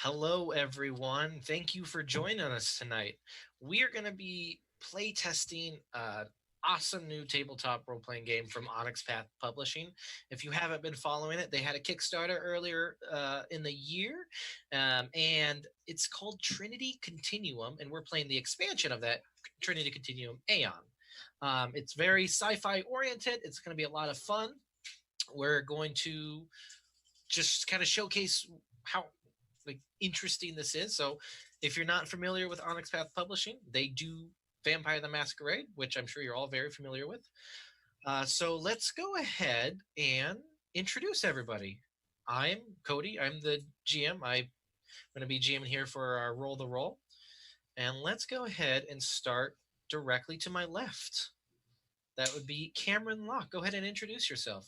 Hello, everyone. Thank you for joining us tonight. We are going to be playtesting an awesome new tabletop role playing game from Onyx Publishing. If you haven't been following it, they had a Kickstarter earlier in the year, and it's called Trinity Continuum, and we're playing the expansion of that Trinity Continuum Aeon. It's very sci fi oriented, it's going to be a lot of fun. We're going to just kind of showcase how interesting this is. So if you're not familiar with Onyx Publishing, they do Vampire the Masquerade, which I'm sure you're all very familiar with. So let's go ahead and introduce everybody. I'm Cody. I'm the GM. I'm going to be GM here for our Roll the Roll. And let's go ahead and start directly to my left. That would be Cameron Locke. Go ahead and introduce yourself.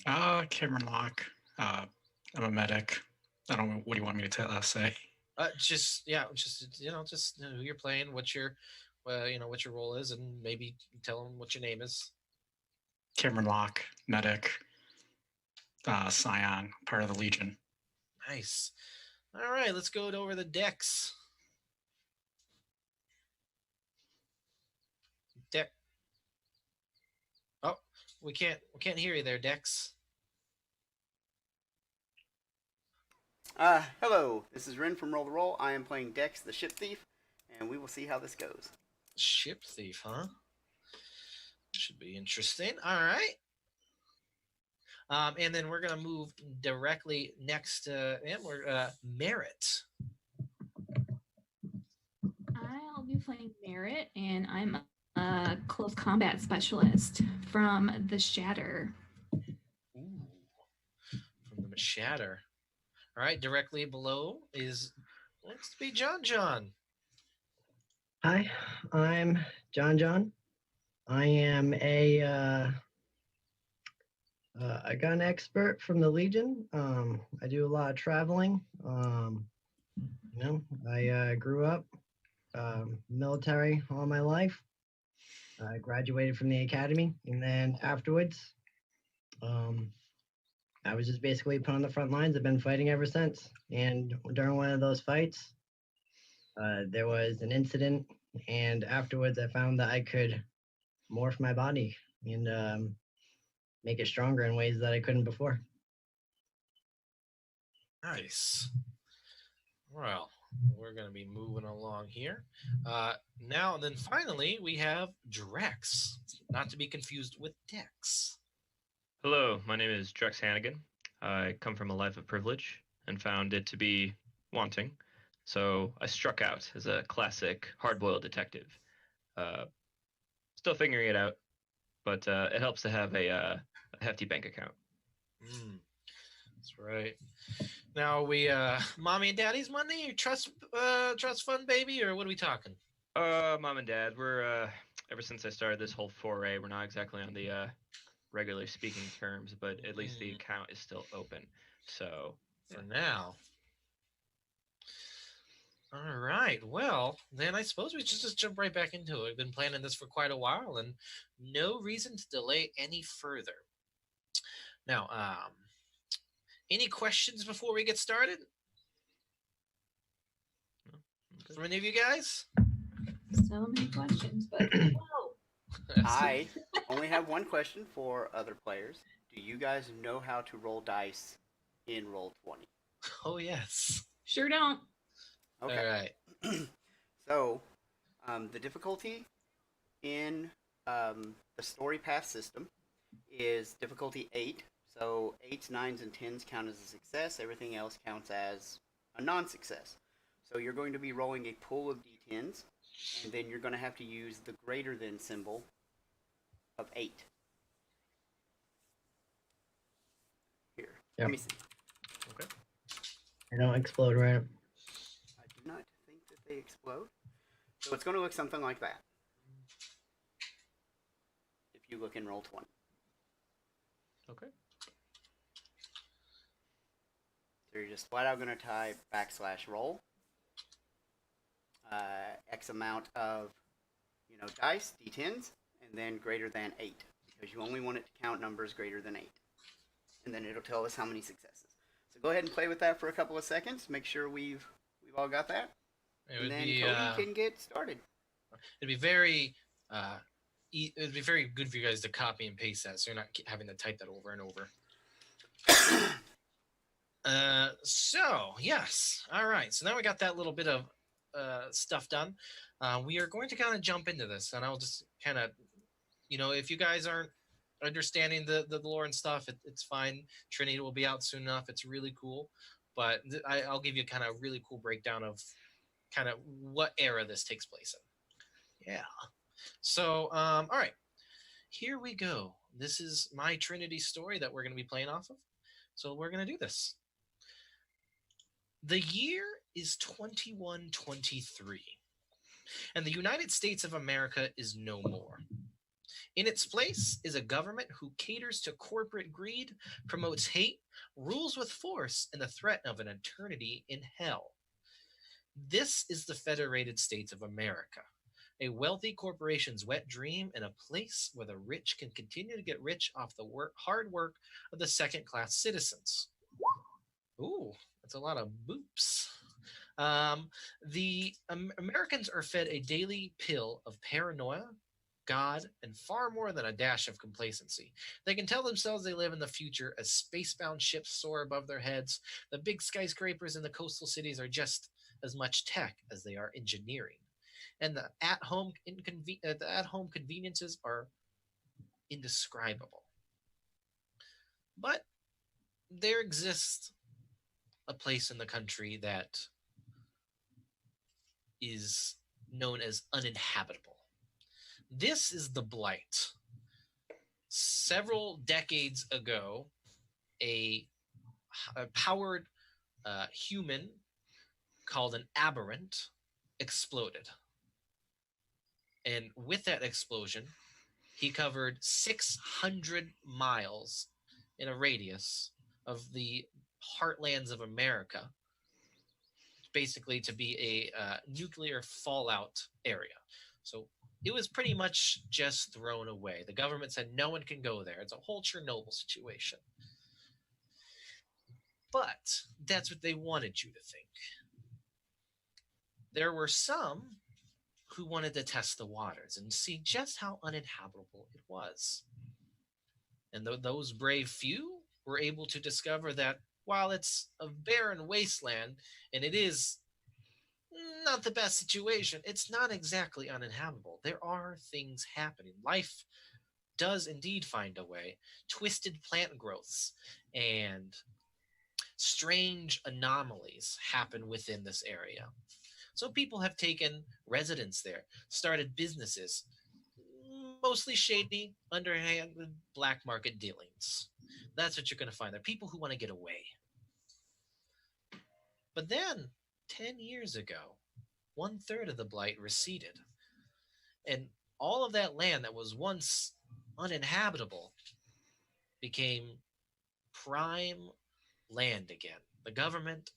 Cameron Locke. I'm a medic. I don't know. What do you want me to say? Just who you're playing, what your role is, and maybe tell them what your name is. Cameron Locke, medic, Scion, part of the Legion. Nice. All right, let's go over the decks. Deck. Oh, we can't hear you there, Dex. Hello, this is Ren from Roll the Roll. I am playing Dex, the Ship Thief, and we will see how this goes. Ship Thief, huh? Should be interesting. All right. And then we're going to move directly next to Merritt. I'll be playing Merritt, and I'm a close combat specialist from the Shatter. Ooh, from the Shatter. All right, directly below looks to be John. Hi, I'm John. I am a gun expert from the Legion. I do a lot of traveling. I grew up military all my life. I graduated from the academy, and then afterwards, I was just basically put on the front lines. I've been fighting ever since. And during one of those fights, there was an incident, and afterwards I found that I could morph my body and make it stronger in ways that I couldn't before. Nice. Well, we're going to be moving along here. Now, and then finally, we have Drex, not to be confused with Dex. Hello, my name is Drex Hannigan. I come from a life of privilege and found it to be wanting, so I struck out as a classic hard-boiled detective. Still figuring it out, but it helps to have a hefty bank account. That's right. Now, are we mommy and daddy's money, or trust fund baby, or what are we talking? Mom and dad, we're ever since I started this whole foray, we're not exactly on the regular speaking terms, but at least the account is still open. So for now. All right. Well, then I suppose we should just jump right back into it. I've been planning this for quite a while, and no reason to delay any further. Now, any questions before we get started? Okay. From any of you guys? So many questions, but whoa. I only have one question for other players. Do you guys know how to roll dice in Roll20? Oh, yes. Sure don't. Okay. All right. So, the difficulty in the story path system is difficulty 8. So 8s, 9s, and 10s count as a success. Everything else counts as a non-success. So you're going to be rolling a pool of d10s, and then you're going to have to use the greater than symbol of 8. Here, let me see. Okay. They don't explode, right? I do not think that they explode. So it's going to look something like that. If you look in Roll20. Okay. So you're just flat out going to type /roll. X amount of, dice, d10s, and then greater than 8, because you only want it to count numbers greater than 8. And then it'll tell us how many successes. So go ahead and play with that for a couple of seconds. Make sure we've all got that. It And would then be Cody can get started. it'd be very it'd be very good for you guys to copy and paste that, so you're not having to type that over and over. So yes, all right. So now we got that little bit of stuff done. We are going to kind of jump into this, and I'll just kind of, if you guys aren't understanding the lore and stuff, it's fine. Trinity will be out soon enough. It's really cool, but I'll give you kind of a really cool breakdown of kind of what era this takes place in. Yeah. So all right, here we go. This is my Trinity story that we're going to be playing off of. So we're going to do this. The year is 2123, and the United States of America is no more. In its place is a government who caters to corporate greed, promotes hate, rules with force, and the threat of an eternity in hell. This is the Federated States of America, a wealthy corporation's wet dream and a place where the rich can continue to get rich off the hard work of the second-class citizens. Ooh, that's a lot of boops. The Americans are fed a daily pill of paranoia, God, and far more than a dash of complacency. They can tell themselves they live in the future as spacebound ships soar above their heads. The big skyscrapers in the coastal cities are just as much tech as they are engineering. And the at-home conveniences are indescribable. But there exists a place in the country that is known as uninhabitable. This is the Blight. Several decades ago, a powered human called an aberrant exploded. And with that explosion, he covered 600 miles in a radius of the heartlands of America, basically to be a nuclear fallout area. So it was pretty much just thrown away. The government said no one can go there. It's a whole Chernobyl situation. But that's what they wanted you to think. There were some who wanted to test the waters and see just how uninhabitable it was. And those brave few were able to discover that while it's a barren wasteland and it is not the best situation, it's not exactly uninhabitable. There are things happening. Life does indeed find a way. Twisted plant growths and strange anomalies happen within this area. So people have taken residence there, started businesses, mostly shady, underhand, black market dealings. That's what you're going to find. There are people who want to get away. But then, 10 years ago, 1/3 of the Blight receded. And all of that land that was once uninhabitable became prime land again. The government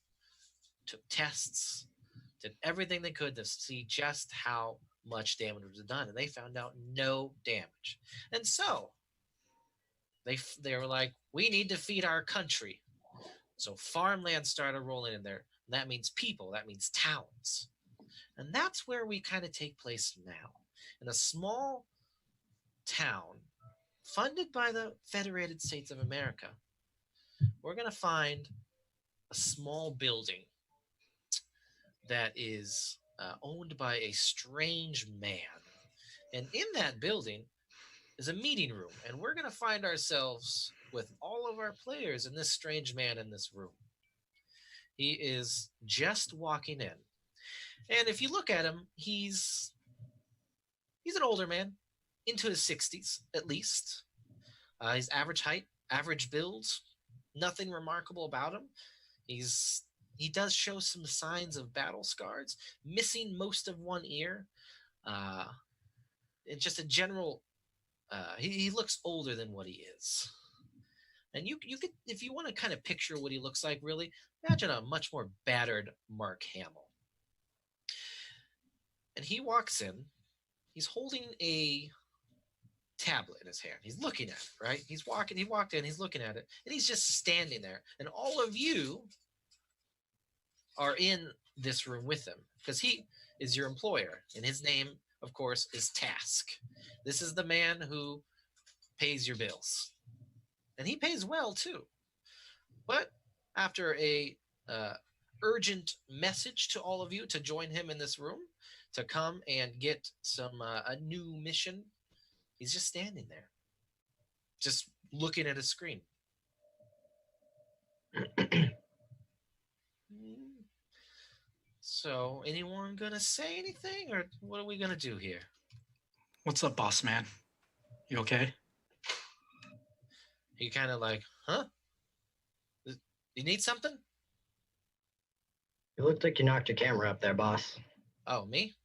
took tests, did everything they could to see just how much damage was done, and they found out no damage. And so they were like, we need to feed our country. So farmland started rolling in there. And that means people. That means towns. And that's where we kind of take place now. In a small town funded by the Federated States of America, we're going to find a small building that is owned by a strange man. And in that building is a meeting room. And we're going to find ourselves with all of our players and this strange man in this room. He is just walking in. And if you look at him, he's an older man, into his 60s at least. He's average height, average build, nothing remarkable about him. He does show some signs of battle scars, missing most of one ear. And just a general, he looks older than what he is. And you could, if you want to kind of picture what he looks like, really, imagine a much more battered Mark Hamill. And he walks in. He's holding a tablet in his hand. He's looking at it, right? He walked in, he's looking at it, and he's just standing there. And all of you are in this room with him because he is your employer, and his name, of course, is Task. This is the man who pays your bills, and he pays well too. But after a urgent message to all of you to join him in this room to come and get some a new mission, he's just standing there, just looking at a screen. So, anyone gonna say anything, or what are we gonna do here? What's up, boss man? You okay? He kind of like, huh? You need something? It looks like you knocked your camera up there, boss. Oh, me?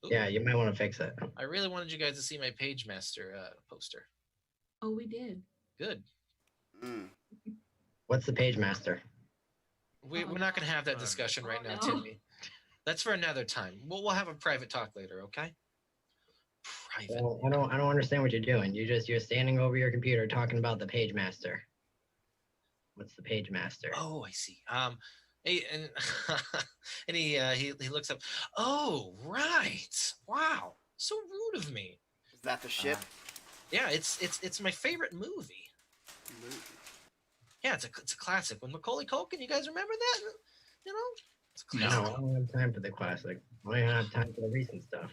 Ooh. Yeah, you might want to fix it. I really wanted you guys to see my Page Master poster. Oh, we did. Good. Mm. What's the page master? We're not going to have that discussion right now, no. Timmy. That's for another time. We'll have a private talk later, okay? Private. Well, I don't understand what you're doing. You're standing over your computer talking about the page master. What's the page master? Oh, I see. And and he looks up. Oh, right. Wow. So rude of me. Is that the ship? Yeah, it's my favorite movie. Yeah, it's a classic. When Macaulay Culkin, you guys remember that? You know, it's a No. classic. I don't have time for the classic. I only have time for the recent stuff.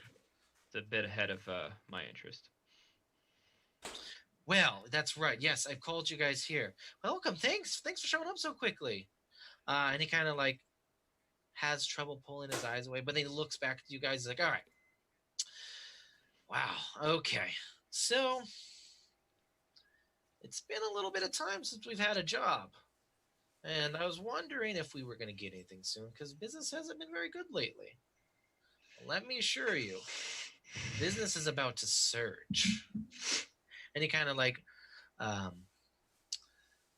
It's a bit ahead of my interest. Well, that's right. Yes, I've called you guys here. Welcome. Thanks for showing up so quickly. And he kind of like has trouble pulling his eyes away, but then he looks back at you guys. He's like, all right. Wow. Okay. So it's been a little bit of time since we've had a job. And I was wondering if we were going to get anything soon because business hasn't been very good lately. Let me assure you, business is about to surge. And he kind of like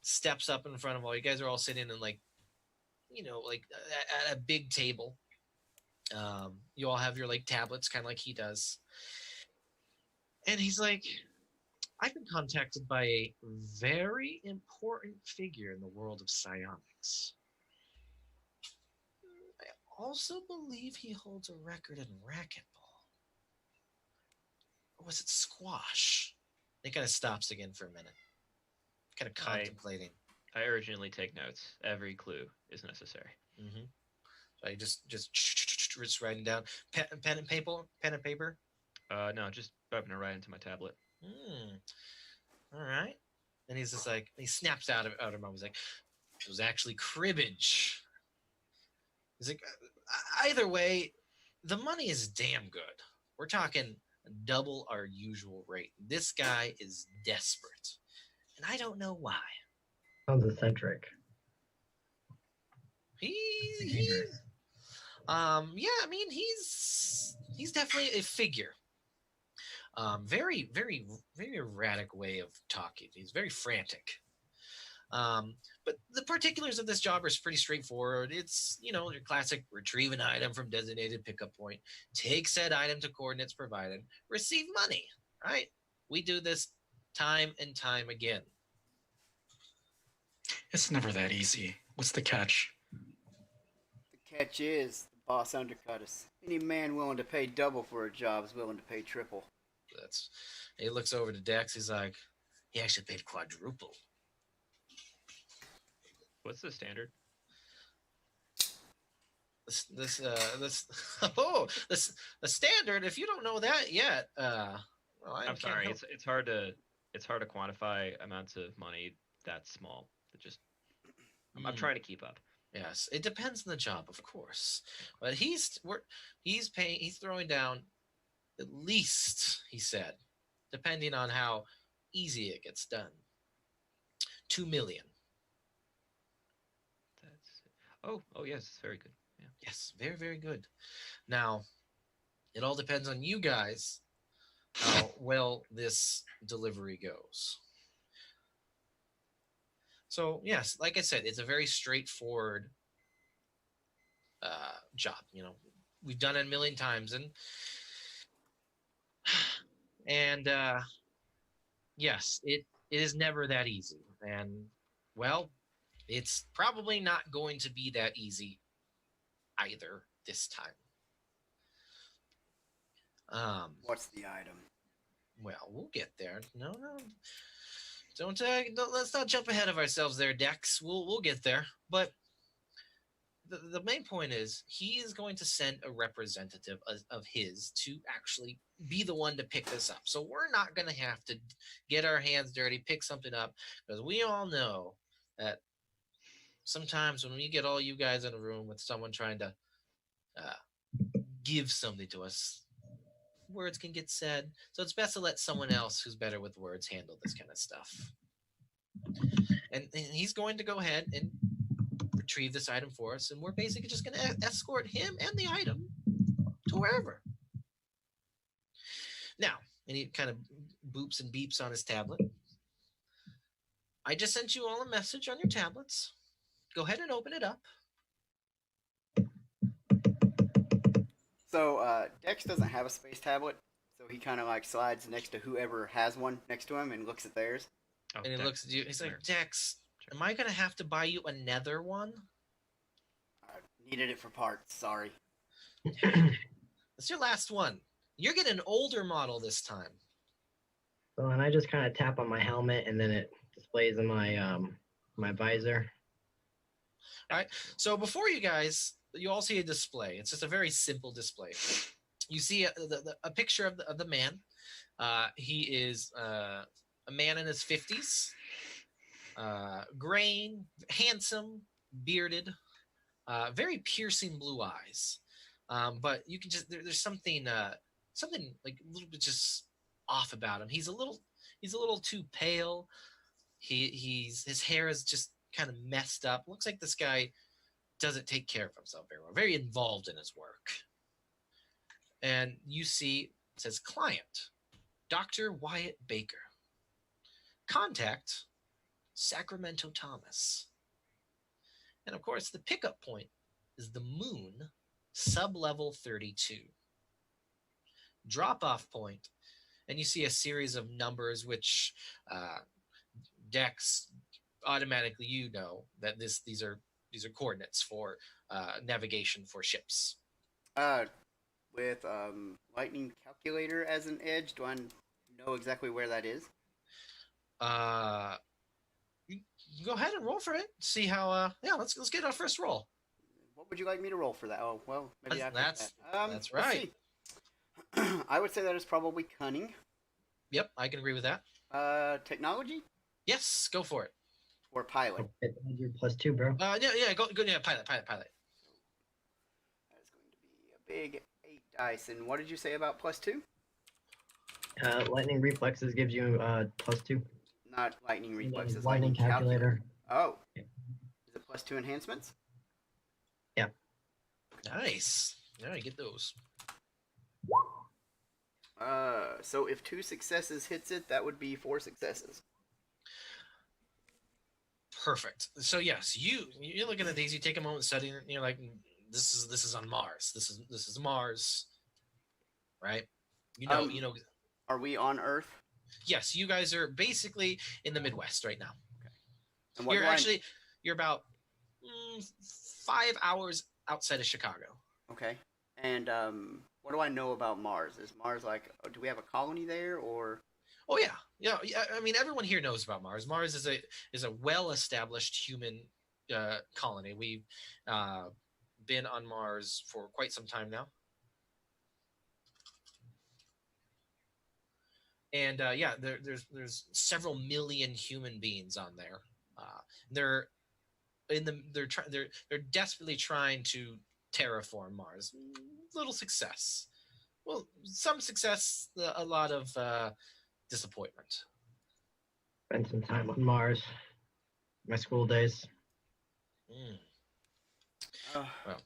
steps up in front of all you guys. Are all sitting in like, you know, like at a big table. You all have your like tablets, kind of like he does. And he's like, I've been contacted by a very important figure in the world of psionics. I also believe he holds a record in racquetball. Or was it squash? He kind of stops again for a minute, kind of contemplating. I urgently take notes. Every clue is necessary. Mm-hmm. So I just writing down pen and paper. No, just open it right into my tablet. All right. And he's just like, he snaps out of him. He's like, it was actually cribbage. He's like, either way, the money is damn good. We're talking double our usual rate. This guy is desperate, and I don't know why. Sounds eccentric. Yeah, I mean, he's definitely a figure. Very, very, very erratic way of talking. He's very frantic. But the particulars of this job are pretty straightforward. It's, you know, your classic retrieve an item from designated pickup point, take said item to coordinates provided, receive money, right? We do this time and time again. It's never that easy. What's the catch? The catch is the boss undercut us. Any man willing to pay double for a job is willing to pay triple. He looks over to Dex. He's like, he actually paid quadruple. What's the standard? The standard. If you don't know that yet, well, I'm sorry. It's hard to quantify amounts of money that small. I'm trying to keep up. Yes, it depends on the job, of course. But he's throwing down at least, he said, depending on how easy it gets done, 2 million. Oh yes, very good. Yeah. Yes, very, very good. Now, it all depends on you guys how well this delivery goes. So, yes, like I said, it's a very straightforward job. You know, we've done it a million times, and Yes, it is never that easy. And, well, it's probably not going to be that easy either this time. What's the item? Well, we'll get there. No, don't let's not jump ahead of ourselves there, Dex. We'll get there. But the main point is he is going to send a representative of his to actually be the one to pick this up. So we're not going to have to get our hands dirty, pick something up, because we all know that sometimes when we get all you guys in a room with someone trying to give something to us, words can get said. So it's best to let someone else who's better with words handle this kind of stuff. And he's going to go ahead and retrieve this item for us, and we're basically just going to escort him and the item to wherever. Now, and he kind of boops and beeps on his tablet. I just sent you all a message on your tablets. Go ahead and open it up. So Dex doesn't have a space tablet, so he kind of like slides next to whoever has one next to him and looks at theirs. Oh, And he Dex. looks at you. He's like, Sure. Dex, am I going to have to buy you another one? I needed it for parts. Sorry. It's your last one. You're getting an older model this time. So and I just kind of tap on my helmet, and then it displays in my my visor. So before you guys, you all see a display. It's just a very simple display. You see a picture of the man. He is a man in his 50s, grain, handsome, bearded, very piercing blue eyes. But you can just there's something like a little bit just off about him. He's a little too pale. His hair is just kind of messed up. Looks like this guy doesn't take care of himself very well. Very involved in his work. And you see, it says client, Dr. Wyatt Baker. Contact, Sacramento Thomas. And of course, the pickup point is the moon, sub-level 32. Drop-off point, and you see a series of numbers which Dex automatically you know that these are coordinates for navigation for ships. With lightning calculator as an edge, do I know exactly where that is? You go ahead and roll for it. See how let's get our first roll. What would you like me to roll for that? Oh, well, maybe That's that. that's let's right. see. I would say that is probably cunning. Yep, I can agree with that. Technology Yes, go for it. or pilot. You're +2, bro. Go pilot. That is going to be a big 8 dice. And what did you say about +2? Lightning reflexes gives you +2. Not lightning reflexes. Lightning calculator. Oh, is it +2 enhancements? Yeah. Nice. Yeah, get those. So if 2 successes hits it, that would be 4 successes. Perfect. So yes, you're looking at these. You take a moment studying, and you're like, this is on Mars. This is Mars, right? You know. Are we on Earth? Yes, you guys are basically in the Midwest right now. And what You're do I- actually you're about 5 hours outside of Chicago. Okay. And what do I know about Mars? Is Mars like? Do we have a colony there, or? Oh yeah. I mean, everyone here knows about Mars. Mars is a well-established human colony. We've been on Mars for quite some time now, and there's several million human beings on there. They're desperately trying to terraform Mars. Little success. Well, some success, a lot of disappointment. Spent some time on Mars. My school days. Well,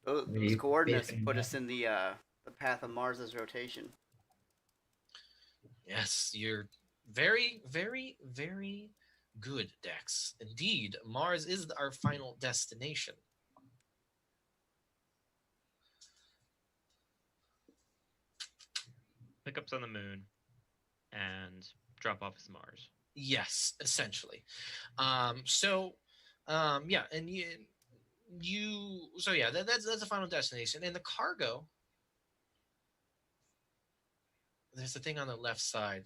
those coordinates put us in the path of Mars's rotation. Yes, you're very, very, very good, Dex. Indeed, Mars is our final destination. Pickups on the moon and drop off is Mars. Yes, essentially. Yeah, and that's the final destination. And the cargo, there's a thing on the left side.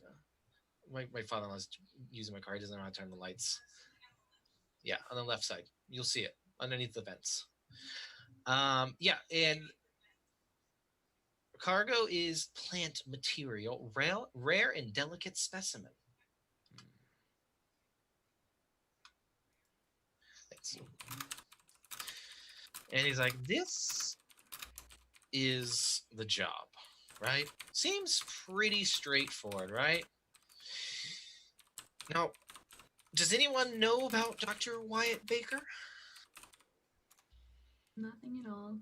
My father-in-law's using my car. He doesn't know how to turn the lights. Yeah, on the left side. You'll see it underneath the vents. Yeah, and cargo is plant material, rare and delicate specimen. Thanks. And he's like, this is the job, right? Seems pretty straightforward, right? Now, does anyone know about Dr. Wyatt Baker? Nothing at all.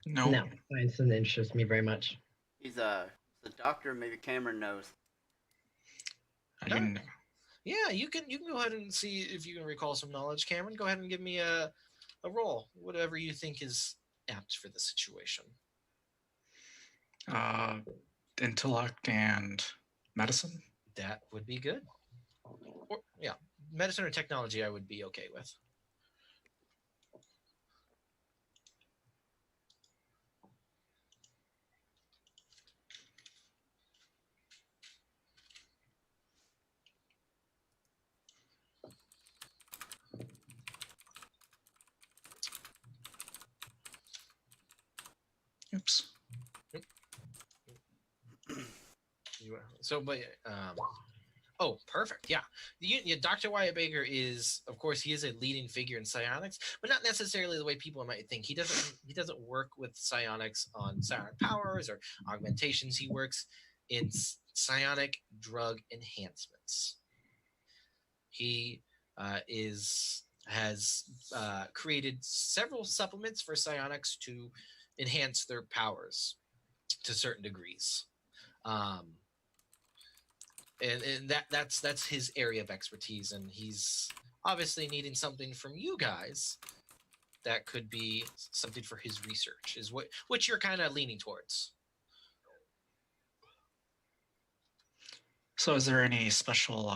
No. No, science doesn't interest me very much. He's the doctor. Maybe Cameron knows. I mean, Yeah, you can go ahead and see if you can recall some knowledge, Cameron. Go ahead and give me a roll, whatever you think is apt for the situation. intellect and medicine. That would be good. Or, yeah, medicine or technology, I would be okay with. Oops. So, but oh, perfect. Yeah, Dr. Wyatt Baker is, of course, he is a leading figure in psionics, but not necessarily the way people might think. He doesn't work with psionics on psionic powers or augmentations. He works in psionic drug enhancements. He has created several supplements for psionics to enhance their powers to certain degrees. And that's his area of expertise, and he's obviously needing something from you guys that could be something for his research, is what you're kind of leaning towards. So is there any special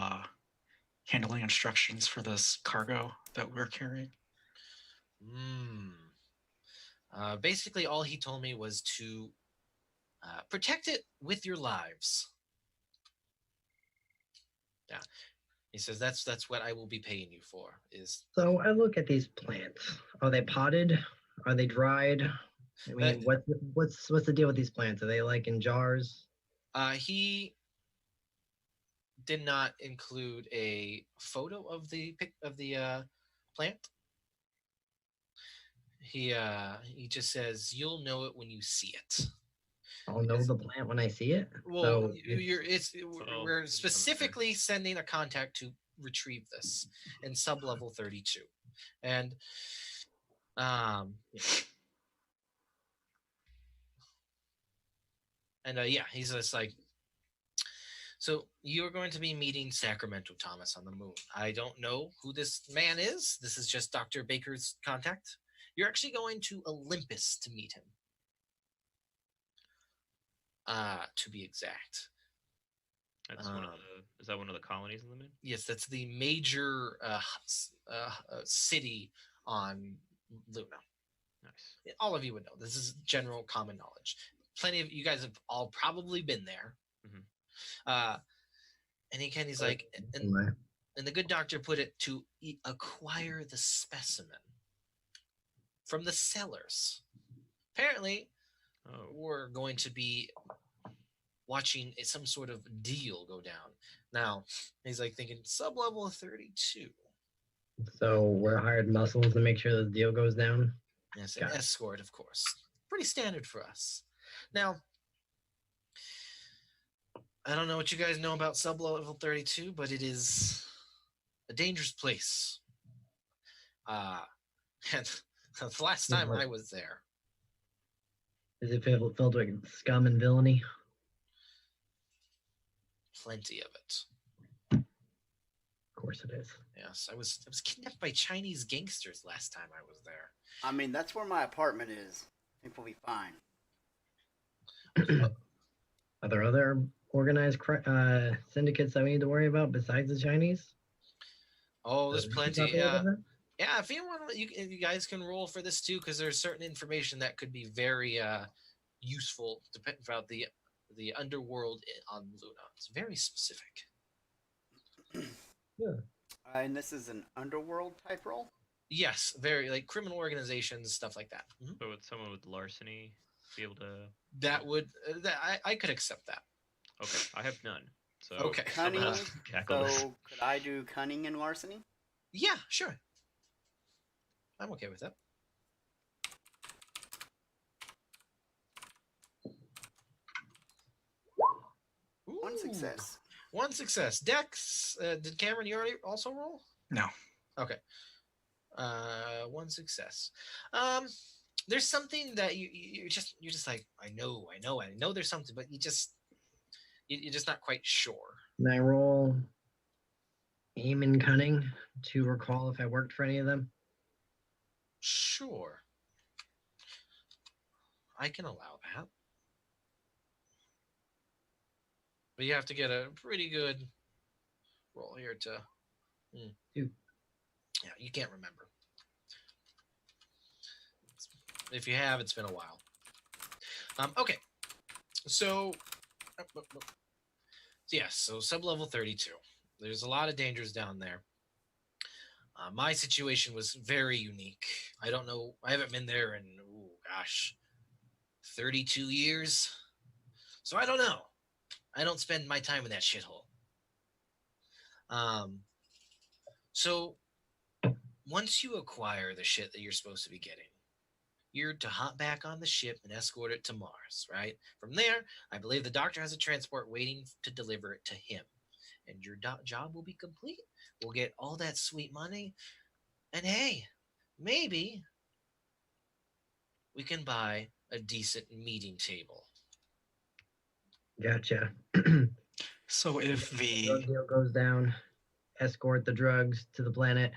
handling instructions for this cargo that we're carrying? Basically, all he told me was to protect it with your lives. Yeah, he says that's what I will be paying you for. Is So I look at these plants. Are they potted? Are they dried? I mean, what's the deal with these plants? Are they like in jars? He did not include a photo of the plant. He just says you'll know it when you see it. I'll know the plant when I see it. Well, So we're specifically sending a contact to retrieve this in sublevel 32, and yeah, he's just like, so you're going to be meeting Sacramento Thomas on the moon. I don't know who this man is. This is just Dr. Baker's contact. You're actually going to Olympus to meet him. To be exact. That's is that one of the colonies in the moon? Yes, that's the major city on Luna. Nice. All of you would know. This is general common knowledge. Plenty of you guys have all probably been there. Mm-hmm. And he's like, and the good doctor put it to acquire the specimen from the sellers. Apparently, we're going to be watching some sort of deal go down. Now, he's like thinking sub-level 32. So we're hired muscles to make sure the deal goes down? Yes, an escort, of course. Pretty standard for us. Now, I don't know what you guys know about sub-level 32, but it is a dangerous place. And the last time I was there. Is it filled with scum and villainy? Plenty of it. Of course it is. Yes, I was kidnapped by Chinese gangsters last time I was there. I mean, that's where my apartment is. I think we'll be fine. Are there other organized syndicates that we need to worry about besides the Chinese? Oh, there's Keep plenty. up a little bit? Yeah, if you want, you guys can roll for this too, because there's certain information that could be very useful about the underworld on Luna. It's very specific. Yeah. And this is an underworld type role? Yes, very like criminal organizations, stuff like that. Mhm. So would someone with larceny be able to? That would I could accept that. Okay, I have none. So Okay. I'm gonna Cunning. cackle this. So could I do cunning and larceny? Yeah, sure. I'm okay with that. One Ooh, success. One success. Dex, did Cameron you already also roll? No. Okay. One success. There's something that you're just like, I know there's something, but you're just not quite sure. Can I roll aim and cunning to recall if I worked for any of them? Sure. I can allow that. But you have to get a pretty good roll here to. Two. Yeah, you can't remember. If you have, it's been a while. Okay. So, yes, so sub-level 32. There's a lot of dangers down there. My situation was very unique. I don't know. I haven't been there in, 32 years. So I don't know. I don't spend my time in that shithole. So once you acquire the shit that you're supposed to be getting, you're to hop back on the ship and escort it to Mars, right? From there, I believe the doctor has a transport waiting to deliver it to him. And your job will be complete. We'll get all that sweet money. And hey, maybe we can buy a decent meeting table. Gotcha. So if the drug deal goes down, escort the drugs to the planet,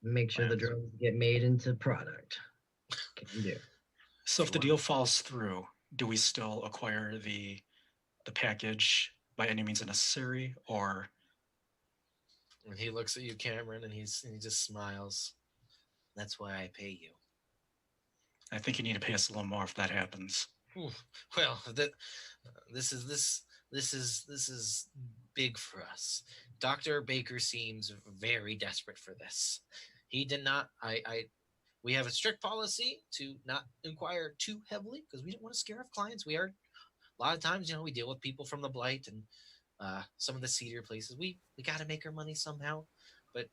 make sure the Plans. drugs get made into product. Can do. So if the deal falls through, do we still acquire the package by any means necessary, or? And he looks at you, Cameron, and he just smiles. That's why I pay you. I think you need to pay us a little more if that happens. Ooh, well, this is big for us. Dr. Baker seems very desperate for this. He did not. We have a strict policy to not inquire too heavily because we don't want to scare off clients. We are a lot of times, we deal with people from the Blight and some of the seedier places. We got to make our money somehow, but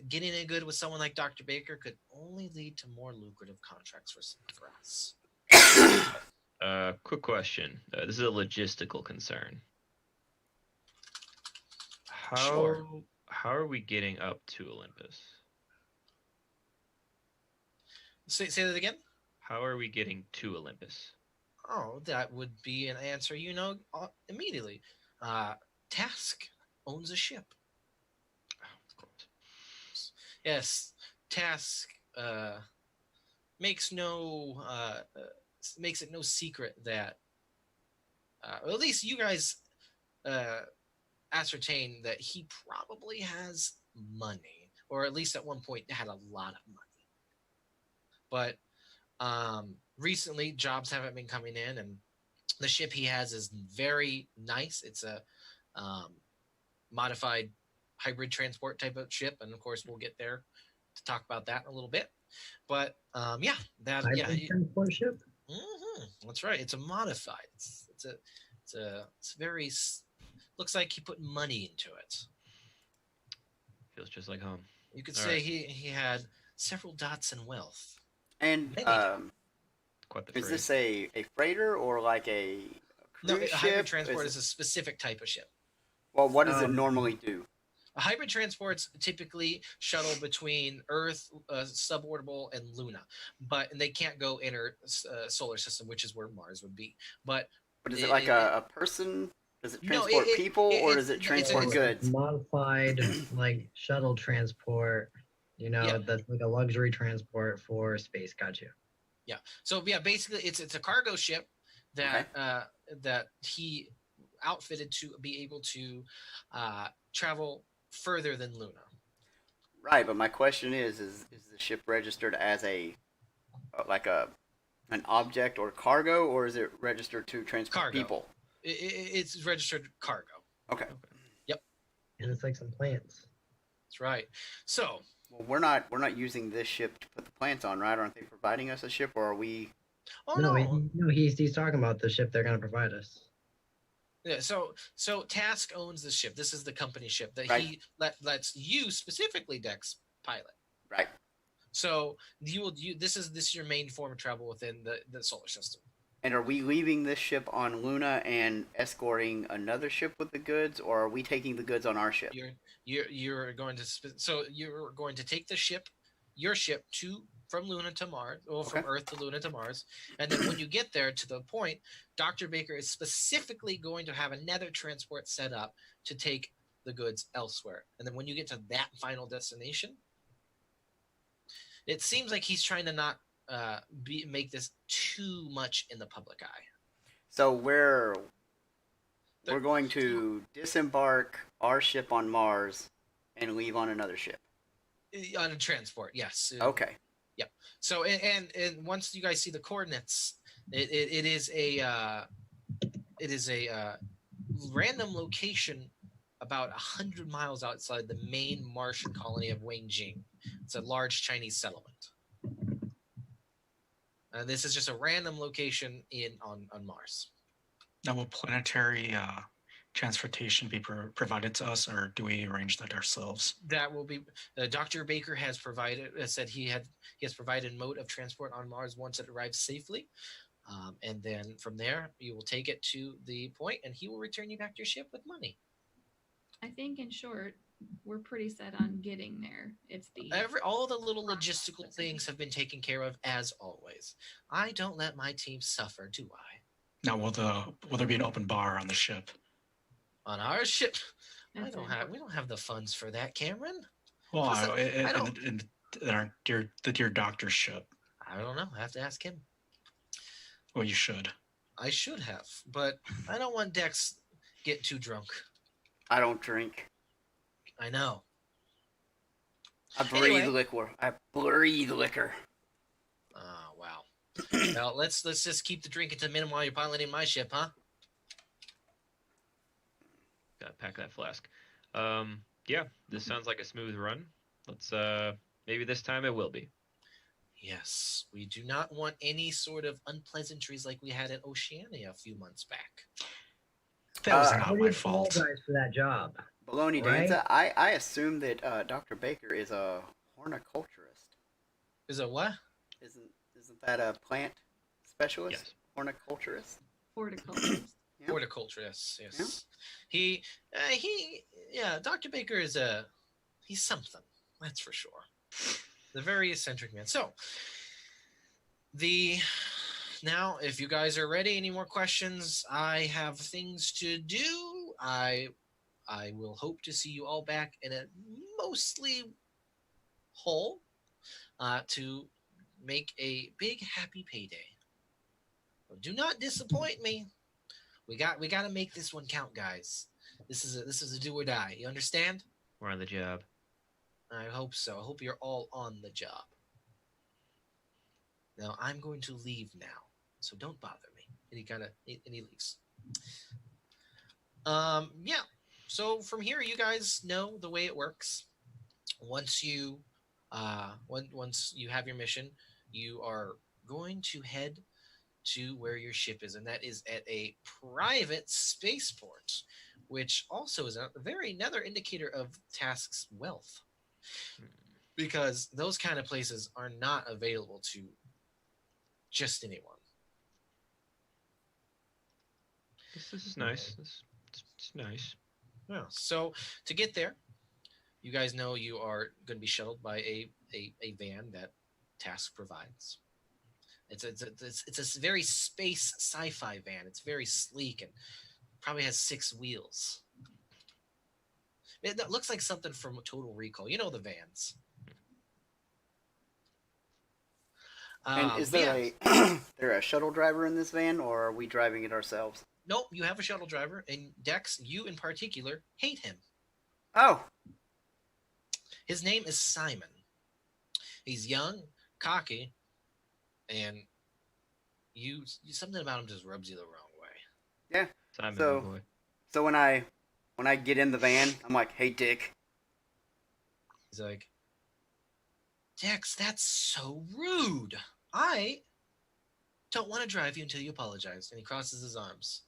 getting in good with someone like Dr. Baker could only lead to more lucrative contracts for us. Quick question. This is a logistical concern. Sure. How are we getting up to Olympus? Say that again? How are we getting to Olympus? Oh, that would be an answer immediately. Task owns a ship. Of course. Yes, Task makes it no secret that, or at least you guys ascertain that he probably has money, or at least at one point had a lot of money. But recently, jobs haven't been coming in, and the ship he has is very nice. It's a modified hybrid transport type of ship, and of course, we'll get there to talk about that in a little bit. But Hybrid transport ship? That's right. It's a modified. It's very. Looks like he put money into it. Feels just like home. You could All say right. he had several dots in wealth. And Quite the is phrase. this a freighter or like a No, cruise a ship? hybrid transport is a specific type of ship. Well, what does it normally do? A hybrid transports typically shuttle between Earth, suborbital, and Luna, but they can't go inner solar system, which is where Mars would be. But is it like a person? Does it transport No, people, or does it it's transport goods? Modified like shuttle transport. Yeah. That's like a luxury transport for space. Gotcha. Yeah. So yeah, basically, it's a cargo ship that that he outfitted to be able to travel further than Luna. Right, but my question is the ship registered as a like an object or cargo, or is it registered to transport Cargo. people? It's registered cargo. Okay. Yep. And it's like some plants. That's right. So Well, we're not using this ship to put the plants on, right? Aren't they providing us a ship, or are we? oh no, no. he's talking about the ship they're going to provide us. Yeah, so Task owns the ship. This is the company ship that Right. he lets you specifically, Dex, pilot. Right. So this is your main form of travel within the solar system. And are we leaving this ship on Luna and escorting another ship with the goods, or are we taking the goods on our ship? You're going to you're going to take your ship from Luna to Mars, or from Okay. Earth to Luna to Mars, and then when you get there to the point, Dr. Baker is specifically going to have another transport set up to take the goods elsewhere. And then when you get to that final destination, it seems like he's trying to not make this too much in the public eye. So we're going to disembark our ship on Mars and leave on another ship. On a transport, yes. Okay. So and once you guys see the coordinates, it is a random location about 100 miles outside the main Martian colony of Wenjing. It's a large Chinese settlement. This is just a random location on Mars. Now, will planetary transportation be provided to us, or do we arrange that ourselves? That will be. Dr. Baker has said he has provided mode of transport on Mars once it arrives safely, and then from there you will take it to the point, and he will return you back to your ship with money. I think, in short, we're pretty set on getting there. It's All the little logistical things have been taken care of as always. I don't let my team suffer, do I? Now, will there be an open bar on the ship? On our ship, we That's don't have the funds for that, Cameron. Well, I don't. in your doctor's ship. I don't know. I have to ask him. Well, you should. I should have, but I don't want Dex get too drunk. I don't drink. I know. I breathe Anyway. liquor. I breathe liquor. Oh, wow. Well, let's just keep the drinking to the minimum while you're piloting my ship, huh? Gotta pack that flask. Yeah, this sounds like a smooth run. Let's maybe this time it will be. Yes, we do not want any sort of unpleasantries like we had at Oceania a few months back. That was Uh, not How do my you fault. apologize for that job? Baloney Right. Danza, I assume that Dr. Baker is a horticulturist. Is it what? Isn't that a plant specialist? Yes. Horticulturist? horticulturist. Yeah. Horticulturist, yes. Yeah, Dr. Baker is he's something, that's for sure. The very eccentric man. So, now, if you guys are ready, any more questions? I have things to do. I will hope to see you all back in a mostly whole to make a big happy payday. Do not disappoint me. We got to make this one count, guys. This is a do or die. You understand? We're on the job. I hope so. I hope you're all on the job. Now I'm going to leave now, so don't bother me. And he leaves. Yeah. So from here, you guys know the way it works. Once you have your mission, you are going to head to where your ship is, and that is at a private spaceport, which also is another indicator of Task's wealth, because those kind of places are not available to just anyone. This is nice. It's nice. Yeah. So to get there, you guys know you are going to be shuttled by a van that Task provides. It's a very space sci-fi van. It's very sleek and probably has 6 wheels. It looks like something from Total Recall. You know the vans. And is there yeah. there a shuttle driver in this van, or are we driving it ourselves? Nope, you have a shuttle driver, and Dex, you in particular, hate him. Oh, His name is Simon. He's young, cocky, and something about him just rubs you the wrong way. yeah. Simon, So- my boy. So when I get in the van, I'm like, "Hey, Dick." He's like, Dex, that's so rude. I don't want to drive you until you apologize. And he crosses his arms.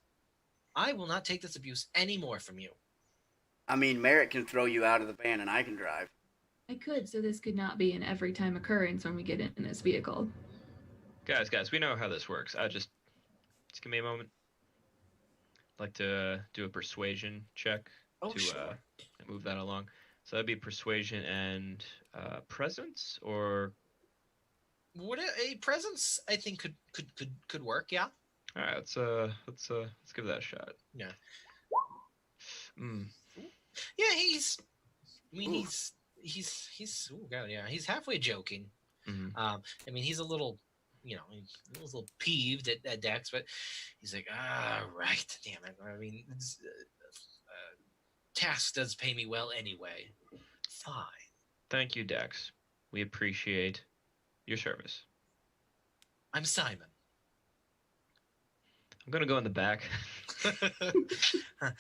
I will not take this abuse anymore from you. I mean, Merritt can throw you out of the van, and I can drive. I could, so this could not be an every time occurrence when we get in this vehicle. Guys, we know how this works. Just give me a moment. I'd like to do a persuasion check to Sure. move that along. So that'd be persuasion and presence, or Would a presence, I think, could work, yeah? all right. Let's give that a shot. Yeah. Mm. Yeah, I mean, Ooh. he's oh god, yeah, he's halfway joking. Mhm. I mean, he's a little, he's a little peeved at Dex, but he's like, right, damn it. I mean, Task does pay me well anyway. Fine. Thank you, Dex. We appreciate your service. I'm Simon. I'm gonna go in the back.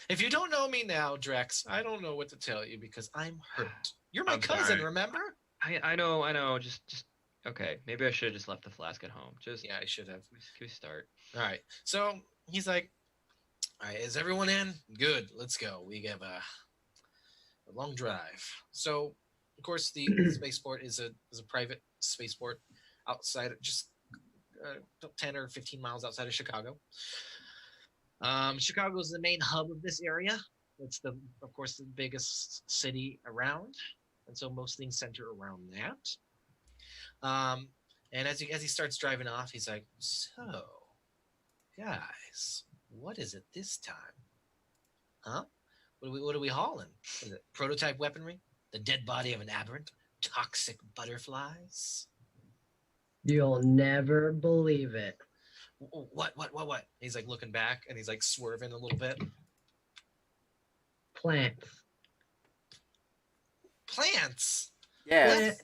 If you don't know me now, Drex, I don't know what to tell you because I'm hurt. You're my I'm cousin, sorry. remember? I know. Just okay. Maybe I should have just left the flask at home. Just Yeah, I should have. can we start? All right. So he's like, all right, is everyone in? Good. Let's go. We have a long drive. So, of course, the spaceport is a private spaceport outside, just 10 or 15 miles outside of Chicago. Chicago is the main hub of this area. It's of course, the biggest city around, and so most things center around that. And as he starts driving off, he's like, "So, guys, what is it this time? Huh? What are we hauling? Is it prototype weaponry? The dead body of an aberrant? Toxic butterflies? You'll never believe it. What? He's like looking back and he's like swerving a little bit. Plants. Plants? Yeah, Plant.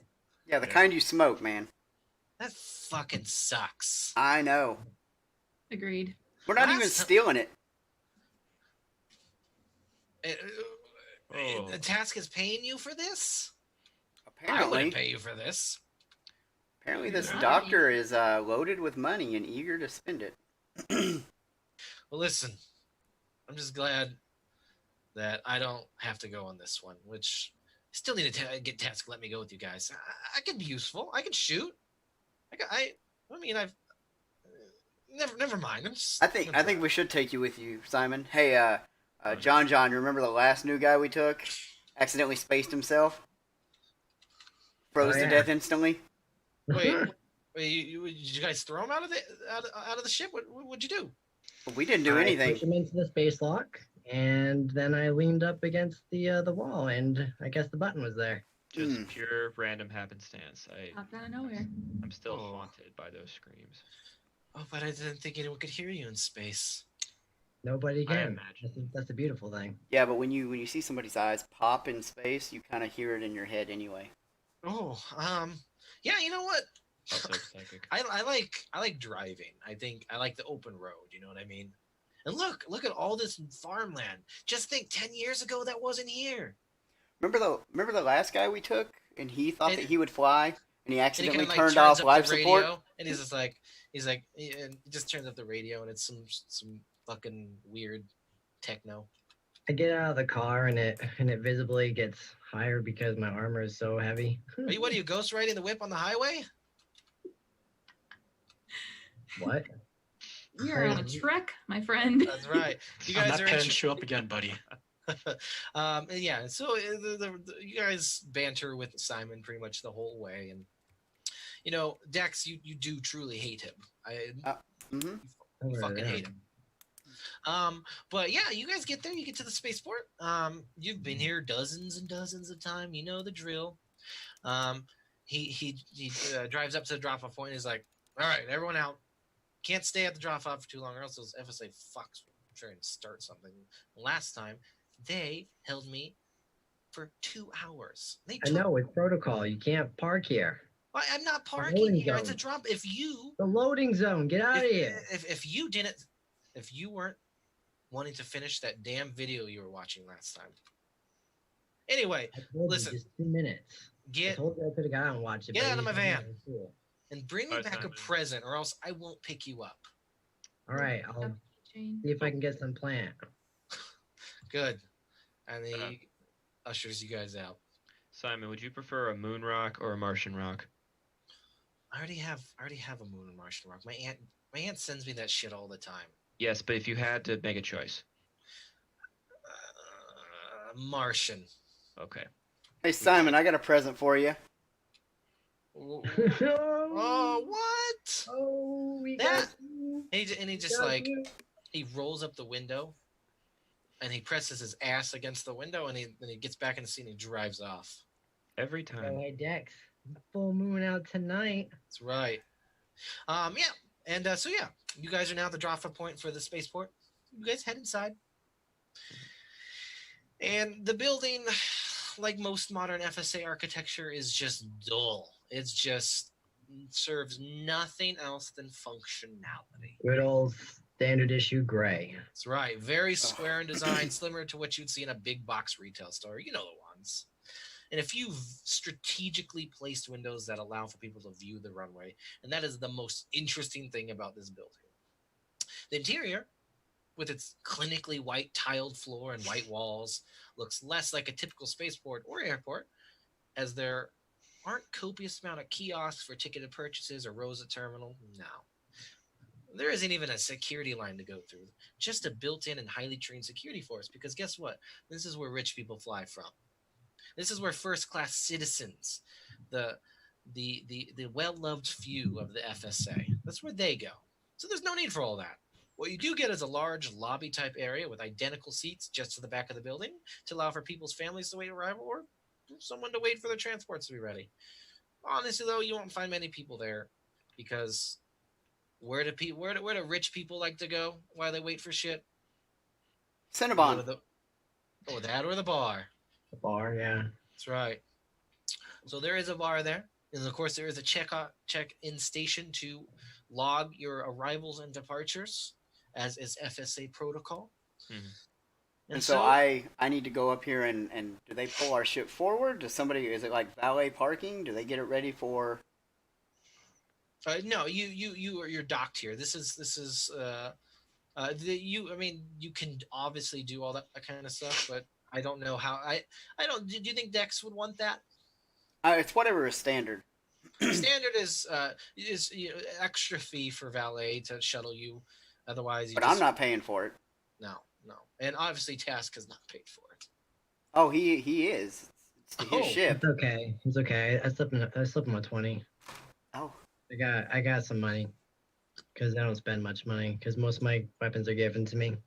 yeah, the kind you smoke, man. That fucking sucks. I know. Agreed. We're not even Last ti- stealing it. Oh. The task is paying you for this? I Apparently, wouldn't pay you for this. this Yeah. doctor is loaded with money and eager to spend it. Well, listen, I'm just glad that I don't have to go on this one, which I still need to get task to let me go with you guys. I could be useful. I could shoot. I mean, I've never mind. I think we should take you with you, Simon. Hey, John, you remember the last new guy we took? Accidentally spaced himself. Froze Oh, to yeah. death instantly. Wait, did you guys throw him out of the ship? What'd you do? But we didn't do I anything. pushed him into the space lock, and then I leaned up against the wall, and I guess the button was there. Just Hmm. pure random happenstance. Popped out of nowhere. I'm still Oh. haunted by those screams. Oh, but I didn't think anyone could hear you in space. Nobody I can. imagine. That's a beautiful thing. Yeah, but when you see somebody's eyes pop in space, you kind of hear it in your head anyway. Oh, yeah. You know what? Also psychic. I like driving. I think I like the open road. You know what I mean? And look at all this farmland. Just think, 10 years ago that wasn't here. Remember the last guy we took, and he thought And- that he would fly, and he And he accidentally kinda, turned turns off up life the support. radio, and and he just turns up the radio, and it's some fucking weird techno. I get out of the car, and it visibly gets higher because my armor is so heavy. What are you ghost riding the whip on the highway? What? You're on a Crazy. trek, my friend. That's right. You I'm guys not are paying show up again, buddy. yeah. So you guys banter with Simon pretty much the whole way, and Dex, you do truly hate him. Mm-hmm. You fucking hate him. But yeah, you guys get there. You get to the spaceport. You've been here dozens and dozens of times. You know the drill. He drives up to the drop-off point. And he's like, "All right, everyone out. Can't stay at the drop-off for too long, or else those FSA fucks will trying to start something. Last time, they held me for 2 hours. They I took. know it's protocol. You can't park here. I'm not parking loading here. It's a zone. drop. If you The loading zone. Get out of here. if you didn't, if you weren't wanting to finish that damn video you were watching last time. Anyway, I told listen. you just 2 minutes. I Get told you I could have got out and watched it. Get but out of you my said no, van. it's cool. and bring me Bye, back a Simon. present, or else I won't pick you up. All right, I'll see if I can get some plant. Good. And he ushers you guys out. Simon, would you prefer a moon rock or a Martian rock? I already have a moon and Martian rock. My aunt sends me that shit all the time. Yes, but if you had to make a choice. Martian. Okay. Hey Simon, I got a present for you. Oh, what? Oh, we That- got you. And he just Got like you. he rolls up the window, and he presses his ass against the window, and he gets back in the seat and he drives off. Every Oh, time. hey Dex, full moon out tonight. That's right. Yeah. And so yeah, you guys are now at the drop-off point for the spaceport. You guys head inside. And the building, like most modern FSA architecture, is just dull. It's just serves nothing else than functionality. Good old standard issue gray. That's right. Very square in design, similar to what you'd see in a big box retail store. You know the ones. And a few strategically placed windows that allow for people to view the runway. And that is the most interesting thing about this building. The interior, with its clinically white tiled floor and white walls, looks less like a typical spaceport or airport, as there aren't copious amount of kiosks for ticketed purchases or rows at terminal. No. There isn't even a security line to go through, just a built-in and highly trained security force, because guess what? This is where rich people fly from. This is where first-class citizens, the well-loved few of the FSA, that's where they go. So there's no need for all that. What you do get is a large lobby-type area with identical seats just to the back of the building to allow for people's families to wait arrival or someone to wait for their transports to be ready. Honestly, though, you won't find many people there, because where do rich people like to go while they wait for shit? Cinnabon. That or the bar. The bar, yeah. That's right. So there is a bar there, and of course there is a check-in station to log your arrivals and departures, as is FSA protocol. Mhm. And so I need to go up here and do they pull our ship forward? Is it like valet parking? Do they get it ready for? No, you're docked here. This is you can obviously do all that kind of stuff, but I don't know how. I don't. Do you think Dex would want that? It's whatever is standard. Standard is extra fee for valet to shuttle you. Otherwise, But I'm not paying for it. No, and obviously Task has not paid for it. Oh, he is. It's his ship. It's okay. It's okay. I slipped him a 20. Oh. I got some money, because I don't spend much money, because most of my weapons are given to me.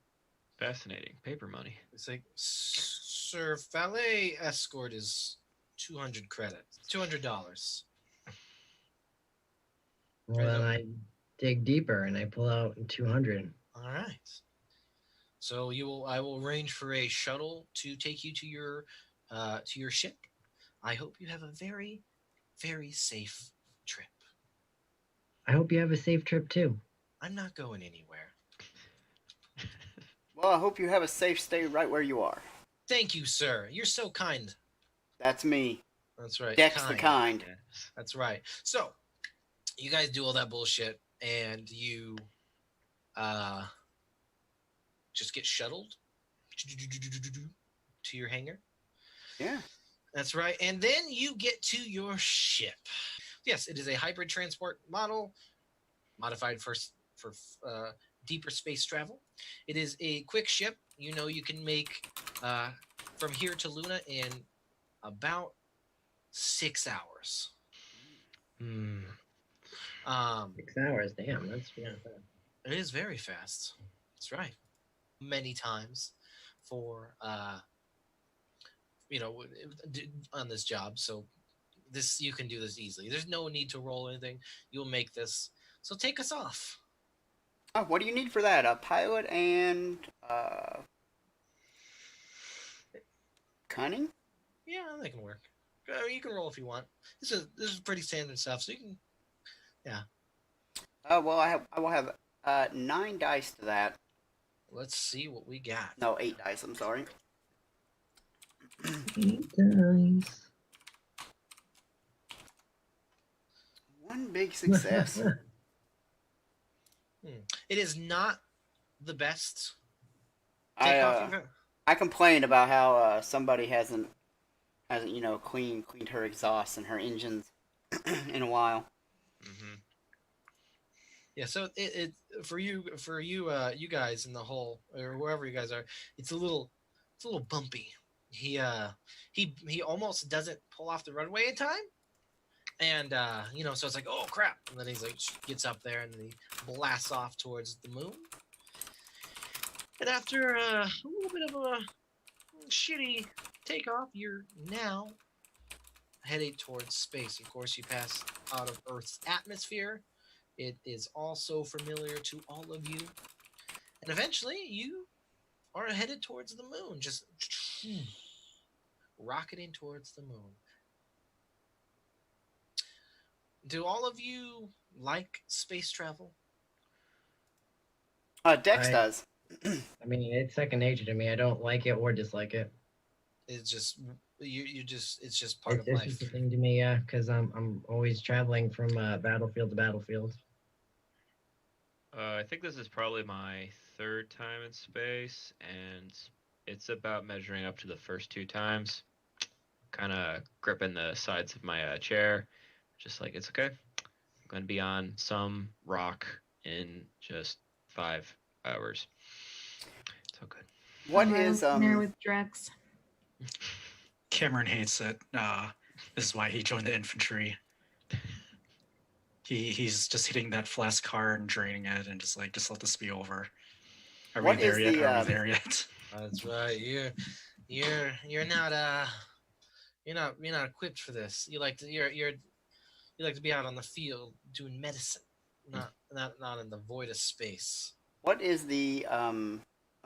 Fascinating. Paper money. It's like, sir, valet escort is 200 credits, $200. Well, then I dig deeper and I pull out 200. All right. So I will arrange for a shuttle to take you to your ship. I hope you have a very, very safe trip. I hope you have a safe trip too. I'm not going anywhere. Well, I hope you have a safe stay right where you are. Thank you, sir. You're so kind. That's me. That's right. Dex the kind. Yes. That's right. So, you guys do all that bullshit, and you just get shuttled to your hangar. Yeah. That's right. And then you get to your ship. Yes, it is a hybrid transport model, modified for deeper space travel. It is a quick ship. You know, you can make from here to Luna in about 6 hours. 6 hours, damn, that's yeah. It is very fast. That's right. Many times for on this job. So you can do this easily. There's no need to roll anything. You'll make this. So take us off. Oh, what do you need for that? A pilot and cunning? Yeah, they can work. You can roll if you want. This is pretty standard stuff, so you can. Yeah. Well, I will have 9 dice to that. Let's see what we got. No, 8 dice. I'm sorry. 8 dice. 1 big success. It is not the best I takeoff you've ever. I complained about how somebody hasn't cleaned her exhaust and her engines in a while. Hmm. Yeah, so it for you you guys in the hole or wherever you guys are, it's a little bumpy. He almost doesn't pull off the runway in time, and so it's like, oh crap, and then he's like gets up there and then he blasts off towards the moon, and after a little bit of a shitty takeoff, you're now heading towards space. Of course, you pass out of Earth's atmosphere. It is also familiar to all of you. And eventually, you are headed towards the moon, just rocketing towards the moon. Do all of you like space travel? Dex I- does. I mean, it's second nature to me. I don't like it or dislike it. It's just it's just part of It's life. just a thing to me, yeah, because I'm always traveling from battlefield to battlefield. I think this is probably my 3rd time in space, and it's about measuring up to the first 2 times. Kind of gripping the sides of my chair, just like it's okay. I'm going to be on some rock in just 5 hours. It's all good. What I'm is there with Drex. Cameron hates it. This is why he joined the infantry. He's just hitting that flask car and draining it, and just let this be over. Are What we there is yet? the, Are we there yet? That's right. You're not you're not equipped for this. You like to be out on the field doing medicine, not in the void of space. What is the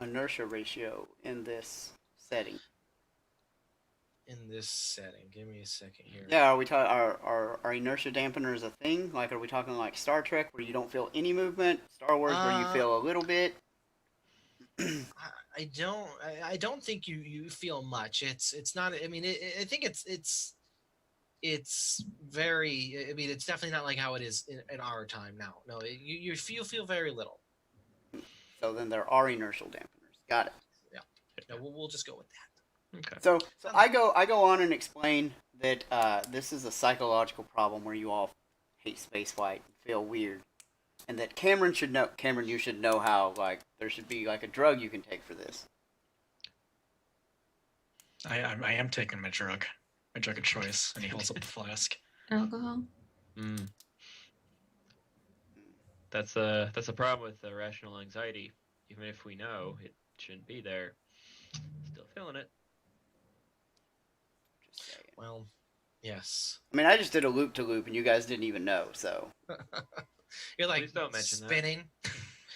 inertia ratio in this setting? In this setting, give me a second here. Yeah, are we talking are inertia dampeners a thing? Like, are we talking like Star Trek where you don't feel any movement? Star Wars where you feel a little bit? I don't think you feel much. It's not. I mean, I think it's very. I mean, it's definitely not like how it is in our time now. No, you feel very little. So then there are inertial dampeners. Got it. Yeah. No, we'll just go with that. Okay. So I go on and explain that this is a psychological problem where you all hate spaceflight and feel weird, and that Cameron should know. Cameron, you should know how like there should be like a drug you can take for this. I am taking my drug of choice, and he holds up the flask. Alcohol. That's a problem with irrational anxiety. Even if we know it shouldn't be there, still feeling it. Just saying. Well, yes. I mean, I just did a loop to loop, and you guys didn't even know. So You're like Please don't mention that. spinning.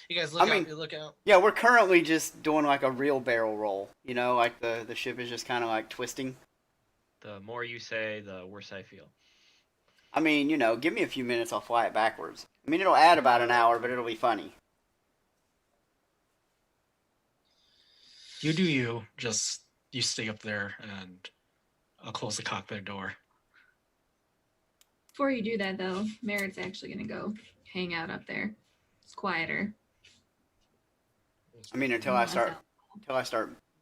You guys look I mean- out. You look out. yeah, we're currently just doing like a real barrel roll. You know, like the ship is just kind of like twisting. The more you say, the worse I feel. I mean, give me a few minutes, I'll fly it backwards. I mean, it'll add about an hour, but it'll be funny. You do you. Just you stay up there, and I'll close the cockpit door. Before you do that, though, Merritt's actually going to go hang out up there. It's quieter. I mean, until I start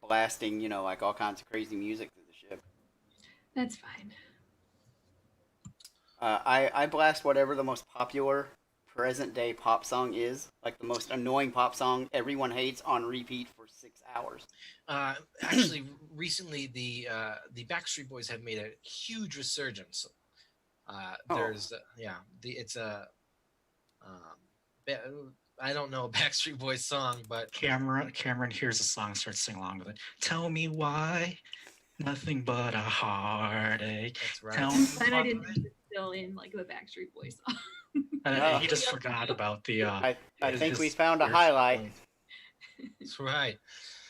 blasting, like all kinds of crazy music through the ship. That's fine. I blast whatever the most popular present day pop song is, like the most annoying pop song everyone hates, on repeat for 6 hours. Actually, recently the Backstreet Boys have made a huge resurgence. There's it's a I don't know a Backstreet Boys song, but Cameron hears the song, starts singing along with it. Tell me why, nothing but a heartache. that's right. Tell me But I why. didn't think it's still in like the Backstreet Boys song. And Oh. he just forgot about the. I think we his found a earphone. highlight. That's right.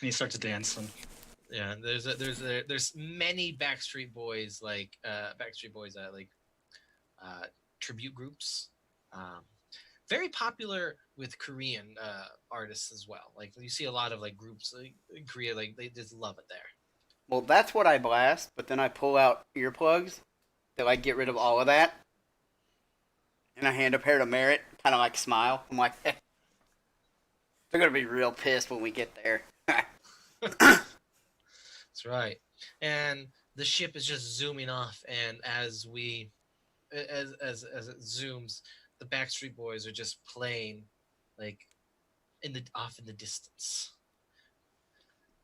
And he starts dancing. Yeah, there's many Backstreet Boys like tribute groups. Um, very popular with Korean artists as well. Like you see a lot of like groups like, in Korea, like they just love it there. Well, that's what I blast, but then I pull out earplugs to like get rid of all of that, and I hand a pair to Merritt, kind of like smile. I'm like, they're gonna be real pissed when we get there. That's right. And the ship is just zooming off, and as it zooms, the Backstreet Boys are just playing, like off in the distance.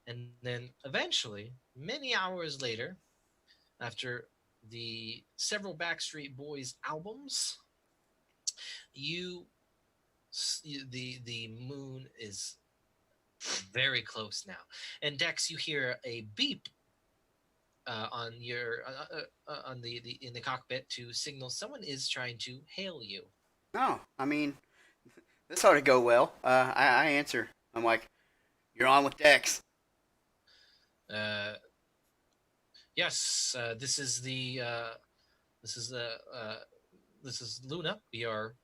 And then eventually, many hours later, after the several Backstreet Boys albums, you the moon is very close now, and Dex, you hear a beep on your on the in the cockpit to signal someone is trying to hail you. No, I mean, this ought to go well. I answer. I'm like, you're on with Dex. Uh, yes, this is the this is the this is Luna. We are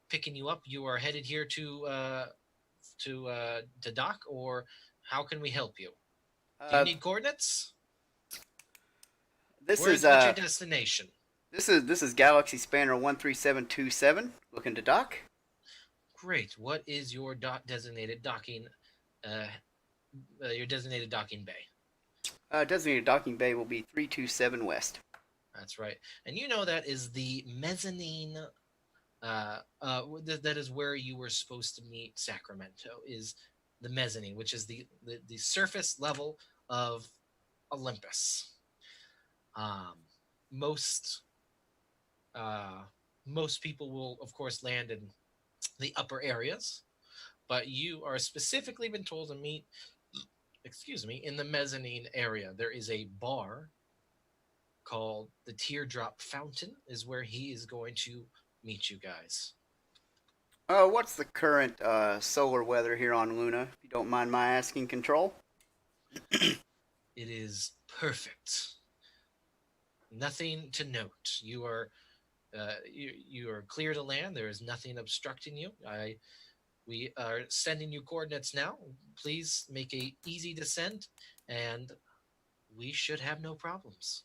picking you up. You are headed here to dock, or how can we help you? Do you need coordinates? This What's is your destination? this is Galaxy Spanner 13727 looking to dock. Great. What is your designated docking? Your designated docking bay. Designated docking bay will be 327 west. That's right. And you know that is the mezzanine. That is where you were supposed to meet Sacramento. Is the mezzanine, which is the surface level of Olympus. Most most people will, of course, land in the upper areas, but you are specifically been told to meet, excuse me, in the mezzanine area. There is a bar called the Teardrop Fountain, is where he is going to meet you guys. What's the current solar weather here on Luna, if you don't mind my asking, Control? It is perfect. Nothing to note. You are you are clear to land. There is nothing obstructing you. We are sending you coordinates now. Please make a easy descent, and we should have no problems.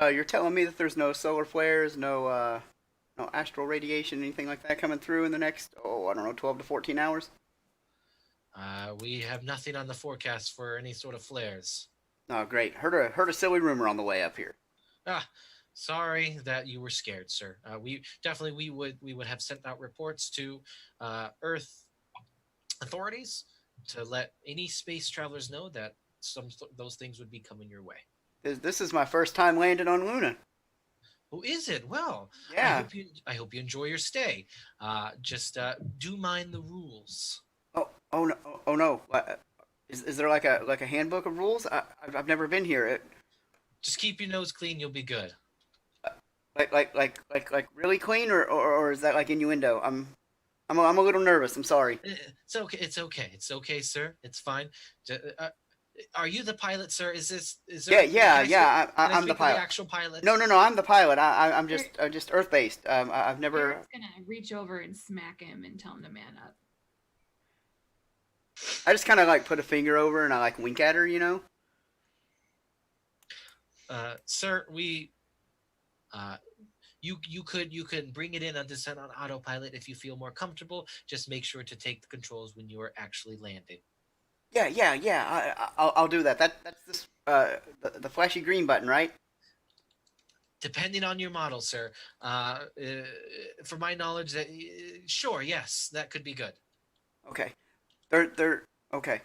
You're telling me that there's no solar flares, no astral radiation, anything like that coming through in the next, I don't know, 12 to 14 hours? We have nothing on the forecast for any sort of flares. Oh, great. Heard a silly rumor on the way up here. Sorry that you were scared, sir. We would have sent out reports to Earth authorities to let any space travelers know that those things would be coming your way. This is my first time landing on Luna. Oh, is it? Well, Yeah. I hope you enjoy your stay. Just do mind the rules. Oh no. Is there like a handbook of rules? I've never been here. Just keep your nose clean. You'll be good. Like really clean, or is that like innuendo? I'm a little nervous. I'm sorry. It's okay. It's okay. It's okay, sir. It's fine. Are you the pilot, sir? Is there? Yeah. I'm the pilot. The actual pilot. No. I'm the pilot. I'm just Earth based. I've never. Eric's gonna reach over and smack him and tell him to man up. I just kind of like put a finger over and I like wink at her, you know. Sir, we. You could bring it in on descent on autopilot if you feel more comfortable. Just make sure to take the controls when you are actually landing. Yeah. I'll do that. That's this the flashy green button, right? Depending on your model, sir. For my knowledge, that sure, yes, that could be good. Okay. They're okay.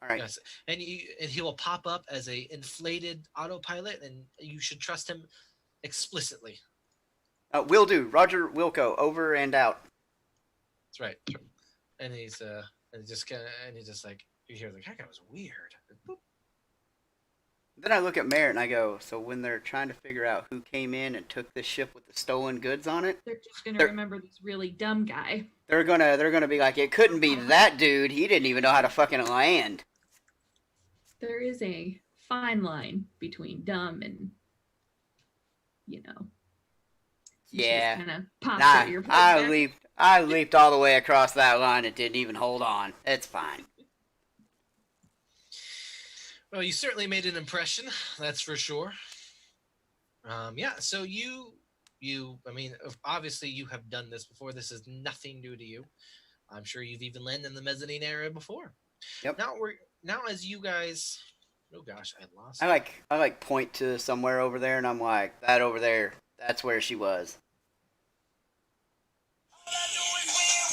All right. Yes, and he will pop up as a inflated autopilot, and you should trust him explicitly. Will do. Roger Wilco, over and out. That's right. And he's just like, you hear like, that guy was weird. Boop. Then I look at Merritt and I go, so when they're trying to figure out who came in and took this ship with the stolen goods on it, They're just gonna They're- remember this really dumb guy. they're gonna be like, it couldn't be that dude. He didn't even know how to fucking land. There is a fine line between dumb and, you know. Yeah. Kind of pops Nah, out your plate there. I leaped all the way across that line and didn't even hold on. It's fine. Well, you certainly made an impression, that's for sure. Yeah, so I mean, obviously you have done this before. This is nothing new to you. I'm sure you've even landed in the mezzanine area before. Yep. Now as you guys, oh gosh, I lost. I like point to somewhere over there, and I'm like, that over there, that's where she was.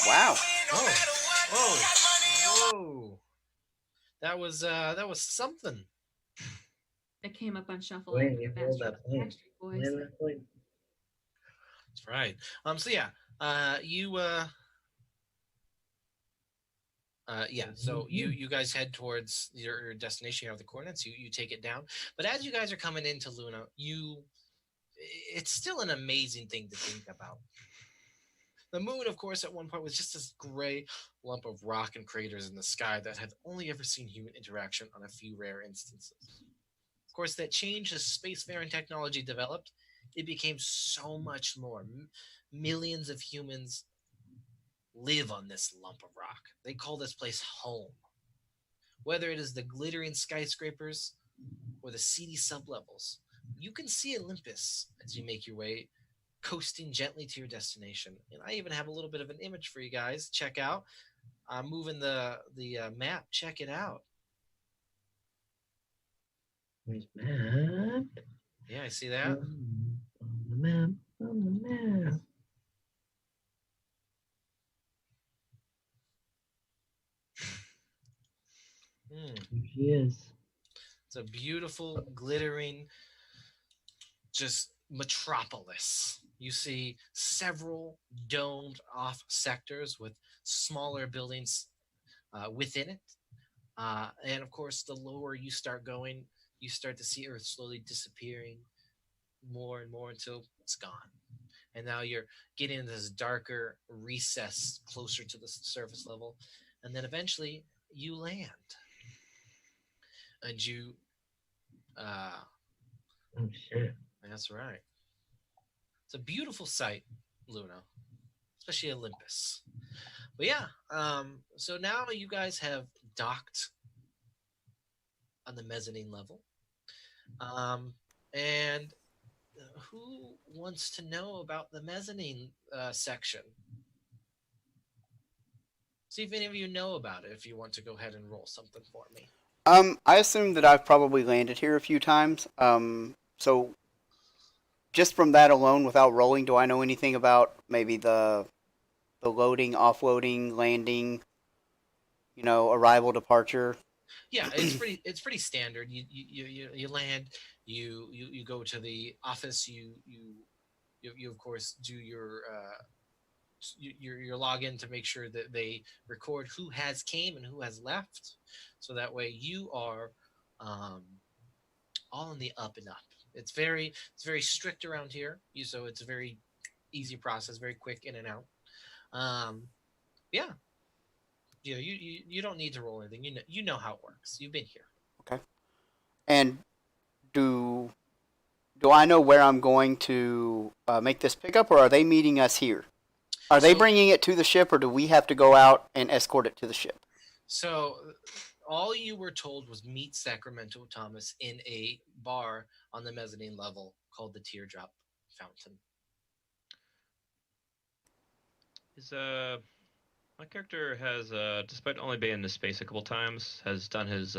Wow. Whoa. That was something. It came up on shuffle Wait, after you the hold that plane. Backstreet Boys. Land that plane. That's right. So yeah, so you guys head towards your destination. You have the coordinates. You take it down. But as you guys are coming into Luna, it's still an amazing thing to think about. The moon, of course, at one point was just this gray lump of rock and craters in the sky that had only ever seen human interaction on a few rare instances. Of course, that changed as spacefaring technology developed. It became so much more. Millions of humans live on this lump of rock. They call this place home. Whether it is the glittering skyscrapers or the seedy sublevels, you can see Olympus as you make your way coasting gently to your destination. And I even have a little bit of an image for you guys. Check out. I'm moving the map. Check it out. Where's map? Yeah, I see that. On the map. On the map. Here she is. It's a beautiful, glittering, just metropolis. You see several domed off sectors with smaller buildings within it. And of course, the lower you start going, you start to see Earth slowly disappearing more and more until it's gone. And now you're getting into this darker recess closer to the surface level. And then eventually you land. And you, Oh shit. that's right. It's a beautiful sight, Luna, especially Olympus. But yeah, so now you guys have docked on the mezzanine level. And who wants to know about the mezzanine section? See if any of you know about it, if you want to go ahead and roll something for me. I assume that I've probably landed here a few times. So just from that alone, without rolling, do I know anything about maybe the loading, offloading, landing, arrival, departure? Yeah, it's pretty standard. You land, you go to the office, you of course do your login to make sure that they record who has came and who has left, so that way you are all in the up and up. It's very strict around here. So it's a very easy process, very quick in and out. Yeah. You don't need to roll anything. You know how it works. You've been here. Okay. And do I know where I'm going to make this pickup, or are they meeting us here? Are they bringing it to the ship, or do we have to go out and escort it to the ship? So all you were told was meet Sacramento Thomas in a bar on the mezzanine level called the Teardrop Fountain. My character has, despite only being in space a couple times, has done his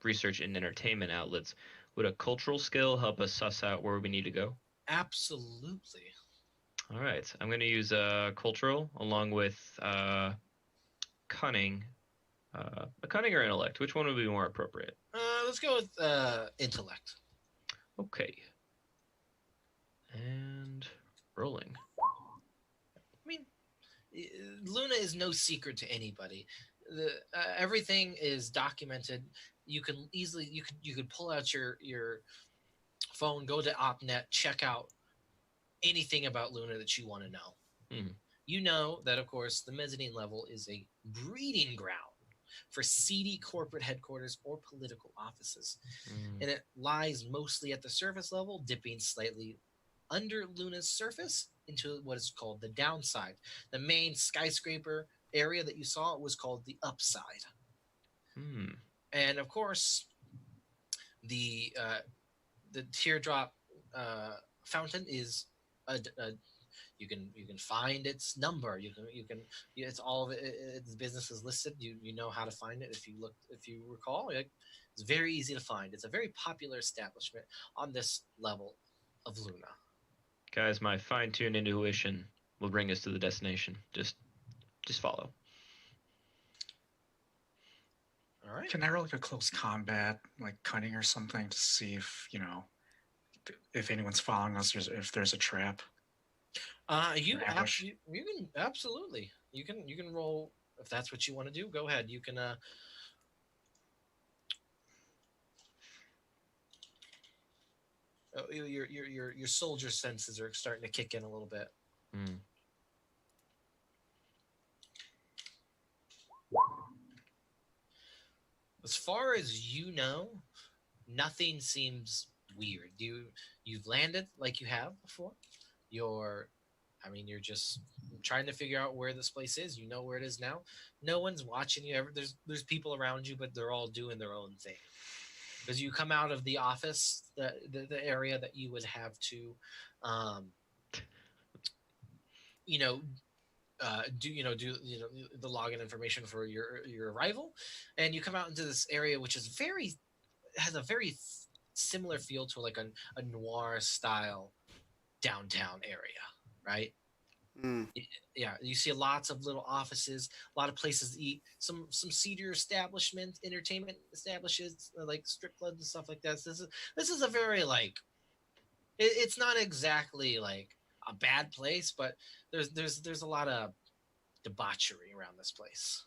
research in entertainment outlets. Would a cultural skill help us suss out where we need to go? Absolutely. All right, I'm going to use cultural along with cunning. A cunning or intellect? Which one would be more appropriate? Let's go with intellect. Okay. And rolling. I mean, Luna is no secret to anybody. everything is documented. You can easily you could pull out your phone, go to OpNet, check out anything about Luna that you want to know. Mhm. You know that, of course, the mezzanine level is a breeding ground for seedy corporate headquarters or political offices, Mm. and it lies mostly at the surface level, dipping slightly under Luna's surface into what is called the downside. The main skyscraper area that you saw was called the upside, Mm. and of course, the uh, the teardrop fountain is a you can find its number. It's all of it. Its business is listed. You know how to find it if you recall. It's very easy to find. It's a very popular establishment on this level of Luna. Guys, my fine-tuned intuition will bring us to the destination. Just follow. All right. Can I roll like a close combat, like cunning or something, to see if if anyone's following us, or if there's a trap? Ambush? You can absolutely you can roll if that's what you want to do. Go ahead. You can your soldier senses are starting to kick in a little bit. Mm. As far as you know, nothing seems weird. You've landed like you have before. You're just trying to figure out where this place is. You know where it is now. No one's watching you ever. There's people around you, but they're all doing their own thing. Because you come out of the office, the area that you would have to, um, you know, do the login information for your arrival, and you come out into this area which is has a very similar feel to like a noir style downtown area, right? Mm. Yeah, you see lots of little offices, a lot of places to eat, some seedier establishment, entertainment establishments like strip clubs and stuff like that. So this is a very like it's not exactly like a bad place, but there's a lot of debauchery around this place.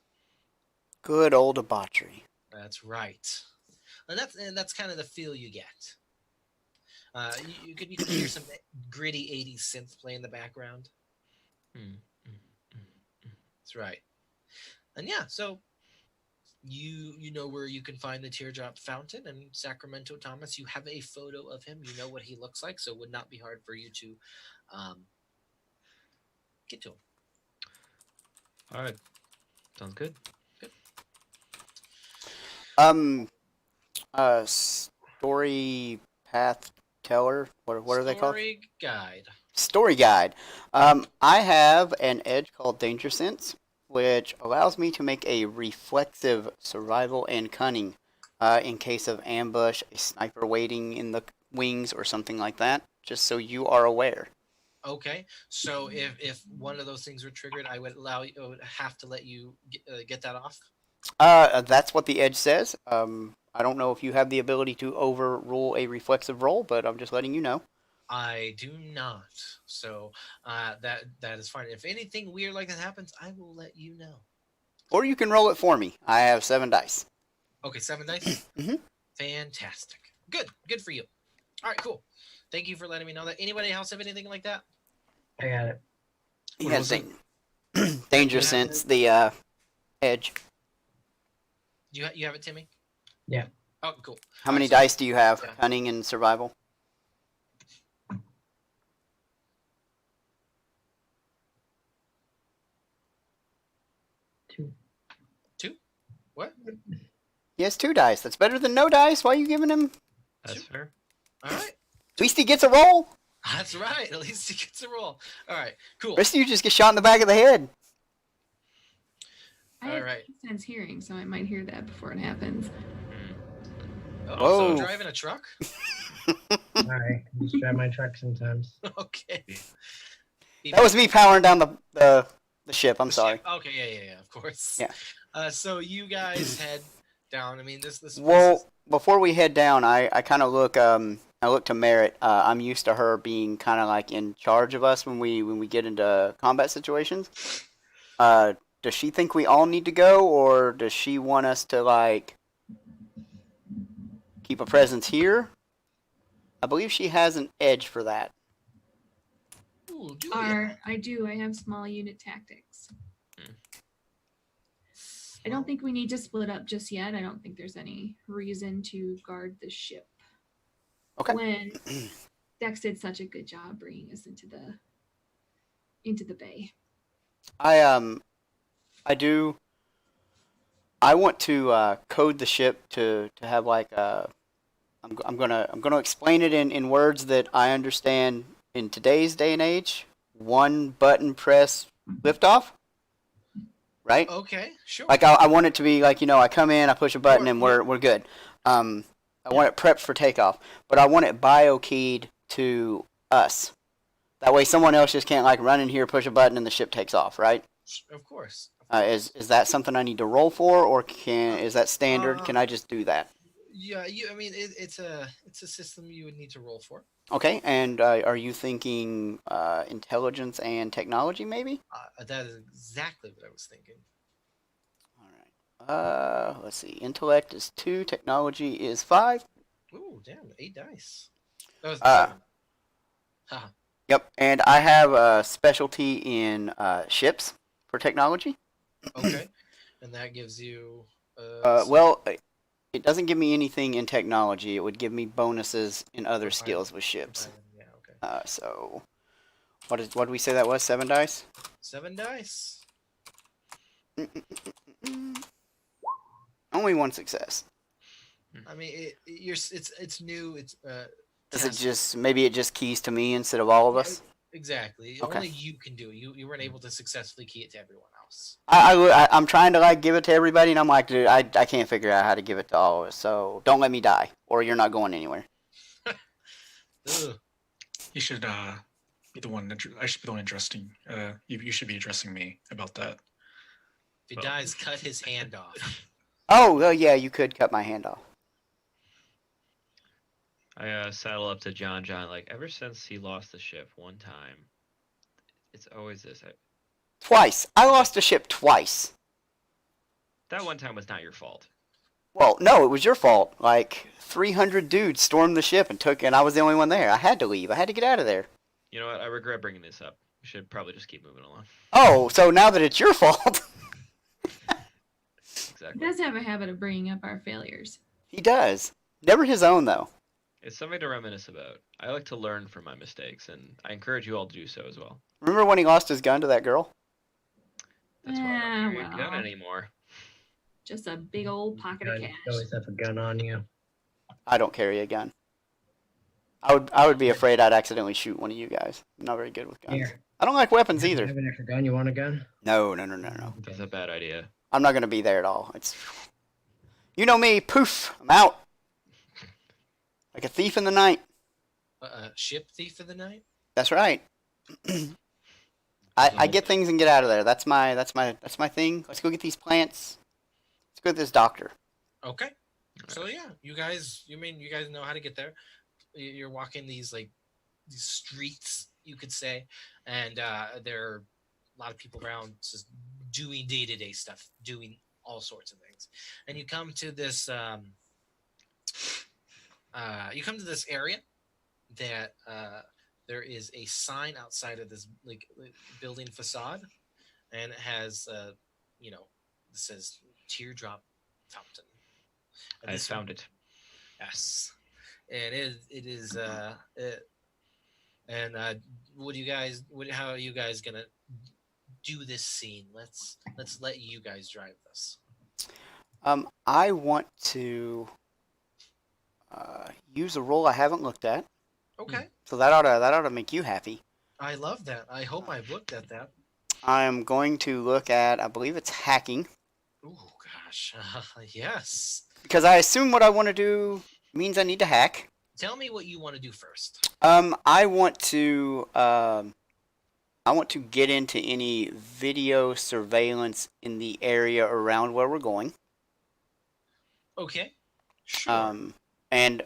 Good old debauchery. That's right, and that's kind of the feel you get. You can hear some gritty '80s synth play in the background. Mm. That's right, and yeah, so you know where you can find the teardrop fountain and Sacramento Thomas. You have a photo of him. You know what he looks like, so it would not be hard for you to get to him. All right. Sounds good. Story path teller. What are they called? Story guide. Story guide. I have an edge called Danger Sense, which allows me to make a reflexive survival and cunning in case of ambush, a sniper waiting in the wings, or something like that, just so you are aware. Okay, so if one of those things were triggered, I would have to let you get that off. That's what the edge says. I don't know if you have the ability to overrule a reflexive roll, but I'm just letting you know. I do not. So that is fine. If anything weird like that happens, I will let you know. Or you can roll it for me. I have 7 dice. Okay, 7 dice. Mhm. Fantastic. Good for you. All right, cool. Thank you for letting me know that. Anybody else have anything like that? I got it. He What has was Danger You have Sense, the edge. You have it, Timmy? Yeah. Oh, cool. How many so- dice do you have? Yeah. Cunning and survival? 2. What? He has 2 dice. That's better than no dice. Why are you giving him? That's fair. All right. At least he gets a roll. That's right. At least he gets a roll. All right, cool. The rest of you just get shot in the back of the head. I have Alright. sense hearing, so I might hear that before it happens. Oh, Whoa. so driving a truck? All right. I just drive my truck sometimes. Okay. That was me powering down the ship. I'm sorry. Okay, yeah, of course. Yeah. So you guys head down. I mean, this place Well, is- before we head down, I kind of look I look to Merritt. I'm used to her being kind of like in charge of us when we get into combat situations. does she think we all need to go, or does she want us to like keep a presence here? I believe she has an edge for that. Ooh, do ya? I do. I have small unit tactics. Hmm. I don't think we need to split up just yet. I don't think there's any reason to guard the ship. Okay. When Dex did such a good job bringing us into the bay. I do. I want to code the ship to have like I'm gonna explain it in words that I understand in today's day and age. One button press liftoff. Right? Okay, sure. Like I want it to be like, I come in, I push a button, and we're good. I want it prepped for takeoff, but I want it bio-keyed to us. That way, someone else just can't like run in here, push a button, and the ship takes off. Right? Of course. Is that something I need to roll for, or is that standard? Can I just do that? Yeah, it's a system you would need to roll for. Okay, and are you thinking intelligence and technology, maybe? That is exactly what I was thinking. All right. Let's see. Intellect is 2, technology is 5. Ooh, damn, 8 dice. That was 7. Haha. Yep, and I have a specialty in ships for technology. Okay, and that gives you. Well, it doesn't give me anything in technology. It would give me bonuses in other skills with ships. Yeah, okay. So, what did we say that was? 7 dice? 7 dice. Only 1 success. I mean, it's new. It's Does it just maybe it just keys to me instead of all of us? Exactly. Okay. Only you can do it. You weren't able to successfully key it to everyone else. I'm trying to like give it to everybody, and I'm like, dude, I can't figure out how to give it to all of us. So don't let me die, or you're not going anywhere. Ugh. You should be the one. I should be the one addressing. You should be addressing me about that. If he dies, cut his hand off. Oh, well, yeah, you could cut my hand off. I saddle up to John. Like ever since he lost the ship one time, it's always this. Twice. I lost a ship twice. That one time was not your fault. Well, no, it was your fault. Like 300 dudes stormed the ship and I was the only one there. I had to leave. I had to get out of there. You know what? I regret bringing this up. We should probably just keep moving along. Oh, so now that it's your fault. He Exactly. does have a habit of bringing up our failures. He does. Never his own, though. It's something to reminisce about. I like to learn from my mistakes, and I encourage you all to do so as well. Remember when he lost his gun to that girl? That's why I don't carry a well. gun anymore. Just a big old pocket of You cash. always have a gun on you. I don't carry a gun. I would be afraid I'd accidentally shoot one of you guys. I'm not very good with guns. Here. I don't like weapons You either. have an extra gun? You want a gun? No. That's a bad idea. I'm not gonna be there at all. You know me. Poof. I'm out. Like a thief in the night. Ship thief of the night. That's right. I get things and get out of there. That's my thing. Let's go get these plants. Let's go get this doctor. Okay. So yeah, you guys know how to get there. You're walking these streets, you could say, and there are a lot of people around just doing day-to-day stuff, doing all sorts of things. And you come to this area that there is a sign outside of this building facade, and it has it says Teardrop Fountain. And I this found it. Yes, and it is and what do you guys? How are you guys gonna do this scene? Let's let you guys drive this. I want to use a role I haven't looked at. Okay, So that ought to make you happy. I love that. I hope I've looked at that. I'm going to look at, I believe it's hacking, Oh gosh, yes. because I assume what I want to do means I need to hack. Tell me what you want to do first. I want to get into any video surveillance in the area around where we're going. Okay, sure. And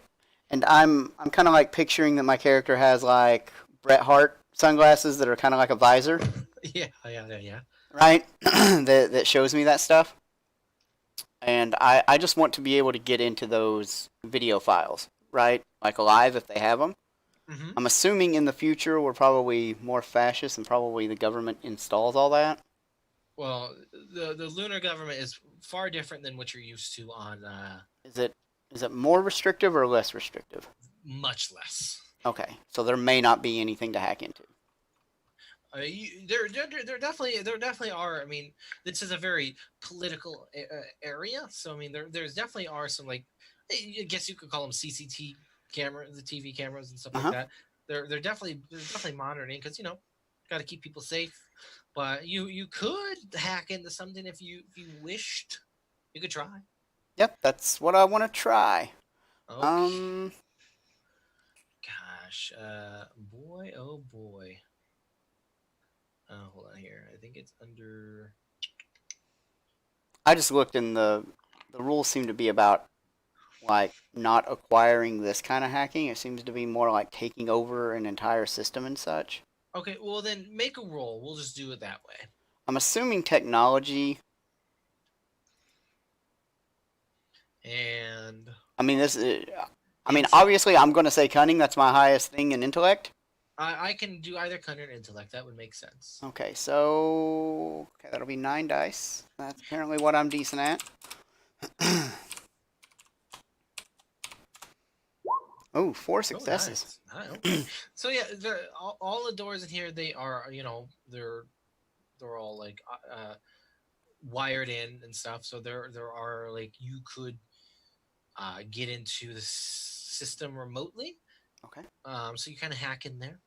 I'm kind of like picturing that my character has like Bret Hart sunglasses that are kind of like a visor, Yeah. right? that shows me that stuff. And I just want to be able to get into those video files, right? Like live if they have them. Mm-hmm. I'm assuming in the future we're probably more fascist and probably the government installs all that. Well, the lunar government is far different than what you're used to on. Is it more restrictive or less restrictive? Much less. Okay, so there may not be anything to hack into. There definitely are. I mean, this is a very political area, so I mean, there's definitely are some, like, I guess you could call them CCT cameras, the TV cameras and stuff like that. They're definitely monitoring because got to keep people safe. But you could hack into something if you wished. You could try. Yep, that's what I want to try. Okay. Gosh, boy, oh boy. Hold on here. I think it's under. I just looked and the rules seem to be about like not acquiring this kind of hacking. It seems to be more like taking over an entire system and such. Okay, well then make a roll. We'll just do it that way. I'm assuming technology. And I mean obviously I'm going to say cunning. That's my highest thing in intellect. I can do either cunning or intellect. That would make sense. Okay, so that'll be 9 dice. That's apparently what I'm decent at. Oh, 4 successes. Oh, nice. Okay. So yeah, all the doors in here, they are, they're all like wired in and stuff. So there are, like, you could get into the system remotely. Okay. So you kind of hack in there.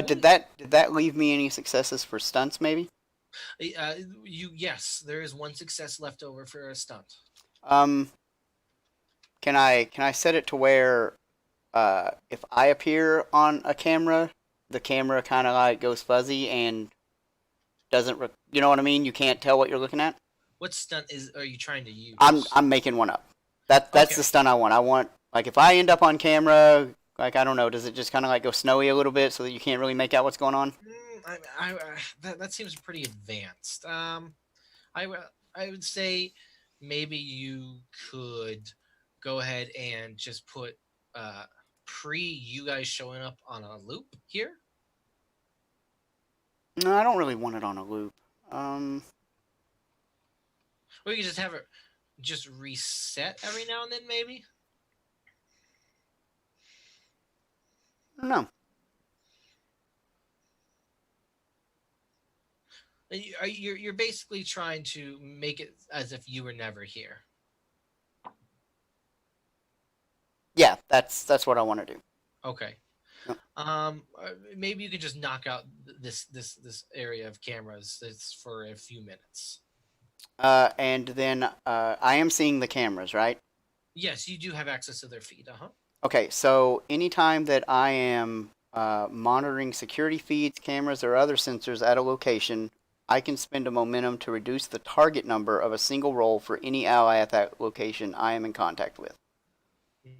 Did that leave me any successes for stunts? Maybe. Yes, there is 1 success left over for a stunt. Can I set it to where if I appear on a camera, the camera kind of like goes fuzzy and doesn't, you know what I mean? You can't tell what you're looking at. What stunt are you trying to use? I'm making one up. That's okay. The stunt I want. I want, like, if I end up on camera, like, I don't know, does it just kind of like go snowy a little bit so that you can't really make out what's going on? That seems pretty advanced. I would say maybe you could go ahead and just put you guys showing up on a loop here. No, I don't really want it on a loop. Or you could just have it just reset every now and then, maybe. No. You're basically trying to make it as if you were never here. Yeah, that's what I want to do. Okay. Yep. Maybe you could just knock out this area of cameras. It's for a few minutes. And then I am seeing the cameras, right? Yes, you do have access to their feed. Okay, so anytime that I am monitoring security feeds, cameras, or other sensors at a location, I can spend a momentum to reduce the target number of a single roll for any ally at that location I am in contact with.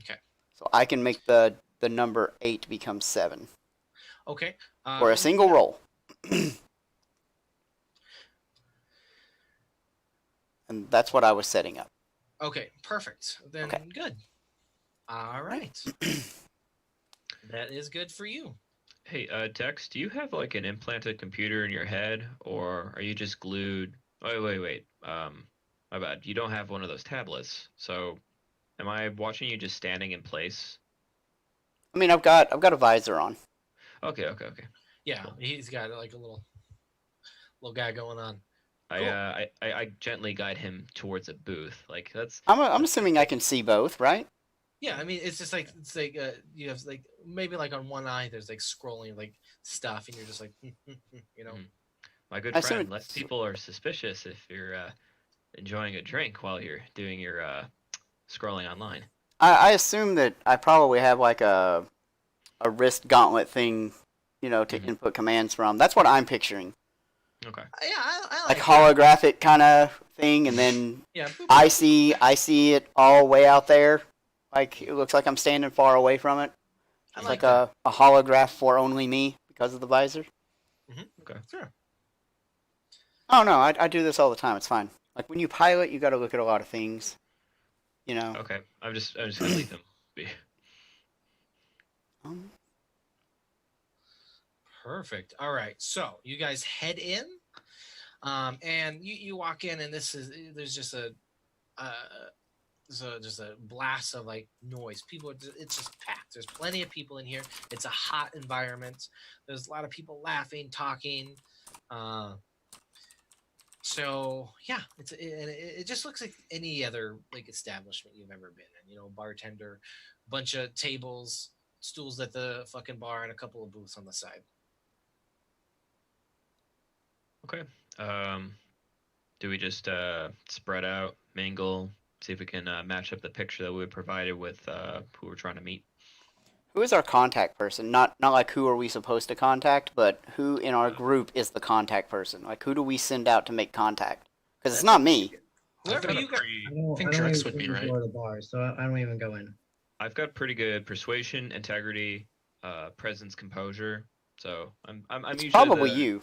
Okay. So I can make the number 8 become 7. Okay. For a single roll. And that's what I was setting up. Okay, perfect. Then okay. Good. All right. That is good for you. Hey, Dex, do you have like an implanted computer in your head, or are you just glued? Oh, wait. My bad. You don't have one of those tablets. So, am I watching you just standing in place? I mean, I've got a visor on. Okay. Yeah, cool. He's got like a little guy going on. Cool. I gently guide him towards a booth. Like that's. I'm assuming I can see both, right? Yeah, I mean, it's just like you have like maybe like on one eye there's like scrolling like stuff, and you're just like, My good friend, less people are suspicious if you're enjoying a drink while you're doing your scrolling online. I assume that I probably have like a wrist gauntlet thing, to input commands from. That's what I'm picturing. Okay. Yeah, I like holographic kind of thing, and then I see it all way out there. Like it looks like I'm standing far away from it. It's like a holograph for only me because of the visor. Okay. Sure. Oh no, I do this all the time. It's fine. Like when you pilot, you got to look at a lot of things. You know. Okay, I'm just gonna leave him be. Um, Perfect. All right. So you guys head in, and you walk in, and there's just uh, just a blast of like noise. People, it's just packed. There's plenty of people in here. It's a hot environment. There's a lot of people laughing, talking. So yeah, it just looks like any other like establishment you've ever been in. You know, bartender, bunch of tables, stools at the fucking bar, and a couple of booths on the side. Okay. Do we just spread out, mingle, see if we can match up the picture that we provided with who we're trying to meet? who is our contact person? Not like who are we supposed to contact, but who in our group is the contact person? Like who do we send out to make contact? Because it's not me. Whoever you got. I think I don't Drex even would be go right. to the bar, so I don't even go in. I've got pretty good persuasion, integrity, presence, composure. So I'm usually Probably the, you.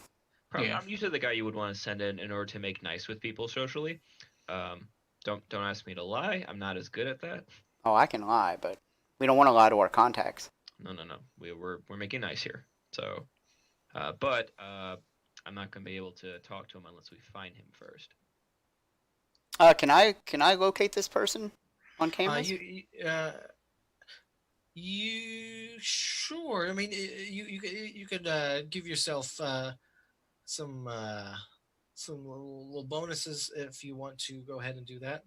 Yeah. I'm usually the guy you would want to send in order to make nice with people socially. Don't ask me to lie. I'm not as good at that. Oh, I can lie, but we don't want to lie to our contacts. No. We're making nice here. So, but I'm not gonna be able to talk to him unless we find him first. Can I locate this person on cameras? You sure? I mean, you could give yourself some little bonuses if you want to go ahead and do that.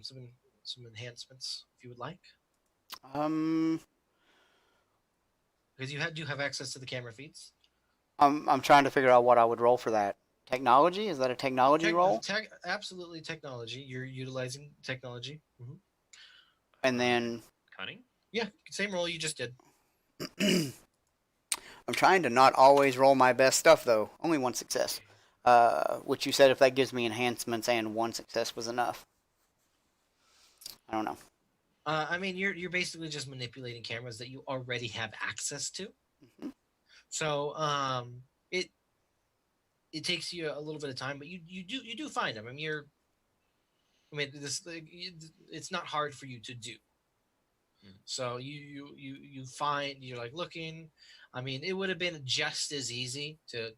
Some enhancements if you would like, Um, because do have access to the camera feeds. I'm trying to figure out what I would roll for that. Technology? Is that a technology roll? Absolutely, technology. You're utilizing technology. Mm-hmm. And then Cunning? Yeah, same roll you just did. I'm trying to not always roll my best stuff though. Only one success. Which you said if that gives me enhancements and one success was enough. I don't know. I mean, you're basically just manipulating cameras that you already have access to. hmm So it takes you a little bit of time, but you do find them. I mean, it's not hard for you to do. So you find, you're like looking. I mean, it would have been just as easy to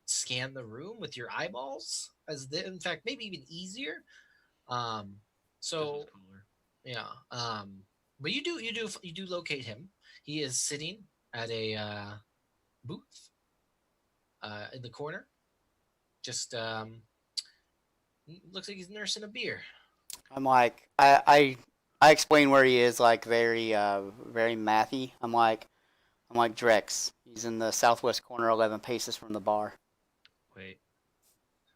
scan the room with your eyeballs in fact, maybe even easier. So This was cooler. yeah. But you do locate him. He is sitting at a booth in the corner. Just looks like he's nursing a beer. I'm like I explain where he is like very very mathy. I'm like Drex. He's in the southwest corner 11 paces from the bar. Wait.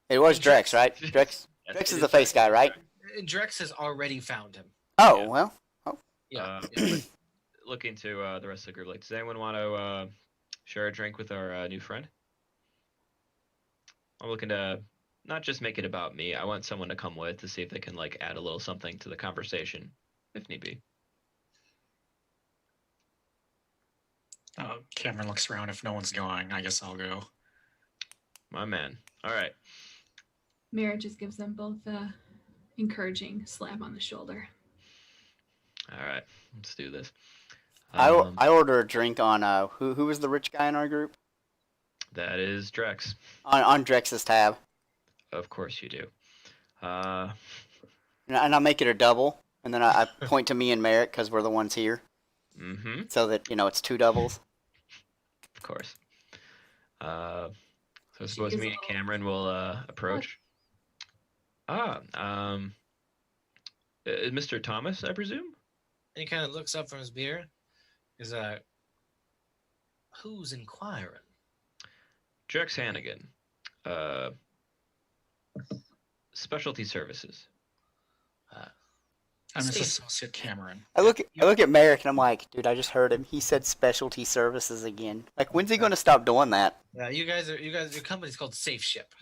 It was Drex, right? Yes, Drex it is the face guy, right? And Drex has already found him. Oh, Yeah. well. Yeah. But looking to the rest of the group, like, does anyone want to share a drink with our new friend? I'm looking to not just make it about me. I want someone to come with to see if they can like add a little something to the conversation, if need be. Cameron looks around. If no one's going, I guess I'll go. My man. All right. Mira just gives them both a encouraging slap on the shoulder. All right. Let's do this. I order a drink on who was the rich guy in our group? That is Drex. On Drex's tab. Of course you do. And I'll make it a double, and then I point to me and Merrick because we're the ones here, so that it's two doubles. Of course. So I suppose me and Cameron will approach. Mr. Thomas, I presume? And he kind of looks up from his beer. He's like, who's inquiring? Drex Hannigan. Specialty Services. I'm his associate, Cameron. I look at Merrick and I'm like, dude, I just heard him. He said specialty services again. Like, when's he going to stop doing that? Yeah, your company's called Safe Ship.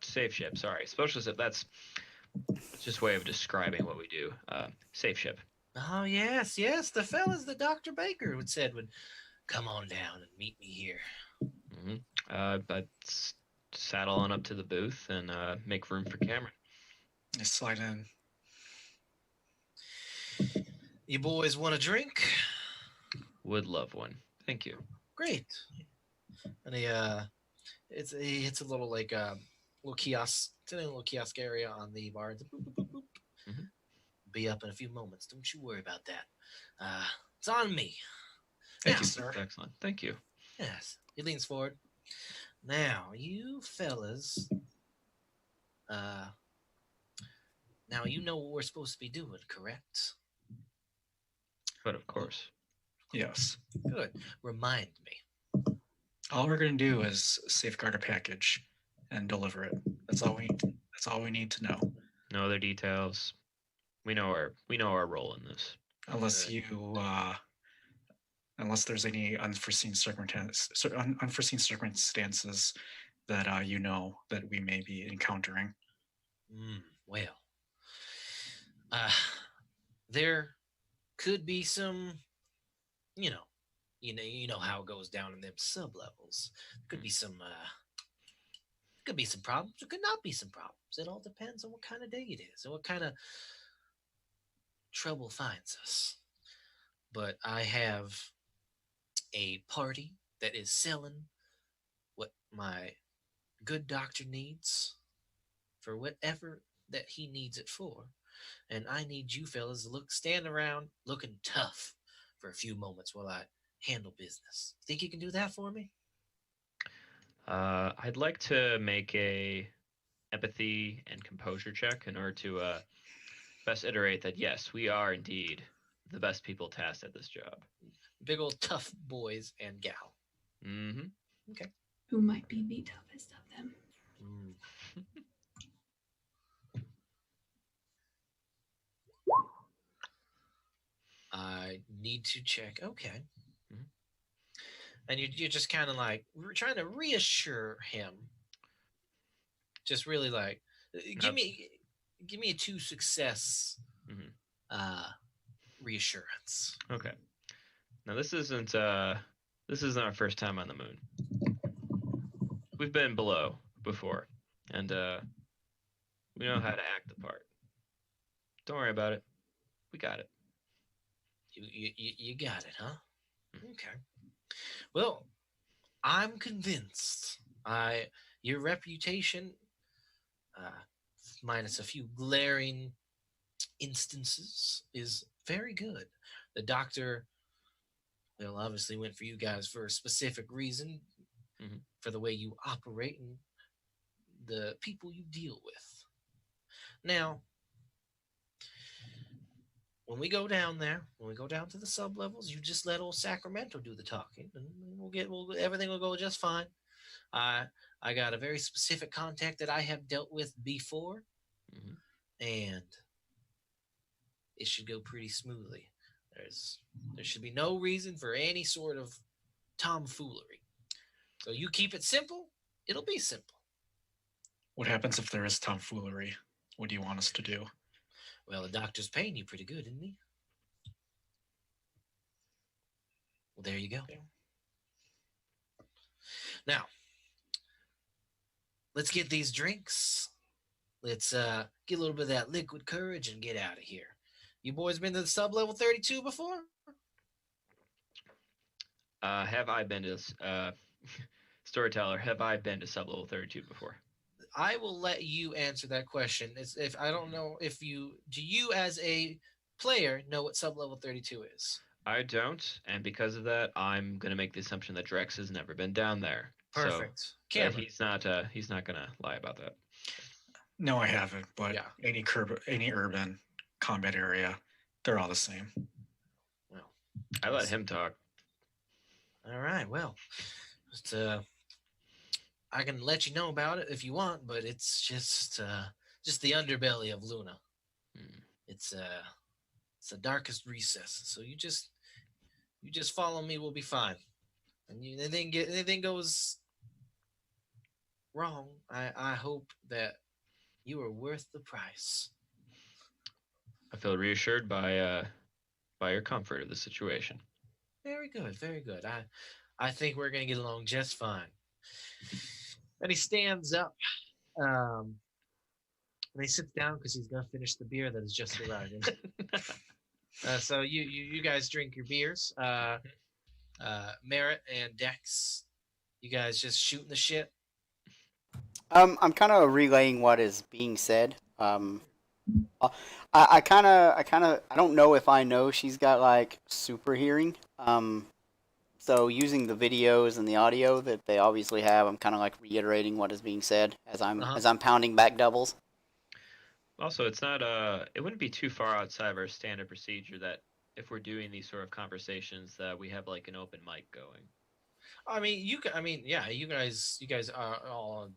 Safe Ship, sorry. Specialty Ship, that's just a way of describing what we do. Safe Ship. Oh, yes. The fellas that Dr. Baker would come on down and meet me here. But saddle on up to the booth and make room for Cameron. I slide in. You boys want a drink? Would love one. Thank you. Great. And he hits a little like little kiosk. It's in a little kiosk area on the bar. It's boop, boop, boop, boop. Mhm. Be up in a few moments. Don't you worry about that. It's on me. Thank Now, you, sir. Excellent. Thank you. Yes. He leans forward. Now, you fellas. Now you know what we're supposed to be doing, correct? But of course. Yes. Good. Remind me. All we're gonna do is safeguard a package and deliver it. That's all we need to know. No other details. We know our role in this. Unless Good. you unless there's any unforeseen circumstances that you know that we may be encountering. Well, there could be some, you know how it goes down in them sub levels. Could be some problems. There could not be some problems. It all depends on what kind of day it is and what kind of trouble finds us. But I have a party that is selling what my good doctor needs for whatever that he needs it for. And I need you fellas to stand around looking tough for a few moments while I handle business. Think you can do that for me? I'd like to make a empathy and composure check in order to best iterate that yes, we are indeed the best people tasked at this job. Big old tough boys and gal. Mm-hmm. Who might be the toughest of them? I need to check. Okay. Mhm. And you're just kind of like trying to reassure him. Just really like, give me a 2 success reassurance. Okay. Now this isn't our first time on the moon. We've been below before, and we know how to act the part. Don't worry about it. We got it. You got it, huh? Okay. Well, I'm convinced. Your reputation, minus a few glaring instances, is very good. The doctor, well, obviously went for you guys for a specific reason, for the way you operate and the people you deal with. Now, when we go down to the sub levels, you just let old Sacramento do the talking, and everything will go just fine. I got a very specific contact that I have dealt with before, and it should go pretty smoothly. There should be no reason for any sort of tomfoolery. So you keep it simple, it'll be simple. What happens if there is tomfoolery? What do you want us to do? Well, the doctor's paying you pretty good, isn't he? Well, there you go. Now, let's get these drinks. Let's get a little bit of that liquid courage and get out of here. You boys been to the sub level 32 before? Have I been to storyteller? Have I been to sub level 32 before? I will let you answer that question. If I don't know if you as a player know what sub level 32 is. I don't, and because of that, I'm gonna make the assumption that Drex has never been down there. Perfect. So, Cameron. he's not gonna lie about that. No, I haven't. But Yeah. any urban combat area, they're all the same. Well, I let him talk. all right. Well, I can let you know about it if you want, but it's just the underbelly of Luna. It's the darkest recess. So you just follow me. We'll be fine. And anything goes wrong, I hope that you are worth the price. I feel reassured by your comfort of the situation. Very good, very good. I think we're gonna get along just fine. Then he stands up. And he sits down because he's gonna finish the beer that has just arrived. So you guys drink your beers. Merritt and Dex, you guys just shooting the shit. I'm kind of relaying what is being said. I kind of, I don't know if I know she's got like super hearing. So using the videos and the audio that they obviously have, I'm kind of like reiterating what is being said as I'm pounding back doubles. Also, it's not it wouldn't be too far outside of our standard procedure that if we're doing these sort of conversations that we have like an open mic going. Yeah, you guys are all on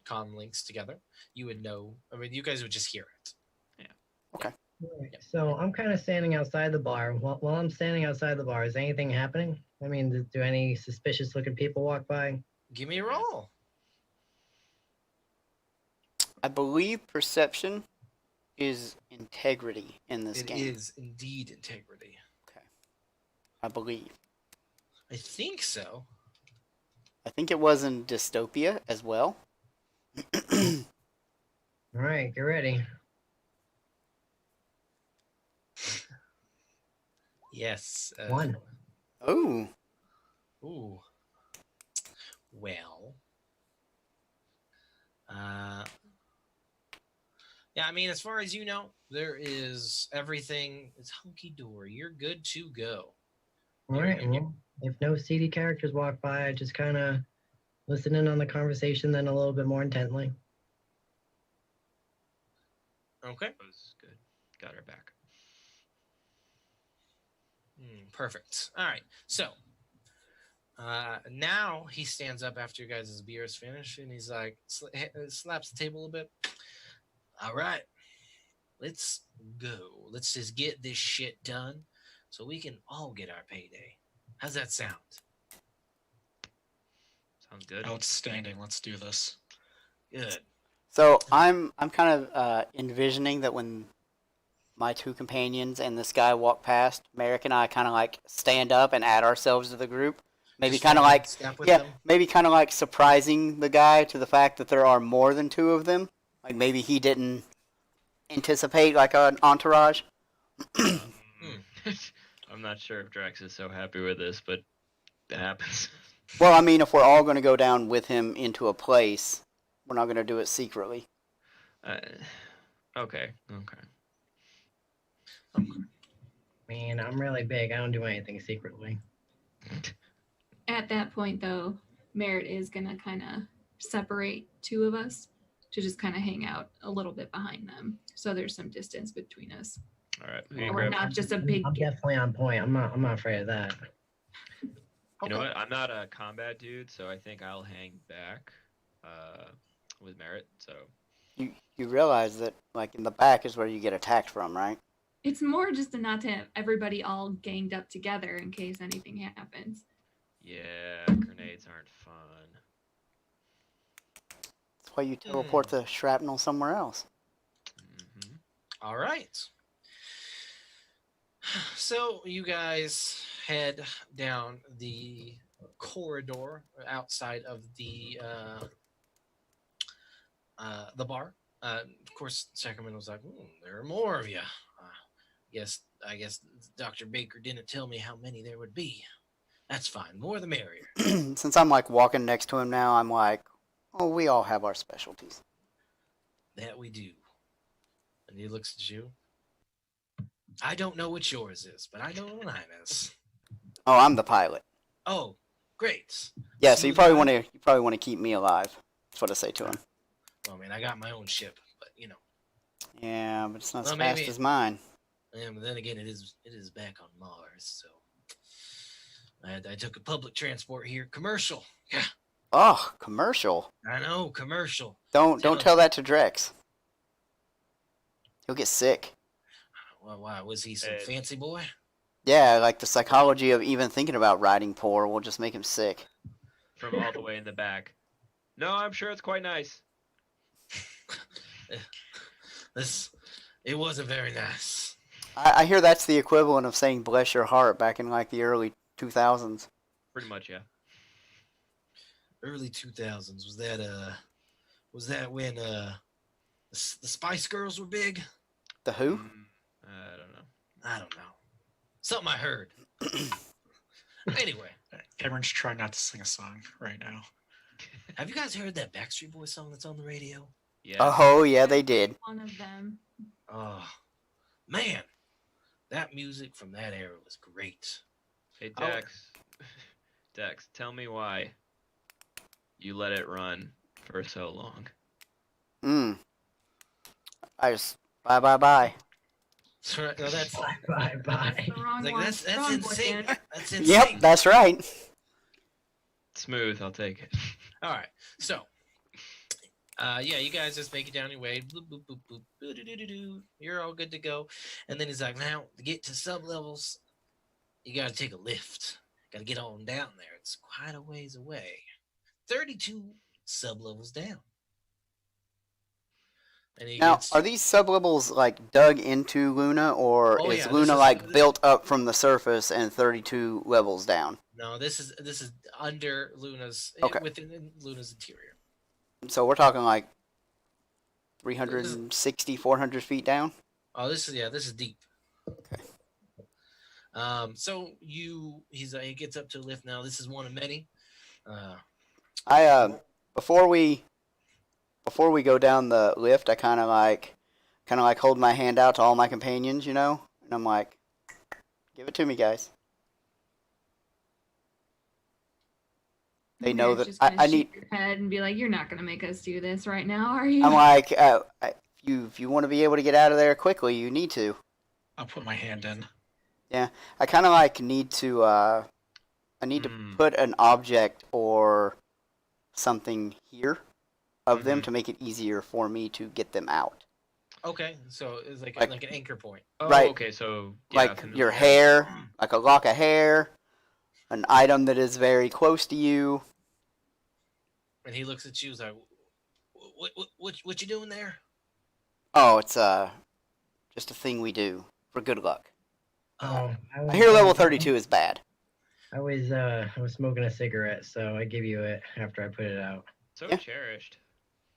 comm links together. You would know. I mean, you guys would just hear it. Yeah. Okay. Right. So I'm kind of standing outside the bar. While I'm standing outside the bar, is anything happening? I mean, do any suspicious looking people walk by? Give me a roll. I believe perception is integrity in this game. It is indeed integrity. Okay. I believe. I think so. I think it was in dystopia as well. All right, get ready. Yes. 1. Oh. Ooh. Well. Yeah, I mean, as far as you know, there is everything. It's hunky dory. You're good to go. All right. Well, if no seedy characters walk by, I just kind of listen in on the conversation then a little bit more intently. Okay. That was good. Got her back. Perfect. All right. So now he stands up after you guys' beer is finished, and he's like, slaps the table a bit. All right, let's go. Let's just get this shit done so we can all get our payday. How's that sound? Sounds good. Outstanding. Let's do this. Good. So I'm kind of envisioning that when my two companions and this guy walk past, Merrick and I kind of like stand up and add ourselves to the group. Maybe kind of like maybe kind of like surprising the guy to the fact that there are more than 2 of them. Like maybe he didn't anticipate like an entourage. I'm not sure if Drax is so happy with this, but it happens. Well, I mean, if we're all going to go down with him into a place, we're not going to do it secretly. Okay. Man, I'm really big. I don't do anything secretly. At that point, though, Merritt is going to kind of separate 2 of us to just kind of hang out a little bit behind them. So there's some distance between us. All right. We're not just a big... I'm definitely on point. I'm not afraid of that. You know what? I'm not a combat dude, so I think I'll hang back with Merritt. So you realize that like in the back is where you get attacked from, right? It's more just to not to have everybody all ganged up together in case anything happens. Yeah, grenades aren't fun. That's why you teleport the shrapnel somewhere else. Mm-hmm. All right. So you guys head down the corridor outside of the bar. Of course, Sacramento's like, there are more of you. I guess Dr. Baker didn't tell me how many there would be. That's fine. More the merrier. Since I'm like walking next to him now, I'm like, oh, we all have our specialties. That we do. And he looks at you. I don't know what yours is, but I know what mine is. Oh, I'm the pilot. Oh, great. Yeah, so you probably want to keep me alive. That's what I say to him. Well, I mean, I got my own ship, but you know. Yeah, but it's not as fast as mine. Yeah, but then again, it is back on Mars, so I took a public transport here, commercial. Yeah. Oh, commercial. I know, commercial. Don't tell that to Drex. He'll get sick. Well, why was he some fancy boy? Yeah, like the psychology of even thinking about riding poor will just make him sick. From all the way in the back. No, I'm sure it's quite nice. It wasn't very nice. I hear that's the equivalent of saying "bless your heart" back in like the early 2000s. Pretty much, yeah. early 2000s. Was that when the Spice Girls were big? The Who? I don't know. I don't know. Something I heard. Anyway, Cameron's trying not to sing a song right now. have you guys heard that Backstreet Boys song that's on the radio? Yeah. Oh yeah, they did. One of them. Oh, man. That music from that era was great. Hey Oh. Dex. Dex, tell me why you let it run for so long. I just bye. No, that's Bye. The wrong like one. that's Wrong insane. button. That's insane. Yep, that's right. Smooth, I'll take it. All right. So, yeah, you guys just make it down your way. Boop, boop, boop, boop. Boo-doo-doo-doo-doo. You're all good to go. And then he's like, now, to get to sub levels, you got to take a lift. Got to get on down there. It's quite a ways away. 32 sub levels down. And he Now, gets, are these sublevels like dug into Luna, or Oh, is yeah, this Luna is- like built up from the surface and 32 levels down? no, this is under Luna's, Okay. within Luna's interior. So we're talking like 360, 400 feet down? Oh, this is deep. Okay. So he gets up to a lift now. This is one of many. Before we go down the lift, I kind of like hold my hand out to all my companions, and I'm like, give it to me, guys. They know You're that just gonna I shake need. your head and be like, "You're not gonna make us do this right now, are you?" I'm like, if you want to be able to get out of there quickly, you need to. I'll put my hand in. I kind of like need to. I need to put an object or something here of them to make it easier for me to get them out. Okay, so it's like Like- an anchor point. Oh, Right. okay, so yeah, Like familiar. your hair, like a lock of hair, an item that is very close to you. And he looks at you, he's like, what you doing there? Oh, it's just a thing we do for good luck. Oh, I hear level 32 is bad. I was smoking a cigarette, so I give you it after I put it out. So Yeah. cherished.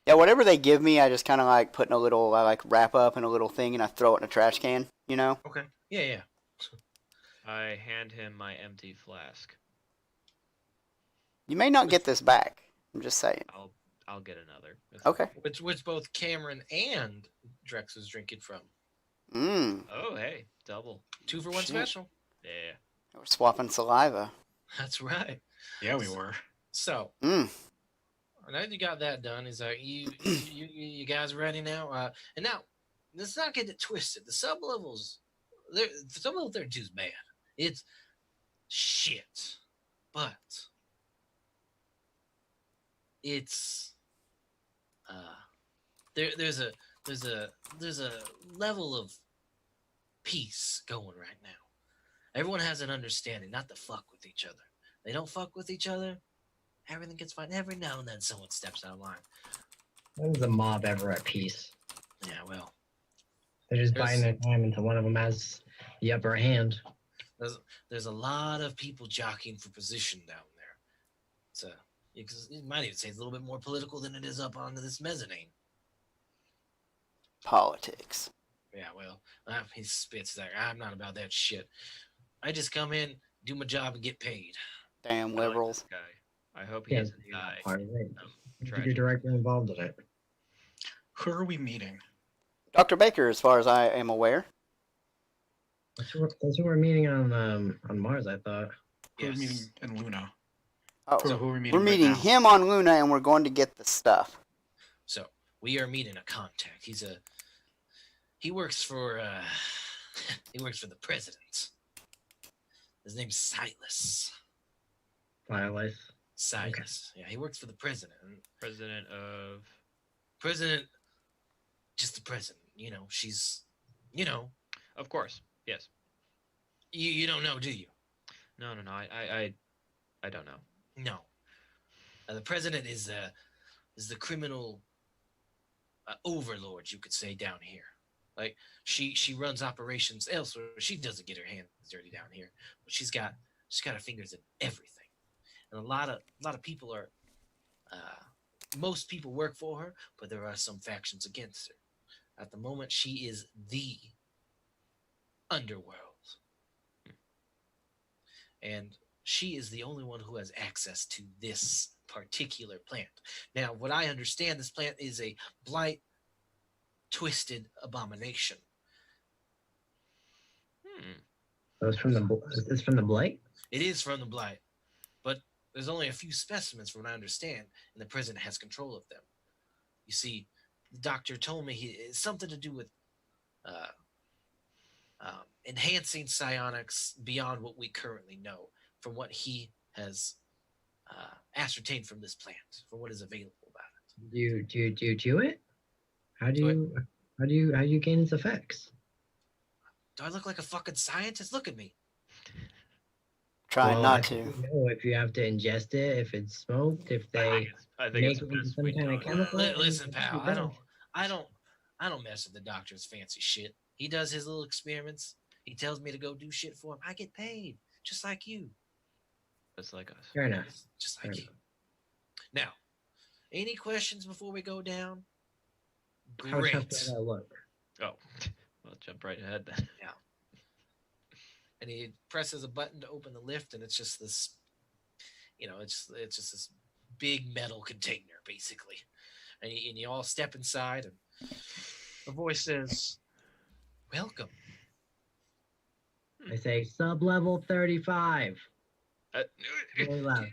Yeah, whatever they give me, I just kind of like put in a little, I like wrap up in a little thing and I throw it in a trash can, Okay. Yeah. I hand him my empty flask. You may not get this back. I'm just saying. I'll get another. It's Okay. Which both Cameron and Drex was drinking from. Oh, hey, double. 2 for 1 Shit. special. Yeah. We're swapping saliva. That's right. Yeah, we were. So, Mm. now that you got that done, he's like, you guys ready now? And now, let's not get it twisted. The sub levels, the sub level 32 is bad. It's shit, but it's there's a level of peace going right now. Everyone has an understanding not to fuck with each other. They don't fuck with each other. Everything gets fine. Every now and then someone steps out of line. When's the mob ever at peace? Yeah, well, They're just There's- buying their time until one of them has the upper hand. there's a lot of people jockeying for position down there. So you might even say it's a little bit more political than it is up onto this mezzanine. Politics. Yeah, well, he spits there. I'm not about that shit. I just come in, do my job, and get paid. Damn I like liberals. this guy. I hope he Yeah, doesn't die. part of it. You're Tragic. directly involved in it. Who are we meeting? Dr. Baker, as far as I am aware. That's who we're meeting on Mars, I thought. Who are we Yes. meeting in Luna? Oh, Who are we meeting we're right meeting now? him on Luna and we're going to get the stuff. So we are meeting a contact. He works for he works for the president. His name's Silas. Firelight. Silas. Yeah, he works for the president. President of. President, just the president. She's, Of course. Yes. you don't know, do you? No. I don't know. No. The president is the criminal overlord, you could say, down here. Like she runs operations elsewhere. She doesn't get her hands dirty down here, but she's got her fingers in everything. And a lot of people are Most people work for her, but there are some factions against her. At the moment, she is the underworld. And she is the only one who has access to this particular plant. Now, what I understand, this plant is a blight twisted abomination. So it's from the. Is this from the blight? It is from the blight, but there's only a few specimens, from what I understand, and the president has control of them. You see, the doctor told me it's something to do with uh, enhancing psionics beyond what we currently know, from what he has ascertained from this plant, from what is available about it. Do you chew it? How do Do you gain its effects? Do I look like a fucking scientist? Look at me. Trying Well, not I to. don't know if you have to ingest it, if it's smoked, if they I think make it's it into best some we kind of don't. chemical. Listen, pal, and- I don't mess with the doctor's fancy shit. He does his little experiments. He tells me to go do shit for him. I get paid, just like you. Just like us. Fair enough. Just Fair like you. enough. Now, any questions before we go down? How Great. tough does that look? Oh, well, jump right ahead then. Yeah. And he presses a button to open the lift, and it's just this, it's just this big metal container, basically. And you all step inside, and the voice says, "Welcome." I say sub-level 35. Uh, Really loud.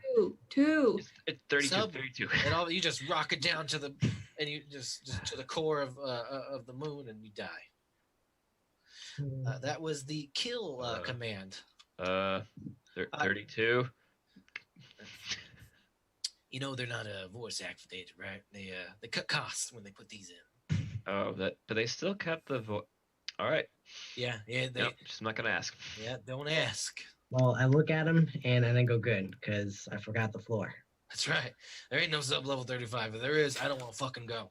Two. it's 32, Sub- 32. And all you just rock it down to the, and you just to the core of the moon, and you die. That was the kill command. 32. You know they're not voice activated, right? They cut costs when they put these in. Oh, but they still kept the voice. All right. Yeah. Nope, just not gonna ask. Yeah, don't ask. Well, I look at him and then go good because I forgot the floor. That's right. There ain't no sub level 35. If there is, I don't want to fucking go.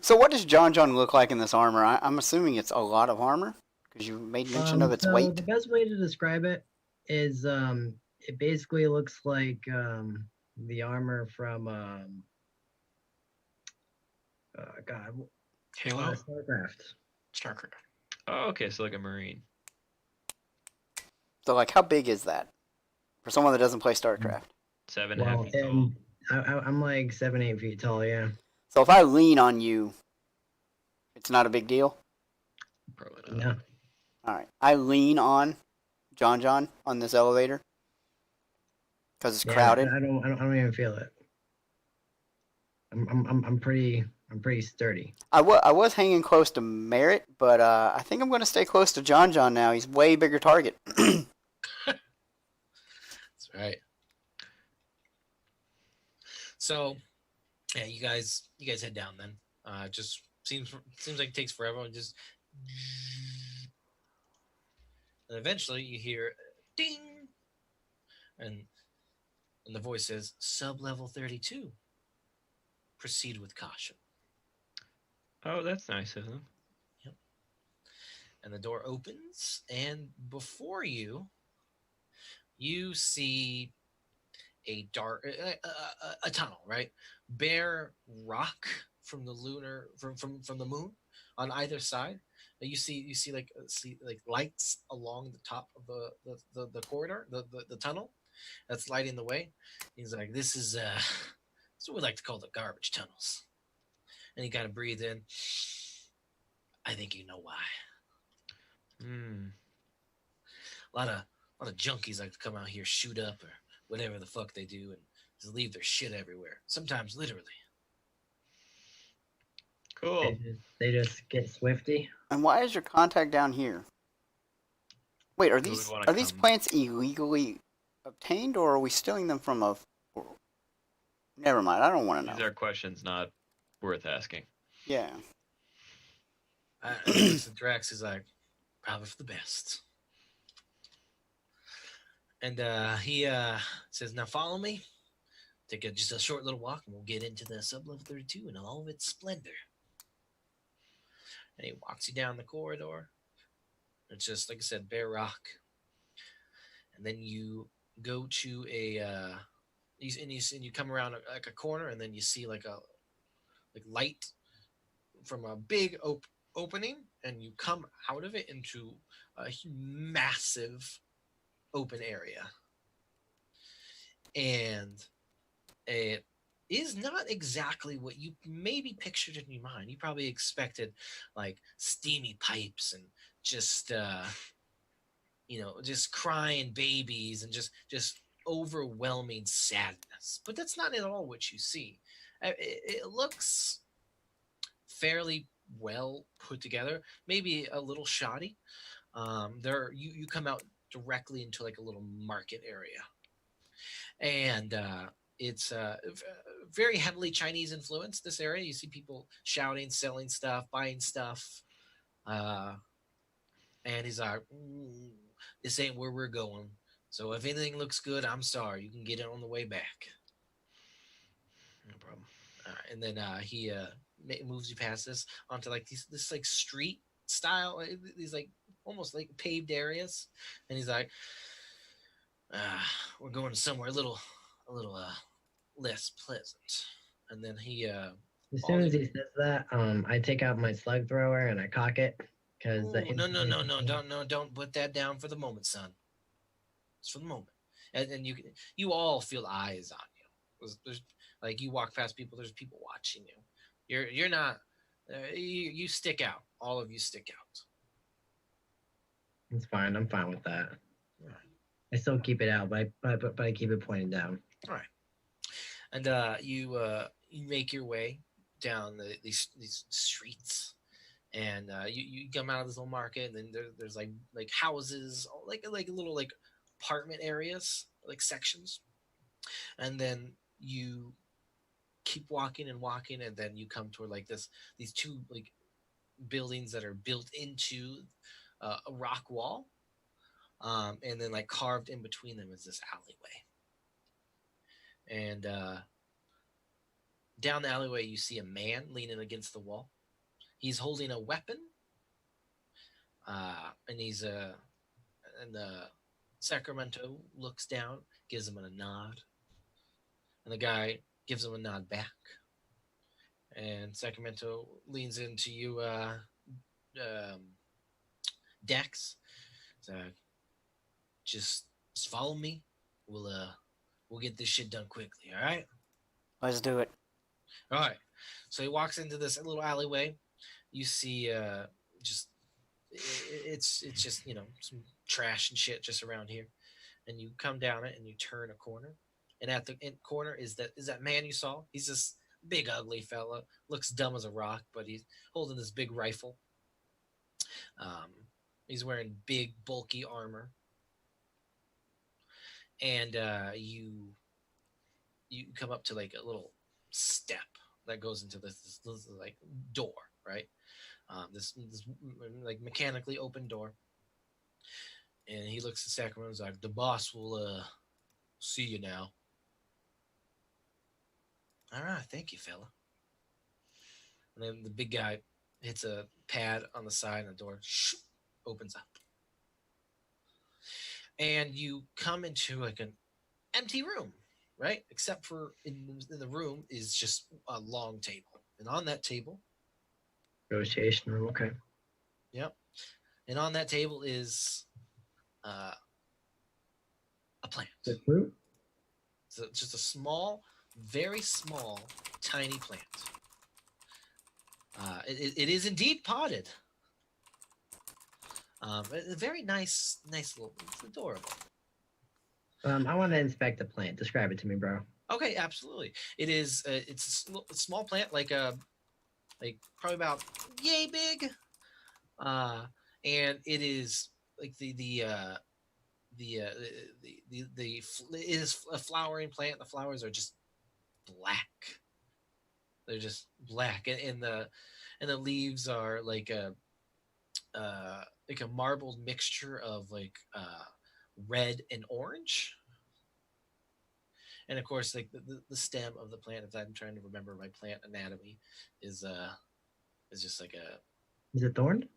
So what does John look like in this armor? I'm assuming it's a lot of armor because you made mention of its So weight. the best way to describe it is it basically looks like the armor from Halo? StarCraft. Oh, okay, so like a marine. So like, how big is that for someone that doesn't play StarCraft? 7.5 Well, feet tall. and I'm like 7-8 feet tall. Yeah. So if I lean on you, it's not a big deal. Probably not. No. All right, I lean on John on this elevator because it's Yeah, crowded. I don't even feel it. I'm pretty sturdy. I was hanging close to Merritt, but I think I'm going to stay close to John now. He's way bigger target. That's right. So, yeah, you guys head down then. Just seems like it takes forever. And just, and eventually you hear ding, and the voice says, "Sub level 32. Proceed with caution." Oh, that's nice of them. Yep. And the door opens, and before you see a dark a tunnel, right? Bare rock from the lunar from the moon on either side. You see like lights along the top of the corridor, the tunnel that's lighting the way. He's like, this is what we like to call the garbage tunnels. And you got to breathe in. I think you know why. A lot of junkies like to come out here, shoot up or whatever the fuck they do, and just leave their shit everywhere. Sometimes literally. Cool. They just get swifty. And why is your contact down here? Wait, are Who would these wanna come? plants illegally obtained, or are we stealing them from a? Never mind. I don't want to These know. are questions not worth asking. Yeah. Drax is like, probably for the best. And he says, now follow me. Take just a short little walk, and we'll get into the sub-level 32 in all of its splendor. And he walks you down the corridor. It's just, like I said, bare rock. And then you go to a You come around like a corner, and then you see like light from a big opening, and you come out of it into a massive open area, and it is not exactly what you maybe pictured in your mind. You probably expected like steamy pipes and just just crying babies and just overwhelming sadness. But that's not at all what you see. It looks fairly well put together, maybe a little shoddy. You come out directly into like a little market area, and it's very heavily Chinese influenced. This area, you see people shouting, selling stuff, buying stuff, uh, and he's like, "This ain't where we're going. So if anything looks good, I'm sorry. You can get it on the way back." No problem. And then he moves you past this onto like this like street style, these like almost like paved areas, and he's like, "We're going somewhere a little less pleasant." And then he As soon as he says that, I take out my slug thrower and I cock it because don't put that down for the moment, son. It's for the moment, and you all feel eyes on you. There's like you walk past people. There's people watching you. You're not. You stick out. All of you stick out. It's fine. I'm fine with that. All right. I still keep it out, but I keep it pointed down. All right. And you make your way down these streets, and you come out of this little market, and then there's like houses, like little like apartment areas, like sections, and then you keep walking and walking, and then you come toward like these two like buildings that are built into a rock wall, and then like carved in between them is this alleyway, and down the alleyway you see a man leaning against the wall. He's holding a weapon, and he's and Sacramento looks down, gives him a nod, and the guy gives him a nod back. And Sacramento leans into you, Dex. So just follow me. We'll get this shit done quickly. All right. Let's do it. All right. So he walks into this little alleyway. You see, it's just some trash and shit just around here, and you come down it and you turn a corner, and at the corner is that man you saw. He's this big ugly fella, looks dumb as a rock, but he's holding this big rifle. He's wearing big bulky armor, and you come up to like a little step that goes into this like door, right? This like mechanically open door, and he looks at Sacramento and is like, "The boss will see you now." All right, thank you, fella. And then the big guy hits a pad on the side, and the door opens up, and you come into like an empty room, right? Except for in the room is just a long table, and on that table, negotiation room. Okay. Yep. And on that table is a plant. The fruit? So it's just a small, very small, tiny plant. It is indeed potted. A very nice little. It's adorable. I want to inspect the plant. Describe it to me, bro. Okay, absolutely. It is. It's a small plant, like probably about yay big, and it is like it is a flowering plant. The flowers are just black. They're just black, and the leaves are like a marbled mixture of like red and orange. And of course, like the stem of the plant, if I'm trying to remember my plant anatomy, is just like a. Is it thorned?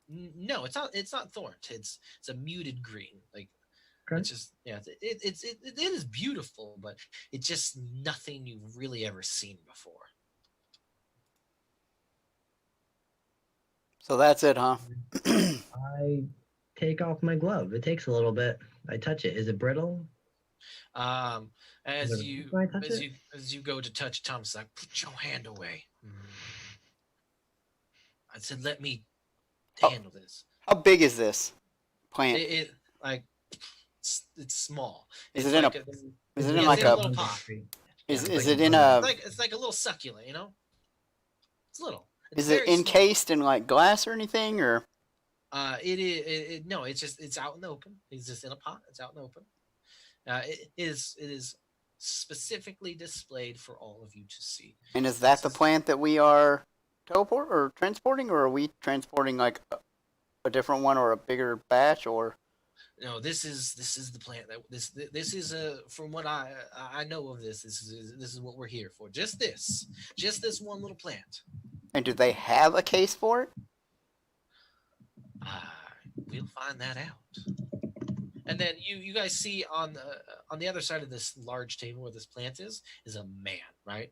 No, it's not. It's not thorned. It's a muted green, like Okay. It's just it is beautiful, but it's just nothing you've really ever seen before. So that's it, huh? I take off my glove. It takes a little bit. I touch it. Is it brittle? As Is it- you Can I touch as it? you go to touch Tom's like, put your hand away. I said, let me Oh. handle this. How big is this plant? It like it's small. Is It's it in like a? a, Is it yeah, in it's like in a a? little pot. Is Yeah. is like it in a- a? It's like a little succulent, you know. It's little. It's Is it very small. encased in like glass or anything, or? It is no. It's out in the open. It's just in a pot. It's out in the open. It is specifically displayed for all of you to see. And is that This the is- plant that we are teleport or transporting, or are we transporting like a different one or a bigger batch, or? No, this is the plant that this is from what I know of this is what we're here for. Just this one little plant. And do they have a case for it? We'll find that out. And then you guys see on the other side of this large table where this plant is a man, right?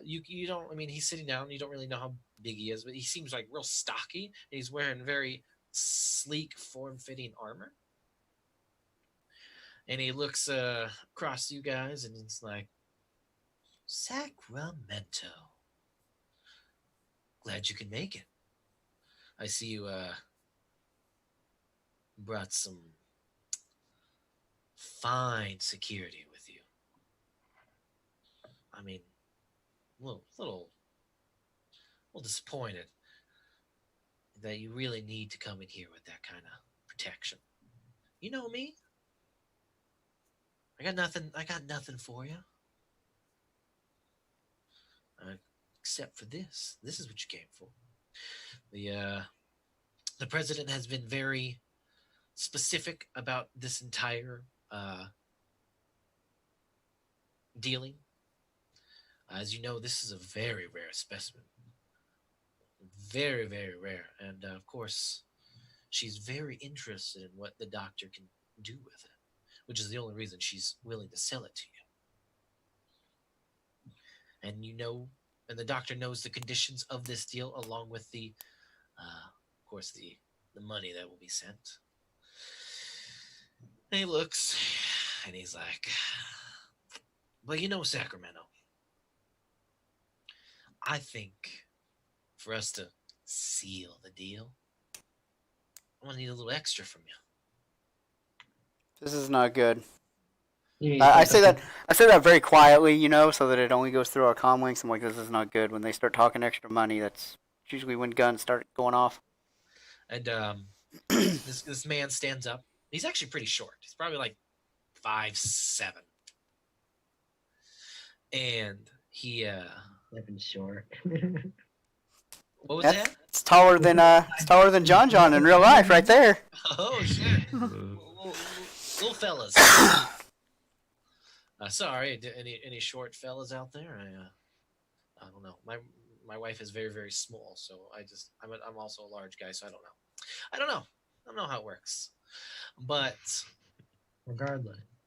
You don't. I mean, he's sitting down. You don't really know how big he is, but he seems like real stocky. And he's wearing very sleek, form-fitting armor. And he looks across you guys, and it's like, Sacramento. Glad you can make it. I see you brought some fine security with you. I mean, a little disappointed that you really need to come in here with that kind of protection. You know me. I got nothing for you. Except for this. This is what you came for. The president has been very specific about this entire dealing. As you know, this is a very rare specimen. Very, very rare. And of course, she's very interested in what the doctor can do with it, which is the only reason she's willing to sell it to you. And and the doctor knows the conditions of this deal, along with of course, the money that will be sent. And he looks, and he's like, well, Sacramento, I think for us to seal the deal, I'm going to need a little extra from you. This is not good. You mean I like say a- that very quietly, so that it only goes through our comm links. I'm like, this is not good. When they start talking extra money, that's usually when guns start going off. And this man stands up. He's actually pretty short. He's probably like 5'7". And he Stepping short. what was that? It's taller than John in real life, right there. Oh shit. Little fellas. Sorry, any short fellas out there? I don't know. My wife is very, very small, so I'm also a large guy, so I don't know how it works. But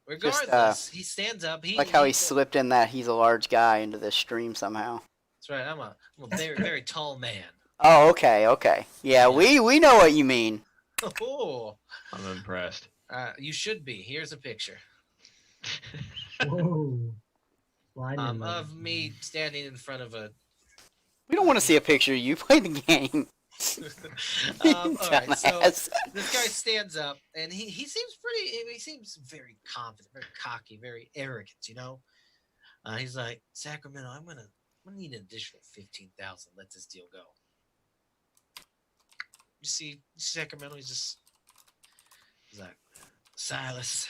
Regardless. he stands up. Like how he slipped in that he's a large guy into this stream somehow. That's right. I'm a very, very tall man. Oh, okay. Yeah, we know what you mean. Oh, I'm impressed. you should be. Here's a picture Whoa. Sliding of me standing in front of a. We don't want to see a picture of you play the game. All right, so Dumbass. this guy stands up, and he seems he seems very confident, very cocky, very arrogant. He's like, Sacramento, I'm gonna need an additional 15,000. Let this deal go. You see Sacramento. He's like, Silas.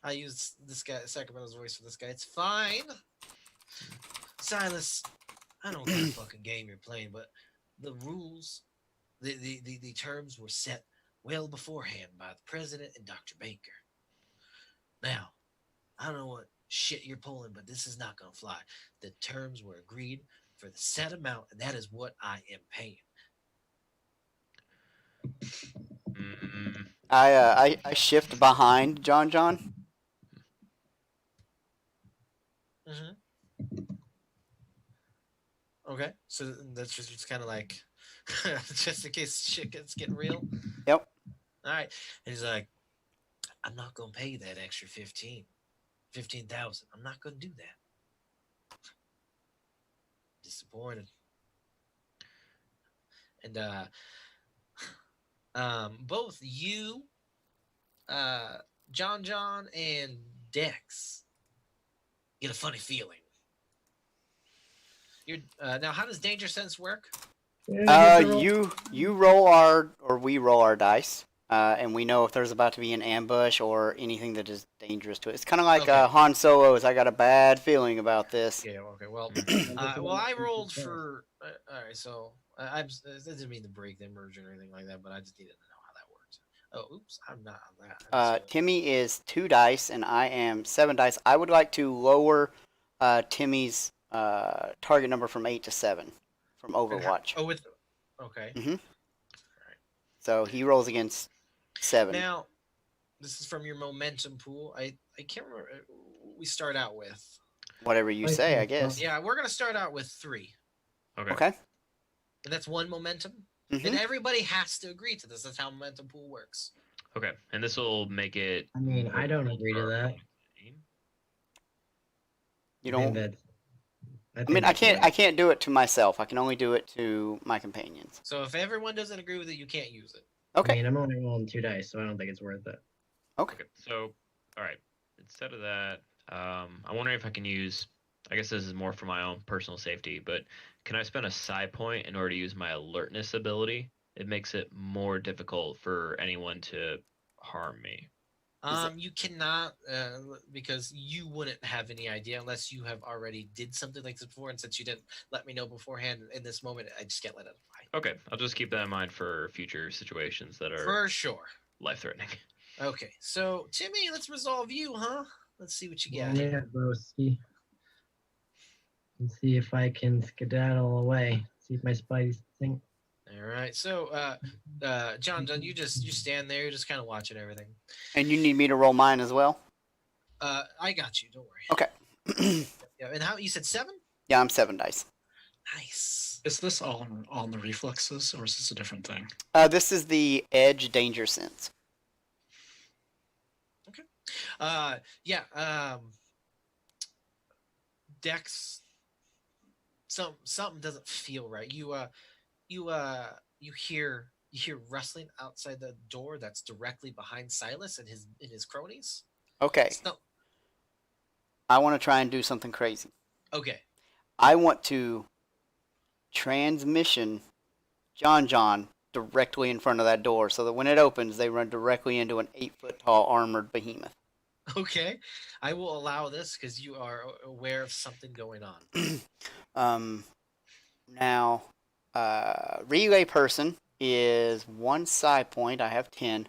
I use this guy Sacramento's voice for this guy. It's fine, Silas. I don't know what fucking game you're playing, but the rules, the terms were set well beforehand by the president and Dr. Baker. Now, I don't know what shit you're pulling, but this is not going to fly. The terms were agreed for the set amount, and that is what I am paying. I shift behind John. Hmm. Okay, so that's just kind of like, just in case shit gets getting real. Yep. All right, and he's like, I'm not gonna pay you that extra 15,000. I'm not gonna do that. Disappointed. And both you, uh, John, and Dex get a funny feeling. You're now. How does danger sense work? Yeah, good roll. You roll we roll our dice, and we know if there's about to be an ambush or anything that is dangerous to it. It's kind of like Okay. Han Solo's. I got a bad feeling about this. Yeah. Okay. Well, Mm. well, I rolled for. All right. So I didn't mean to break the immersion or anything like that, but I just needed to know how that worked. Oh, oops! I'm not on that. Timmy is 2 dice, and I am 7 dice. I would like to lower Timmy's target number from 8 to 7 from Overwatch. Oh, with. Okay. Mm-hmm. So he rolls against 7. Now, this is from your momentum pool. I can't remember what we start out with. Whatever you say, I guess. Yeah, we're gonna start out with 3. Okay. And that's 1 momentum. Mm-hmm. And everybody has to agree to this. That's how momentum pool works. Okay, and this will make it. I mean, I don't agree to that. You I think don't. that's- I mean, I can't do it to myself. I can only do it to my companions. So if everyone doesn't agree with it, you can't use it. I Okay. mean, I'm only rolling 2 dice, so I don't think it's worth it. Okay. Okay, so all right. Instead of that, I'm wondering if I can use. I guess this is more for my own personal safety, but can I spend a psi point in order to use my alertness ability? It makes it more difficult for anyone to harm me. You cannot, because you wouldn't have any idea unless you have already did something like this before. And since you didn't let me know beforehand in this moment, I just can't let it apply. Okay, I'll just keep that in mind for future situations that are For sure. life-threatening. Okay, so Timmy, let's resolve you, huh? Let's see what you got. Yeah, broski. Let's see if I can skedaddle away. See if my spideys think. All right, so John, you stand there, you're just kind of watching everything. And you need me to roll mine as well? I got you. Don't worry. Okay. Yeah, and how you said 7? Yeah, I'm 7 dice. Nice. Is this all on the reflexes, or is this a different thing? This is the edge danger sense. Okay. Yeah. Dex. Something doesn't feel right. You hear rustling outside the door that's directly behind Silas and his cronies. Okay. So, I want to try and do something crazy. okay. I want to transmission John directly in front of that door so that when it opens, they run directly into an 8-foot tall armored behemoth. Okay. I will allow this because you are aware of something going on. Now, relay person is 1 psi point. I have 10.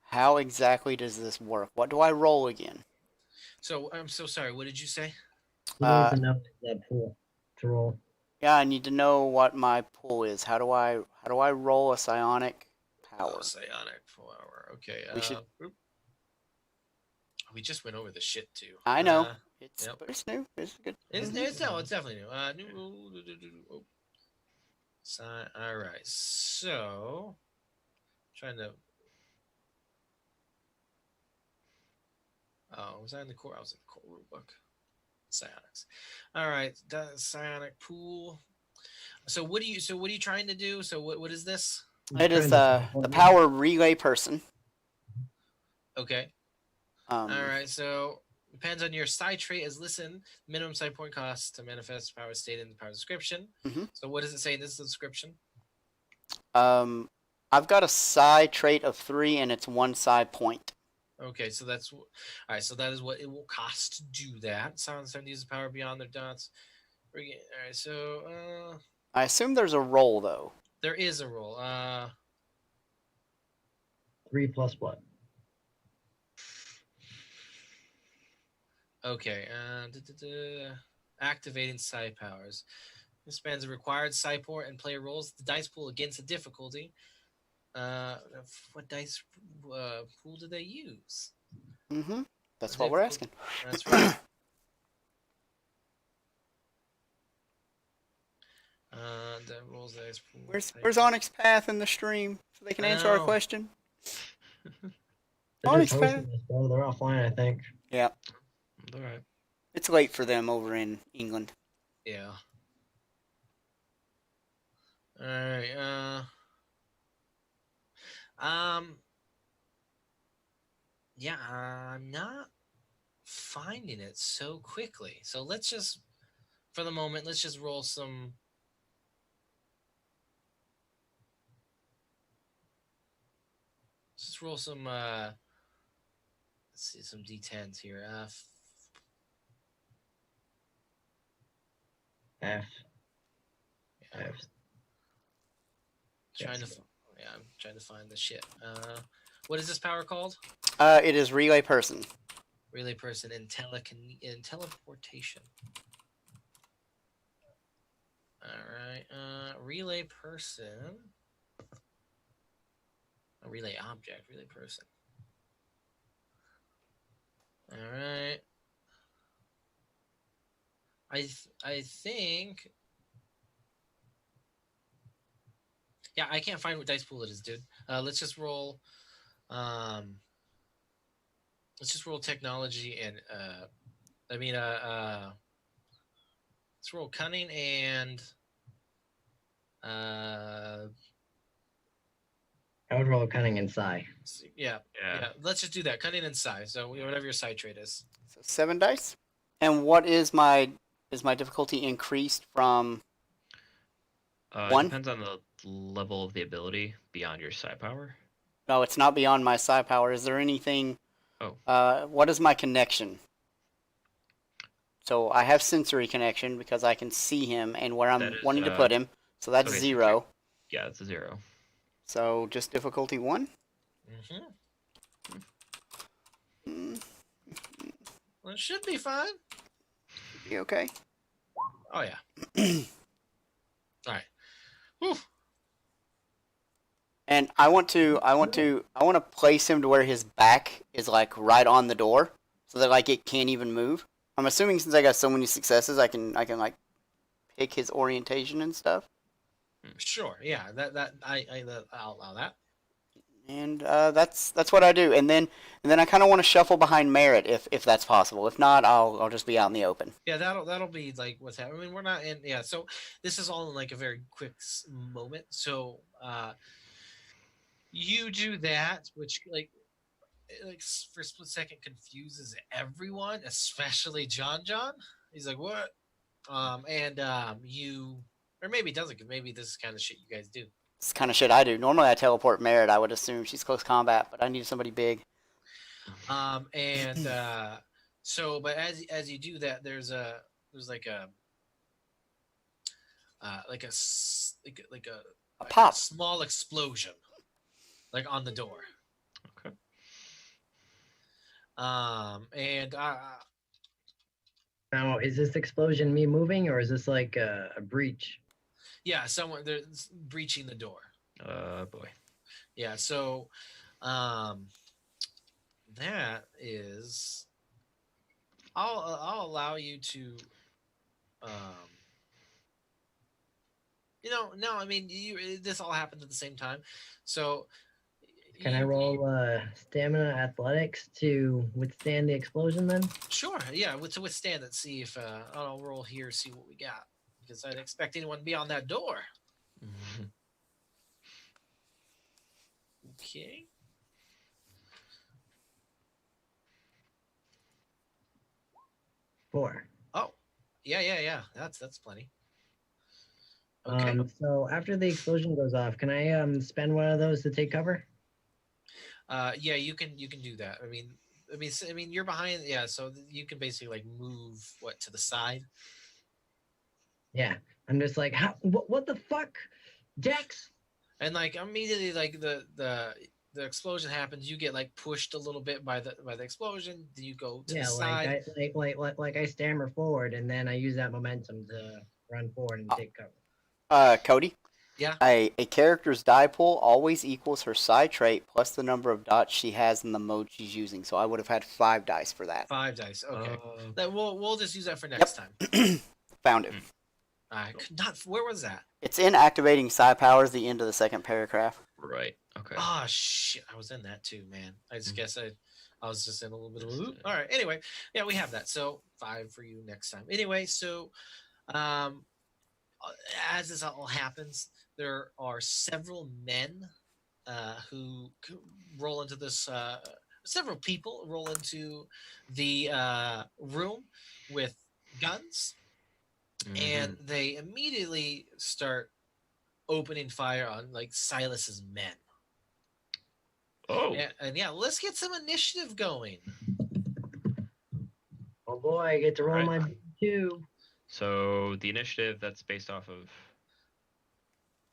How exactly does this work? What do I roll again? So I'm so sorry. What did you say? He needs to know that pool to roll. Yeah, I need to know what my pull is. How do I roll a psionic power? Oh, psionic power. Okay. We just went over the shit too. I know. Yep. But it's new. It's good. It's definitely new. All right. So, trying to. Oh, was I in the core? I was in the core rule book. Psionics. All right. The psionic pool. So what are you trying to do? So what is this? It is the power relay person. Okay. All right. So depends on your psi trait as listen. Minimum psi point cost to manifest power stated in the power description. Mm-hmm. So what does it say in this description? I've got a psi trait of 3 and it's 1 psi point. Okay, so that's all right. So that is what it will cost to do that. Silence time uses power beyond their dots. All right, so I assume there's a roll though. there is a roll. 3 plus what? Okay. Activating psi powers. This spends a required psi port and player rolls the dice pool against a difficulty. Uh, what dice pool do they use? Mm-hmm. That's They what we're pool- asking. That's right. The rules dice pool. Where's Onyx Path in the stream so they can I answer our know. question? They're Onyx just Path. hosting this, bro. They're offline, I think. Yeah, All right. it's late for them over in England. Yeah. All right. Yeah. I'm not finding it so quickly. So let's just, for the moment, let's just roll some. Let's just roll some. Let's see some d10s here. F. Yeah, F. trying to. Yes. Yeah, I'm trying to find the shit. What is this power called? It is relay person. Relay person in teleportation. All right. Relay person. A relay object. Relay person. All right. I think. Yeah, I can't find what dice pool it is, dude. Let's just roll. Let's just roll technology and let's roll cunning and I would roll cunning and psi. yeah. Let's just do that. Cunning and psi. So whatever your psi trait is. So 7 dice. And what is my difficulty increased from? It 1? depends on the level of the ability beyond your psi power. No, it's not beyond my psi power. Is there anything? Oh. What is my connection? So I have sensory connection because I can see him and where I'm wanting to put him. So that's okay, so 0. Yeah, that's a 0. So just difficulty 1. Mm-hmm. Well, it should be fine. Should be okay. Oh yeah. All right. Whew. And I want to place him to where his back is like right on the door, so that like it can't even move. I'm assuming since I got so many successes, I can like pick his orientation and stuff. Sure. Yeah. I'll allow that. And that's what I do. And then I kind of want to shuffle behind Merritt if that's possible. If not, I'll just be out in the open. Yeah, that'll be like what's happening. I mean, we're not in. Yeah. So this is all in like a very quick moment. So you do that, which like for a split second confuses everyone, especially John. He's like, what? You, or maybe it doesn't, because maybe this is kind of shit you guys do. It's kind of shit I do. Normally I teleport Merritt. I would assume she's close combat, but I need somebody big. So, but as you do that, there's like a pop, small explosion, like on the door. Okay. Now, is this explosion me moving, or is this like a breach? Yeah, someone they're breaching the door. Boy. Yeah, so that is I'll allow you to no, I mean this all happened at the same time. So can I roll stamina athletics to withstand the explosion then? Sure, yeah, to withstand it. See if I'll roll here, see what we got, because I didn't expect anyone to be on that door. Mm-hmm. Okay. Four. Oh, yeah. That's plenty. Okay. So after the explosion goes off, can I spend one of those to take cover? Yeah, you can do that. I mean, you're behind. Yeah, so you can basically like move to the side. Yeah, I'm just like, what the fuck, Dex? And like immediately, like the explosion happens, you get like pushed a little bit by the explosion. Then you go to the side. Like I stammer forward, and then I use that momentum to run forward and take cover. Cody, Yeah. A character's die pool always equals her psi trait plus the number of dots she has in the mode she's using. So I would have had 5 dice for that. 5 dice. Okay. Oh. That we'll just use that for next time. Found it. I could not. Where was that? It's in activating psi powers, the end of the second paragraph. Right. Okay. Oh shit! I was in that too, man. I just guess I was just in a little bit of a loop. All right. Anyway, yeah, we have that. So 5 for you next time. Anyway, so as this all happens, there are several men who roll into this. Several people roll into the room with guns, and they immediately start opening fire on like Silas's men. Oh. And yeah, let's get some initiative going. Oh boy, I get to roll Alright. my two. So the initiative that's based off of.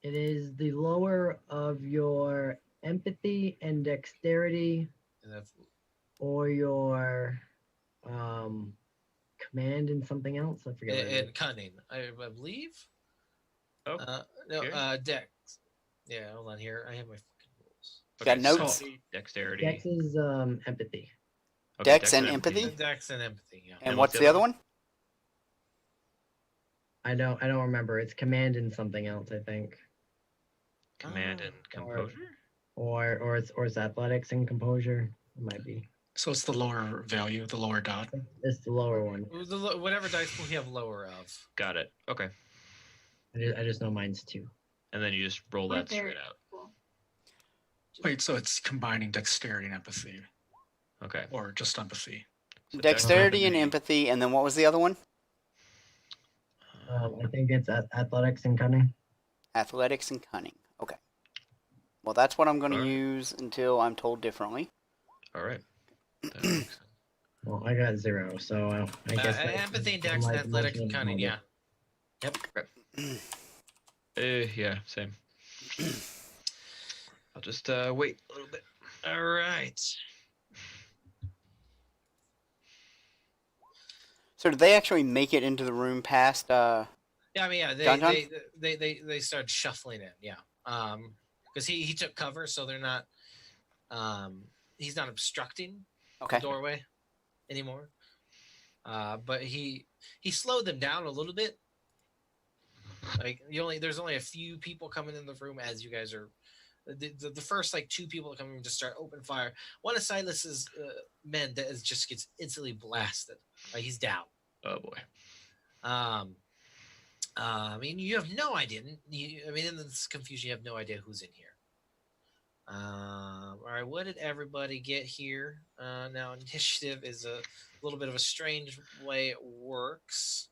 It is the lower of your empathy and dexterity, And that's, or your command and something else. I forget. What it and is. cunning, I believe. Oh. No, okay. dex. Yeah, hold on here. I have my fucking rules. Got notes? So dexterity. Dex is empathy. Okay, Dex and empathy? Dex and empathy. Yeah. And what's the other one? I don't remember. It's command and something else, I think. Command and composure. Or it's athletics and composure. It might be. So it's the lower value, the lower dot. It's the lower one. Whatever dice pool you have lower of. Got it. Okay. I just know mine's 2. And then you just roll Right that there. straight out. Cool. Wait, so it's combining dexterity and empathy, Okay. or just empathy? So Dexterity and empathy. empathy, and then what was the other one? I think it's athletics and cunning. Athletics and cunning. Okay. Well, that's what I'm going to Alright. use until I'm told differently. All right. That makes sense. Well, I got 0, so I guess that's Empathy and dex, my athletics and emotional cunning. Yeah. motive. Yeah, same. I'll just wait a little bit. All right. So did they actually make it into the room past? Yeah, I mean, yeah, John? they started shuffling in, yeah. Because he took cover, so they're not. He's not obstructing Okay. the doorway anymore. But he slowed them down a little bit. Like there's only a few people coming in the room as you guys are. The first like 2 people that come in just start open fire. One of Silas's men that just gets instantly blasted. He's down. Oh boy. I mean, you have no idea. I mean, in this confusion, you have no idea who's in here. All right, what did everybody get here? Now, initiative is a little bit of a strange way it works.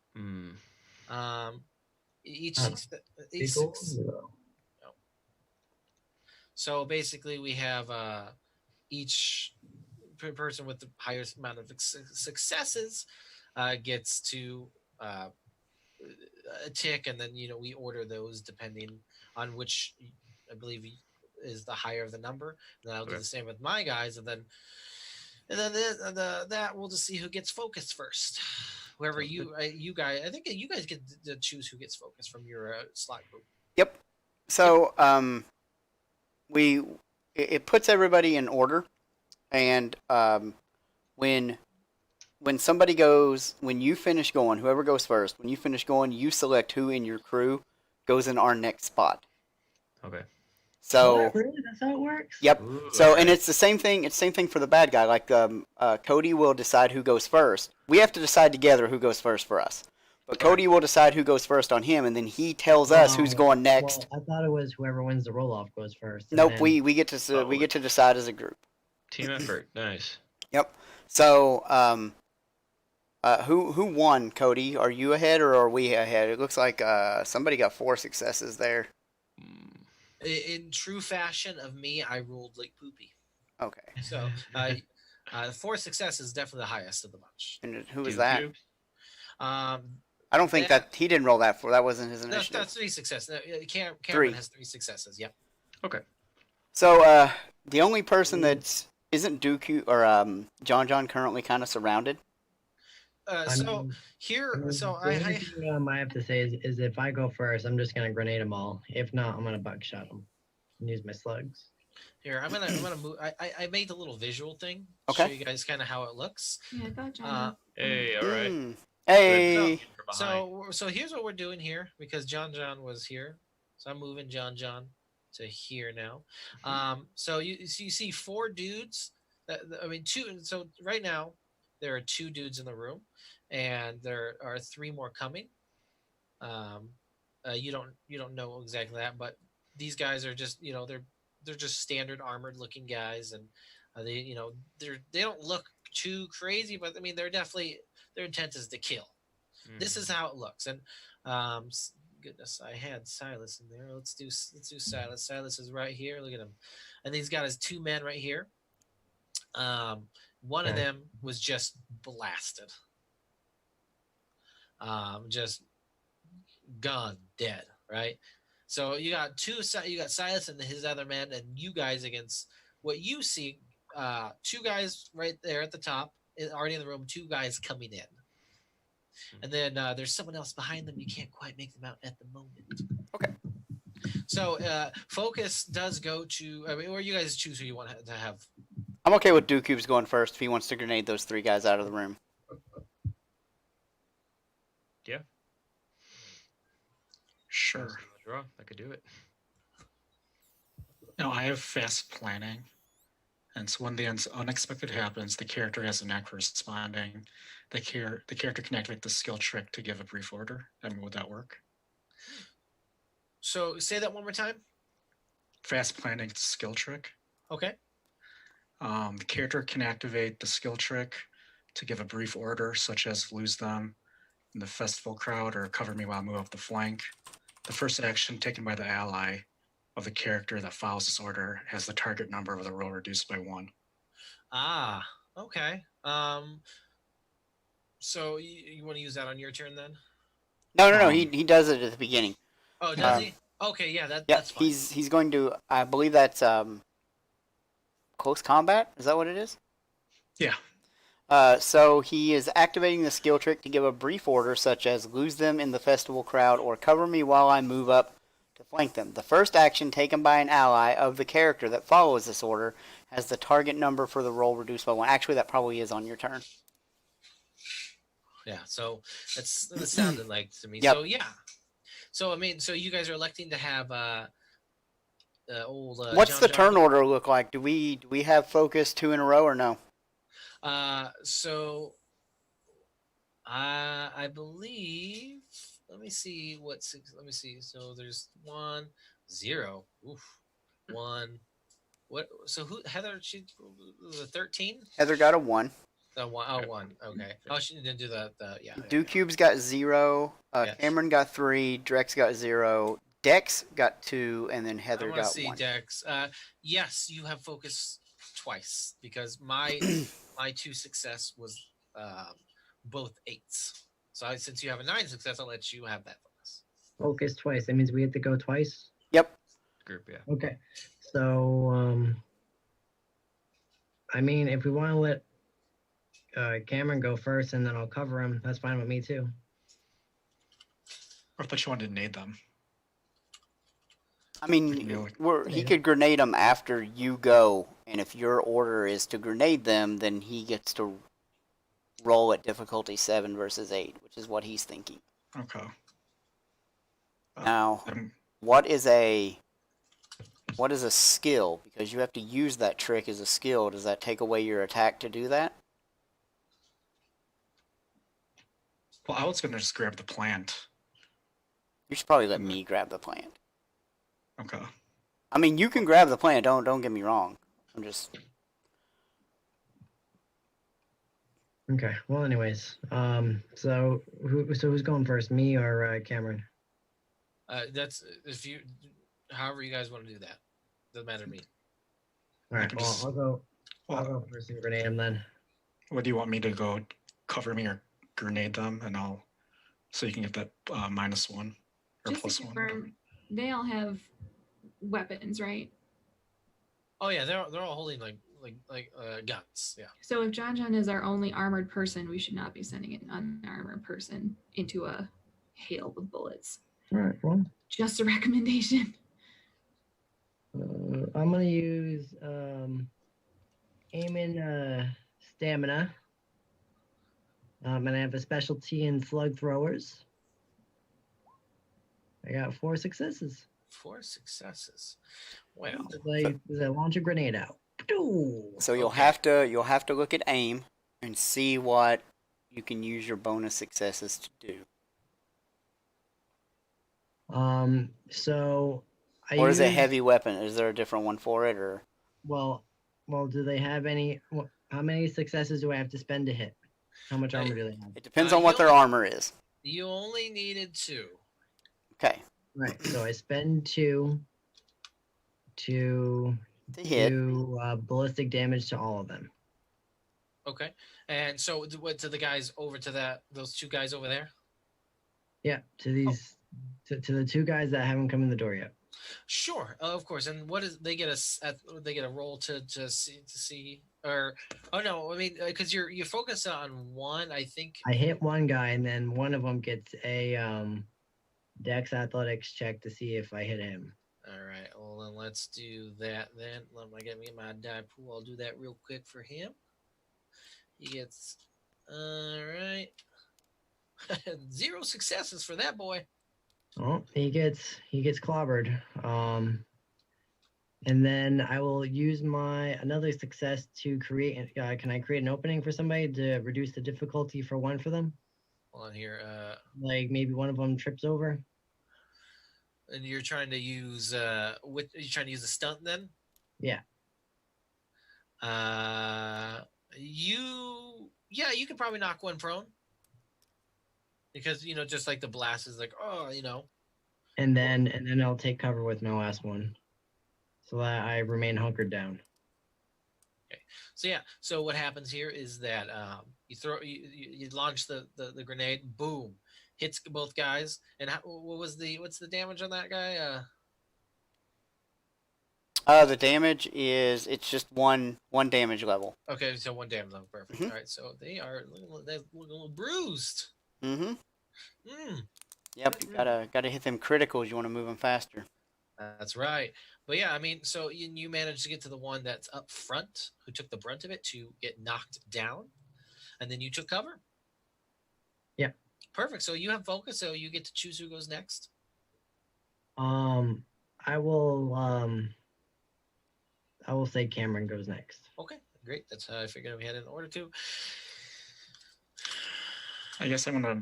Each Equal six, 0. so basically, we have each person with the highest amount of successes gets to a tick, and then we order those depending on which I believe is the higher of the number. And then I'll do the same with my guys, and then that we'll just see who gets focused first. Whoever you guys, I think you guys get to choose who gets focused from your slot group. Yep. So it puts everybody in order, and when somebody goes, when you finish going, whoever goes first, when you finish going, you select who in your crew goes in our next spot. Okay. So Really? That's how it works? yep. Ooh, So okay. and it's the same thing. It's the same thing for the bad guy. Like Cody will decide who goes first. We have to decide together who goes first for us. But Cody will decide who goes first on him, and then he tells us who's going next. Well, I thought it was whoever wins the roll off goes first. and Nope. then- We get to decide as a group. Team effort. Nice. Yep. So who won, Cody? Are you ahead or are we ahead? It looks like somebody got 4 successes there. In true fashion of me, I ruled like poopy. Okay. So 4 success is definitely the highest of the bunch. And who was Two that? cubes? I don't think that he didn't roll that for. That wasn't his That's initiative. 3 successes. Cameron 3. has 3 successes. Yep. Okay. So the only person that isn't Dooku or John currently kind of surrounded. I So mean, here, so the only thing I have to say is if I go first, I'm just gonna grenade them all. If not, I'm gonna buckshot them and use my slugs. here I'm gonna move. I made the little visual thing to Okay. show you guys kind of how it looks. Yeah, I thought John. Hey, all right. Mm. Hey. From behind. So here's what we're doing here because John was here, so I'm moving John to here now. So you see four dudes. I mean two. So right now there are two dudes in the room, and there are three more coming. Um, you don't know exactly that, but these guys are just they're just standard armored looking guys, and they don't look too crazy, but I mean they're definitely their intent is to kill. This is how it looks, and goodness, I had Silas in there. Let's do Silas. Silas is right here. Look at him, and he's got his two men right here. One of Okay. them was just blasted. Just gone, dead. Right. So you got you got Silas and his other men, and you guys against what you see. Two guys right there at the top, already in the room. Two guys coming in. And then there's someone else behind them. You can't quite make them out at the moment. Okay. So focus does go to. I mean, or you guys choose who you want to have. I'm okay with Dookube's going first if he wants to grenade those three guys out of the room. Yeah. Sure. Draw. I could do it. No, I have fast planning. And so when the unexpected happens, the character has a knack for responding. The character can activate the skill trick to give a brief order. I mean, would that work? So say that one more time. Fast planning skill trick. Okay. The character can activate the skill trick to give a brief order, such as lose them in the festival crowd or cover me while I move up the flank. The first action taken by the ally of the character that follows this order has the target number of the roll reduced by 1. Ah. Okay. So you want to use that on your turn then? No. He does it at the beginning. Oh, does he? Okay, yeah, Yeah, that's fine. he's going to. I believe that's close combat. Is that what it is? Yeah. So he is activating the skill trick to give a brief order, such as lose them in the festival crowd or cover me while I move up to flank them. The first action taken by an ally of the character that follows this order has the target number for the roll reduced by 1. Actually, that probably is on your turn. Yeah, so that sounded like to me. Yep. So yeah. So I mean, so you guys are electing to have old. What's the John turn order look like? Do we have focus 2 in a row or no? So I believe. Let me see what six. Let me see. So there's 1, 0. Oof. 1. What? So who? Heather? She was a 13. Heather got a 1. Oh, 1. Oh, 1. Okay. Oh, she didn't do the yeah. Dookube's got 0. Yeah. Cameron got 3. Drex got 0. Dex got 2, and then Heather I got see 1. Dex. Yes, you have focus twice because my 2 success was both 8s. So since you have a 9 success, I'll let you have that focus. Focus twice. That means we have to go twice. Yep. Group, yeah. Okay. So I mean, if we want to let Cameron go first and then I'll cover him, that's fine with me too. Or I thought you wanted to nade them. I mean, he could grenade them after you go, and if your order is to grenade them, then he gets to roll at difficulty 7 versus 8, which is what he's thinking. Okay. Now, what is a skill? Because you have to use that trick as a skill. Does that take away your attack to do that? Well, I was going to just grab the plant. You should probably let me grab the plant. Okay. I mean, you can grab the plant. Don't get me wrong. I'm just. Okay. Well, anyways, so who's going first, me or Cameron? That's if you, however you guys want to do that. Doesn't matter to me. All right. Well, I'll go first and grenade him then. What do you want me to go cover me or grenade them, and so you can get that -1 or Just to +1. confirm, they all have weapons, right? Oh yeah, they're all holding like guns. Yeah. So if John John is our only armored person, we should not be sending an unarmored person into a hail of bullets. All right. Well, Just a recommendation. I'm gonna use aim in stamina. And I have a specialty in slug throwers. I got 4 successes. 4 successes. Well, As I launch a grenade out. So you'll Okay. have to look at aim and see what you can use your bonus successes to do. So I Or is it use- heavy weapon? Is there a different one for it, or Well, do they have any? How many successes do I have to spend to hit? How much armor do they have? it depends on what their armor is? you only needed 2. Okay, Right. So I spend 2 to to hit. do ballistic damage to all of them. Okay. And so what to the guys over to those 2 guys over there? Yeah, to these to the 2 guys that haven't come in the door yet. Sure, of course. And what is they get a roll to see or oh no, I mean because you're focused on one. I think I hit one guy, and then one of them gets a Dex Athletics check to see if I hit him. All right. Well, then let's do that. Then let me get me my die pool. I'll do that real quick for him. He gets all right. 0 successes for that boy. Oh, he gets clobbered. And then I will use another success to create. Can I create an opening for somebody to reduce the difficulty for one for them? Hold on here. Like maybe one of them trips over. And you're trying to use you're trying to use a stunt then? Yeah. You could probably knock one prone. Because just like the blast is like, And then I'll take cover with my last one, so that I remain hunkered down. Okay. So yeah. So what happens here is that you launch the grenade, boom, hits both guys. And what's the damage on that guy? The damage is it's just one damage level. Okay, so 1 damage level, perfect. Mhm. All right, so they're looking a little bruised. Mm-hmm. Mm. Yep, you gotta hit them criticals. You want to move them faster. That's right. But yeah, I mean, so you managed to get to the one that's up front who took the brunt of it to get knocked down, and then you took cover. Yeah. Perfect. So you have focus, so you get to choose who goes next. I will say Cameron goes next. Okay, great. That's how I figured we had in order to. I guess I'm gonna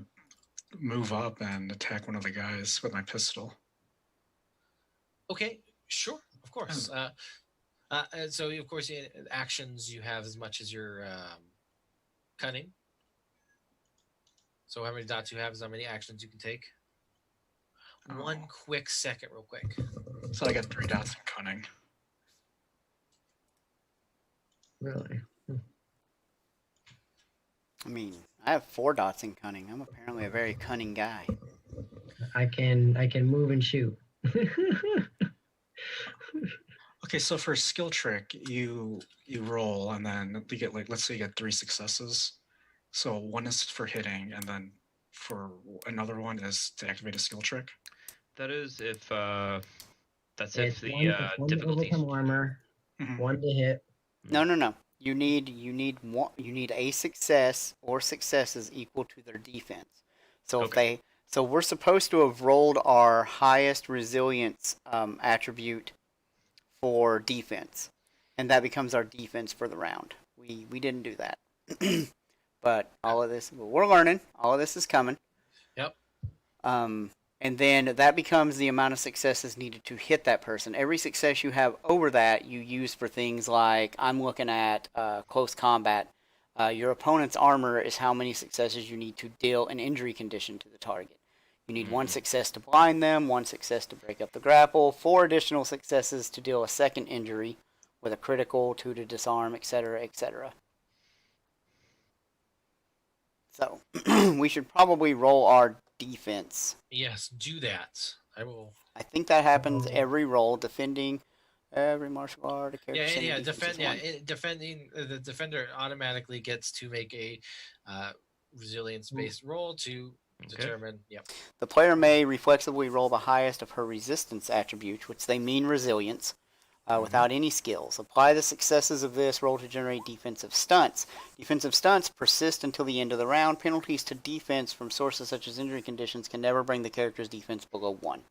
move up and attack one of the guys with my pistol. Okay, sure, of course. And so of course, actions you have as much as your cunning. So how many dots you have is how many actions you can take. Oh. 1 quick second, real quick. So I got 3 dots in cunning. Really? I mean, I have 4 dots in cunning. I'm apparently a very cunning guy. I can move and shoot. Okay, so for a skill trick, you roll and then you get let's say you get 3 successes. So one is for hitting, and then for another one is to activate a skill trick. That is if that's It's if one the to difficulty. overcome armor, Mhm. 1 to hit. No. You need a success or successes equal to their defense. So so we're supposed to have rolled our highest resilience attribute for defense, and that becomes our defense for the round. We didn't do that, but all of this we're learning. All of this is coming. Yep. And then that becomes the amount of successes needed to hit that person. Every success you have over that, you use for things like, I'm looking at close combat. Your opponent's armor is how many successes you need to deal an injury condition to the target. You need 1 success to blind them, 1 success to break up the grapple, 4 additional successes to deal a second injury with a critical, 2 to disarm, etc., etc. So we should probably roll our defense. Yes, do that. I will. I think that happens every roll. Defending Every martial art, a character Yeah, sending yeah, defense is one. defending the defender automatically gets to make a resilience-based roll to Okay. determine. Yep. The player may reflexively roll the highest of her resistance attributes, which they mean resilience, without any skills. Apply the successes of this roll to generate defensive stunts. Defensive stunts persist until the end of the round. Penalties to defense from sources such as injury conditions can never bring the character's defense below 1.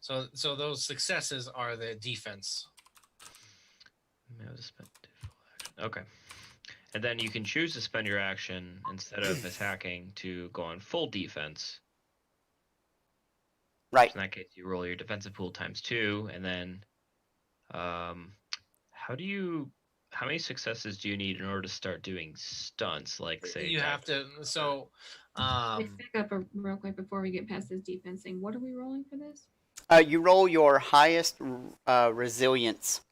So those successes are the defense. Okay. And then you can choose to spend your action instead of attacking to go on full defense. Right. So in that case, you roll your defensive pool times 2, and then how many successes do you need in order to start doing stunts? Like say You have to. So, Wait, back up real quick before we get past this defense thing. What are we rolling for this? You roll your highest resilience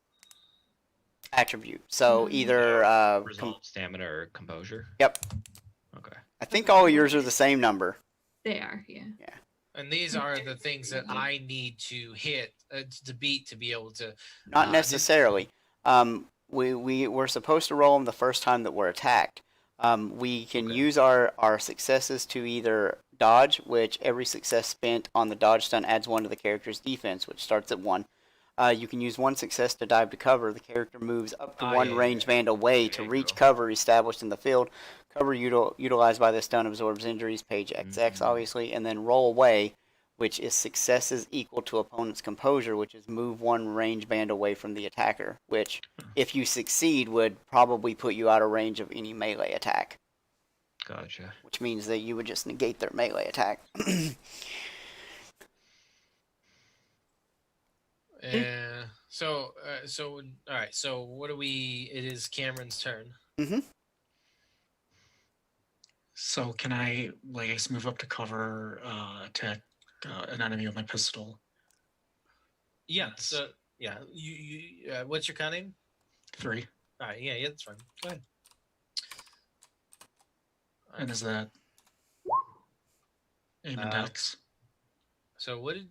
attribute. So either resolve, stamina, or composure. Yep. Okay. I think all of yours are the same number. They are, yeah. and these are the things that I need to hit to beat to be able to. Not necessarily. We're supposed to roll them the first time that we're attacked. We can use our successes to either dodge, which every success spent on the dodge stunt adds 1 to the character's defense, which starts at 1. You can use 1 success to dive to cover. The character moves up to 1 range band away to reach cover established in the field. Cover utilized by this stunt absorbs injuries, page XX, obviously, and then roll away, which is successes equal to opponent's composure, which is move 1 range band away from the attacker, which, if you succeed, would probably put you out of range of any melee attack. Gotcha. Which means that you would just negate their melee attack. So all right. So what do we? It is Cameron's turn. Mm-hmm. So can I, like, I guess move up to cover, attack an enemy with my pistol? Yeah. So yeah. You what's your cunning? 3. All right. Yeah. That's fine. Go ahead. And is that aim and dex? So what did?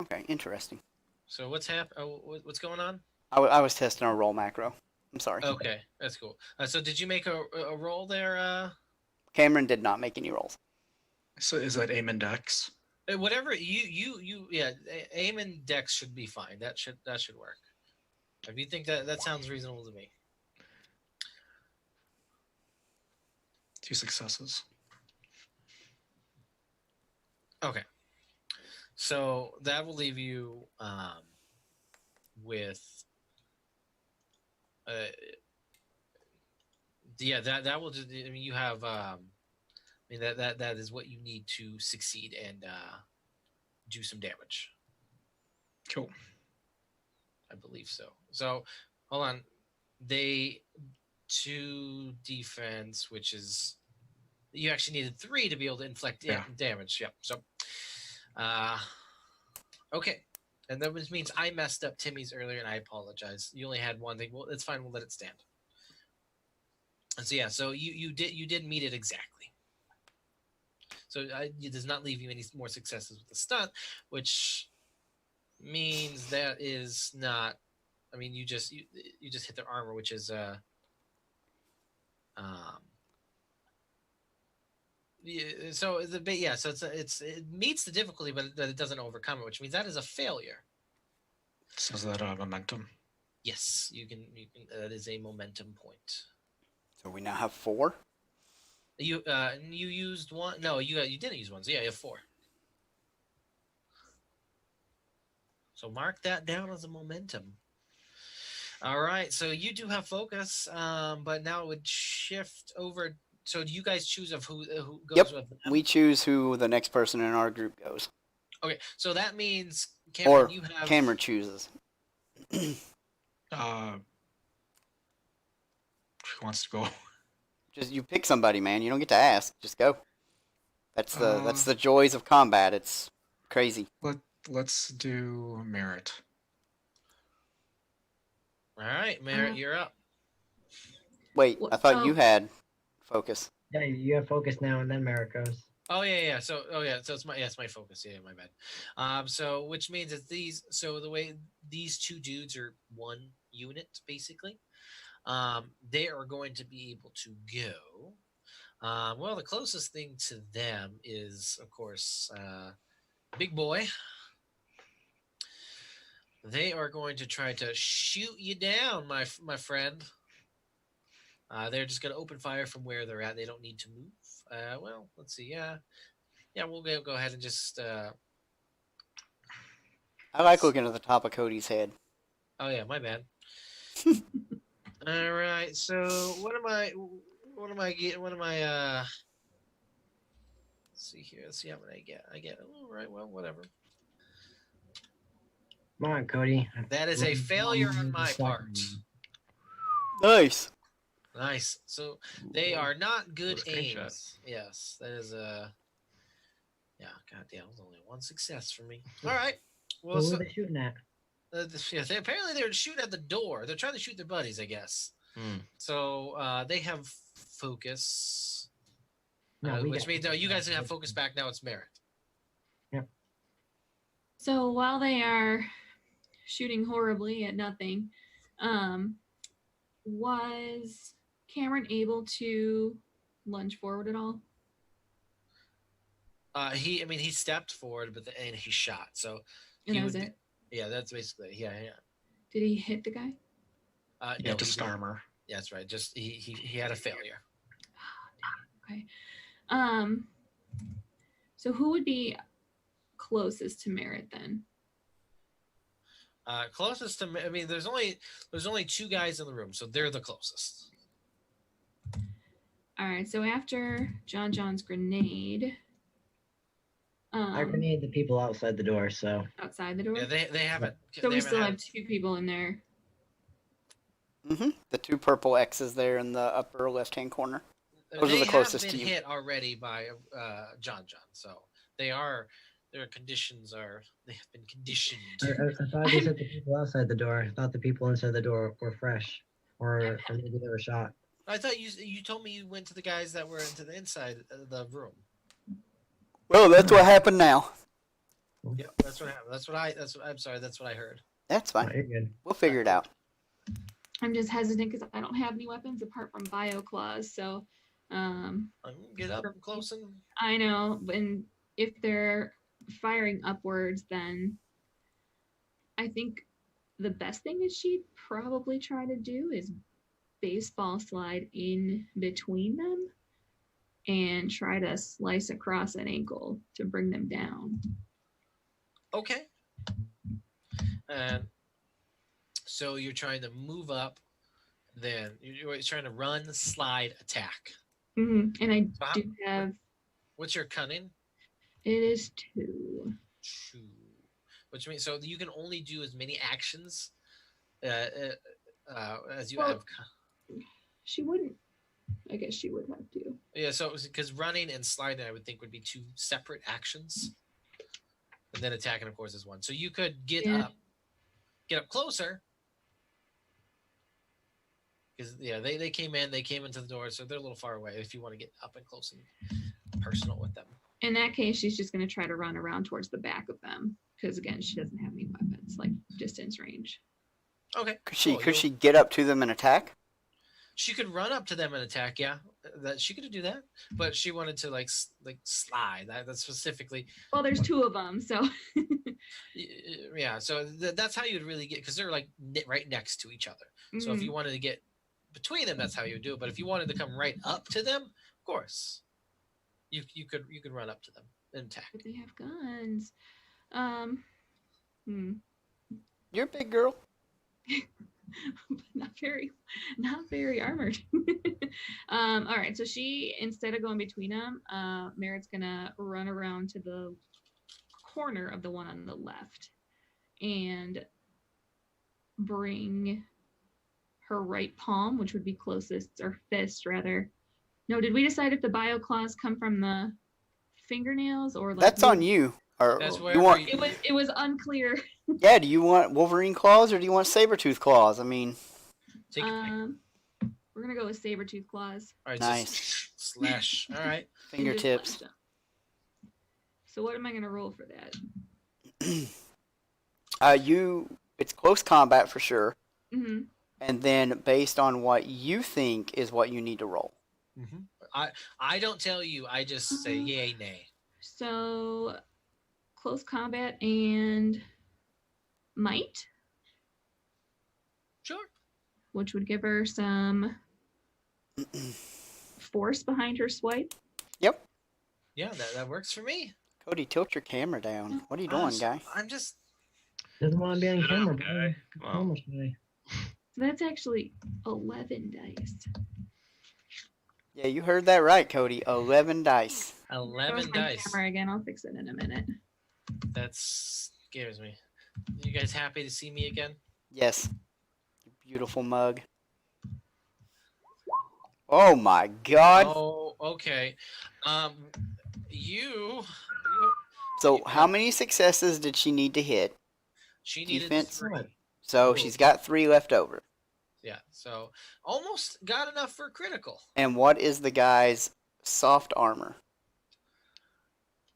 Okay, interesting. So what's what's going on? I was testing a roll macro. I'm sorry. Okay, that's cool. So did you make a roll there? Cameron did not make any rolls. So is that aim and dex? Whatever you yeah, aim and dex should be fine. That should work. If you think that sounds reasonable to me. 2 successes. Okay. So that will leave you with yeah, that will just, I mean, you have I mean that is what you need to succeed and do some damage. Cool. I believe so. So hold on. They 2 defense, which is you actually needed 3 to be able to inflict damage. Yep. So okay. And that means I messed up Timmy's earlier, and I apologize. You only had 1 thing. Well, it's fine. We'll let it stand. And so yeah, so you did meet it exactly. So it does not leave you any more successes with the stunt, which means that is not. I mean, you just hit their armor, which is yeah, so it meets the difficulty, but it doesn't overcome it, which means that is a failure. So is that momentum? Yes, you can. That is a momentum point. So we now have 4. You used 1. No, you didn't use 1. So yeah, you have 4. So mark that down as a momentum. All right. So you do have focus, but now it would shift over. So do you guys choose of who goes with them? We choose who the next person in our group goes. Okay. So that means Cameron, you have. Cameron chooses. Who wants to go? Just you pick somebody, man. You don't get to ask. Just go. That's the joys of combat. It's crazy. Let's do Merit. All right, Merritt, you're up. Wait, I thought you had focus. Yeah, you have focus now, and then Merrick goes. Oh yeah. So it's my focus. Yeah, my bad. So which means that the way these two dudes are one unit basically. They are going to be able to go. Well, the closest thing to them is, of course, Big Boy. They are going to try to shoot you down, my friend. They're just going to open fire from where they're at. They don't need to move. Well, let's see. Yeah. We'll go ahead and just. I like looking at the top of Cody's head. Oh yeah, my bad. All right. So what am I? What am I getting? What am I? Let's see here. Let's see how many I get. All right. Well, whatever. Come on, Cody. That is a failure on my part. Nice. Nice. So they are not good Those screenshots. aims. Yes, that is a. Yeah, goddamn, it was only one success for me. All right. Well, Who so, are they shooting at? apparently they're shooting at the door. They're trying to shoot their buddies, I guess. Hmm. So they have focus, No, we which got- means you guys have focus back now. It's merit. So while they are shooting horribly at nothing, was Cameron able to lunge forward at all? He stepped forward, and he shot. So And he that was would. it. Yeah, that's basically. Yeah. Did he hit the guy? Yeah, No, just he didn't. armor. Yeah, that's right. Just he had a failure. Okay. So who would be closest to Merritt then? Closest to. I mean, there's only two guys in the room, so they're the closest. All right. So after John's grenade, I grenade the people outside the door, so outside the door. Yeah, they haven't. So they we haven't still had- have two people in there. The two purple X's there in the upper left-hand corner. Those they are the closest have to been you. hit already by John. So they are. Their conditions are. They have been conditioned. I thought they said the people outside the door. I thought the people inside the door were fresh, or maybe they were shot. I thought you told me you went to the guys that were into the inside of the room. Well, that's what happened now. Yeah, that's what happened. I'm sorry. That's what I heard. That's Oh, fine. you're good. We'll figure it out. I'm just hesitant because I don't have any weapons apart from bio claws. So, Get up close and. I know, and if they're firing upwards, then I think the best thing that she'd probably try to do is baseball slide in between them and try to slice across an ankle to bring them down. Okay. And so you're trying to move up, then you're trying to run, slide, attack. And I Wow. do have, What's your cunning? it is 2. 2. Which means so you can only do as many actions as you Well- have. She wouldn't, I guess she would have to. Yeah, so because running and sliding, I would think would be 2 separate actions, and then attacking, of course, is 1. So you could get Yeah. up closer, because they came into the door, so they're a little far away. If you want to get up and close and personal with them, In that case, she's just going to try to run around towards the back of them because, again, she doesn't have any weapons, like distance range. okay. Could cool, she get up to them and attack? She could run up to them and attack. Yeah, that she could do that, but she wanted to like slide. That's specifically. Well, there's 2 of them, so. Yeah, so that's how you'd really get, because they're like right next to each other. So if you wanted to get between them, that's how you would do it. But if you wanted to come right up to them, of course, you could run up to them and attack. But they have guns. You're a big girl. But not very armored. All right, so she, instead of going between them, Merritt's gonna run around to the corner of the one on the left and bring her right palm, which would be closest, or fist rather. No, did we decide if the bio claws come from the fingernails or like That's on you. Or That's you wherever want? you- It was unclear. Yeah. Do you want Wolverine claws or do you want Sabretooth claws? I mean, Take your pick. We're gonna go with saber-tooth claws. All right, Nice. so Slash. All right. And just Fingertips. slash them. So what am I gonna roll for that? It's close combat for sure, Mm-hmm. and then based on what you think is what you need to roll. I don't tell you. I just say yay, nay. So close combat and might, Sure. which would give her some force behind her swipe. Yep. Yeah, that works for me. Cody, tilt your camera down. What are you doing, guy? I'm just. Doesn't want to be on Shut up, camera, guy. bro. Come on. Camera shy. So that's actually 11 dice. Yeah, you heard that right, Cody. 11 dice. 11 My dice. camera again. I'll fix it in a minute. That scares me. You guys happy to see me again? Yes. You beautiful mug. Oh my god. Oh, okay. You. So, how many successes did she need to hit? She needed Defense? 3. So, Oh. she's got 3 left over. Yeah, so almost got enough for critical. And what is the guy's soft armor?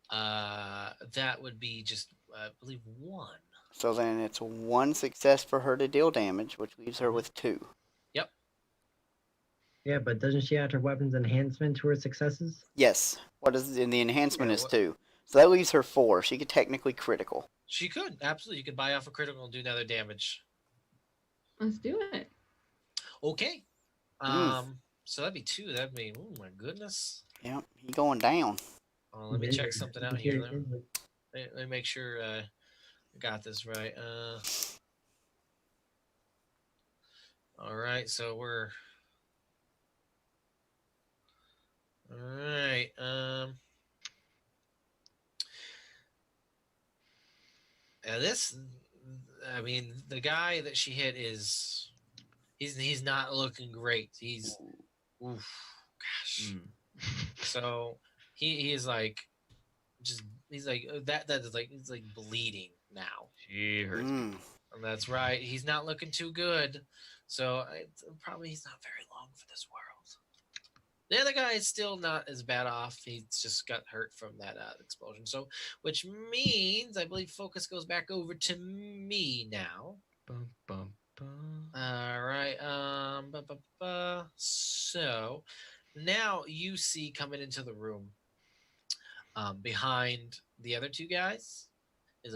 That would be just, I believe, 1. So then it's 1 success for her to deal damage, which leaves her with 2. Yeah, but doesn't she add her weapons enhancement to her successes? Yes. What is in the enhancement Yeah, is what- 2. So that leaves her 4. She could technically critical. She could, absolutely. You could buy off a critical and do another damage. Let's do it. Okay. So that'd be 2. That'd be, oh my goodness. Yep, he going down. Let me check something out here. Let Yeah. me make sure I got this right. All right, so we're... All right. This, I mean, the guy that she hit is, he's not looking great. He's, oof, gosh. So he is like, just he's like that is like he's like bleeding now. She hurts me. And that's right. He's not looking too good. So probably he's not very long for this world. The other guy is still not as bad off. He's just got hurt from that explosion. So, which means I believe focus goes back over to me now. Bum, bum, bum. All right. So now you see coming into the room, behind the other 2 guys, is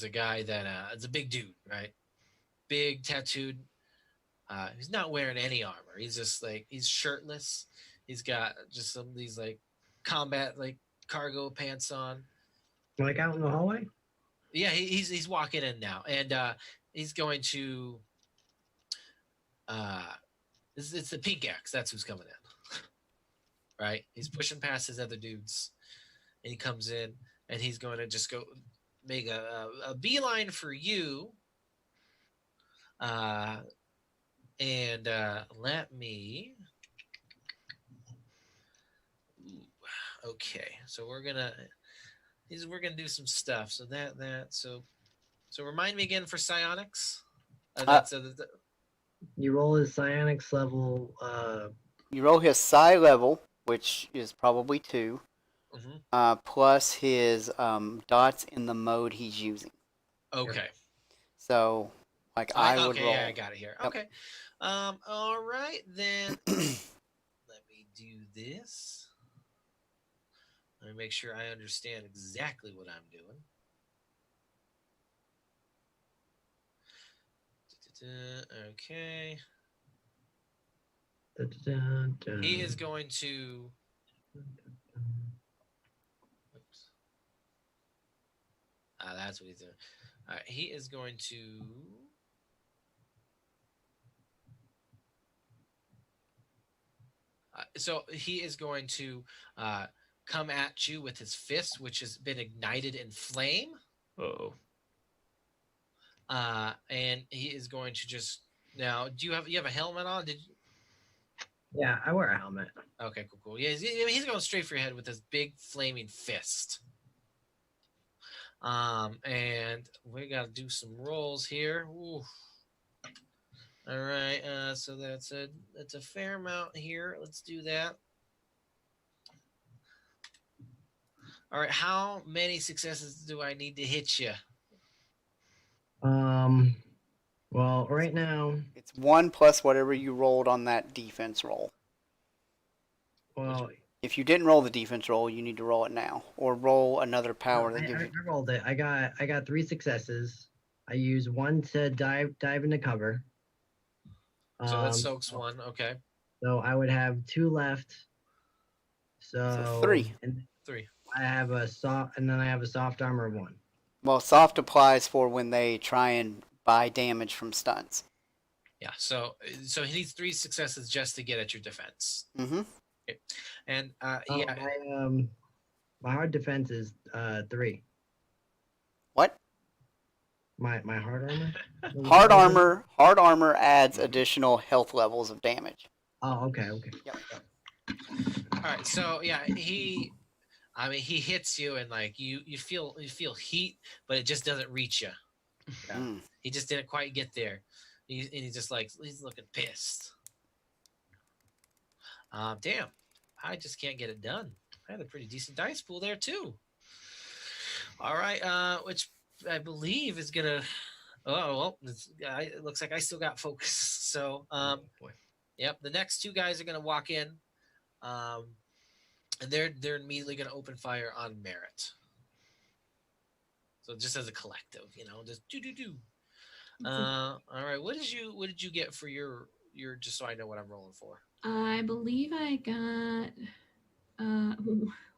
a guy that is a big dude, right? Big tattooed. He's not wearing any armor. He's just like he's shirtless. He's got just some of these like combat like cargo pants on. Like out in the hallway? Yeah, he's walking in now, and he's going to. It's the pink X. That's who's coming in. Right? He's pushing past his other dudes, and he comes in, and he's going to just go make a beeline for you. And let me. Okay, so we're gonna do some stuff. So so remind me again for psionics. You roll his psionics level. You roll his psi level, which is probably 2, plus his dots in the mode he's using. Okay. So, like I would roll. Yeah, I got it here. Yep. Okay. All right then. Let me do this. Let me make sure I understand exactly what I'm doing. Okay. He is going to. Oops. That's what he's doing. All right, he is going to. So he is going to come at you with his fist, which has been ignited in flame. Oh. And he is going to just now. Do you have a helmet on? Did you? Yeah, I wear a helmet. Okay, cool. Yeah, he's going straight for your head with this big flaming fist. And we got to do some rolls here. Ooh. All right. So that's a fair amount here. Let's do that. All right. How many successes do I need to hit you? Well, right now, It's 1 plus whatever you rolled on that defense roll. well, If you didn't roll the defense roll, you need to roll it now, or roll another power that gives you. I rolled it. I got 3 successes. I used 1 to dive into cover. So that soaks 1. Okay. So I would have 2 left. So 3. And 3. I have a soft, and then I have a soft armor of 1. Well, soft applies for when they try and buy damage from stunts. Yeah. So he needs 3 successes just to get at your defense. Mm-hmm. Okay. And yeah. My hard defense is 3. What? My hard armor. Hard armor adds additional health levels of damage. Oh, okay. Yep. All right. So yeah, he hits you and like you feel heat, but it just doesn't reach you. Yeah. Mm. He just didn't quite get there. He's just like he's looking pissed. Damn, I just can't get it done. I had a pretty decent dice pool there too. All right, which I believe is gonna. Oh well, it looks like I still got focus. So boy. Yep, the next 2 guys are gonna walk in, and they're immediately gonna open fire on Merit. So just as a collective, just do. All right, what did you get for your just so I know what I'm rolling for? I believe I got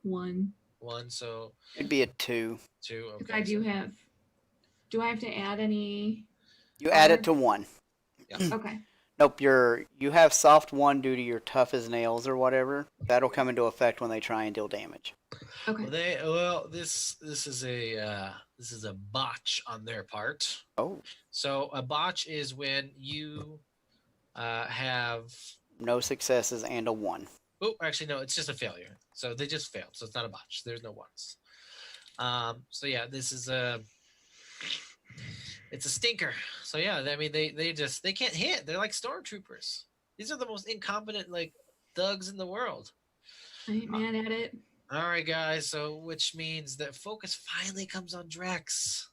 1. 1, so It'd be a 2. 2. Okay. I do have. Do I have to add any? You add it to 1. Yeah. Okay. Nope, you have soft 1 due to your tough as nails or whatever. That'll come into effect when they try and deal damage. Okay. Well, this is a botch on their part. Oh. So a botch is when you have No successes and a 1. Oh, actually no, it's just a failure. So they just failed. So it's not a botch. There's no 1s. So yeah, this is it's a stinker. So yeah, I mean they can't hit. They're like stormtroopers. These are the most incompetent like thugs in the world. I ain't mad at it. All right, guys. So which means that focus finally comes on Drex.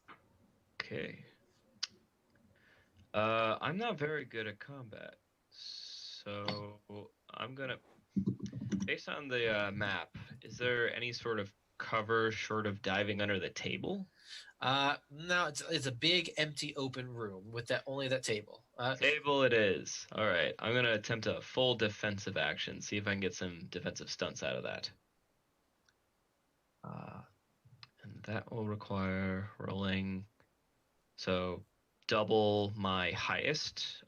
Okay. I'm not very good at combat, so I'm gonna. Based on the map, is there any sort of cover short of diving under the table? No, it's a big empty open room with only that table. Table it is. All right, I'm gonna attempt a full defensive action. See if I can get some defensive stunts out of that. And that will require rolling. So double my highest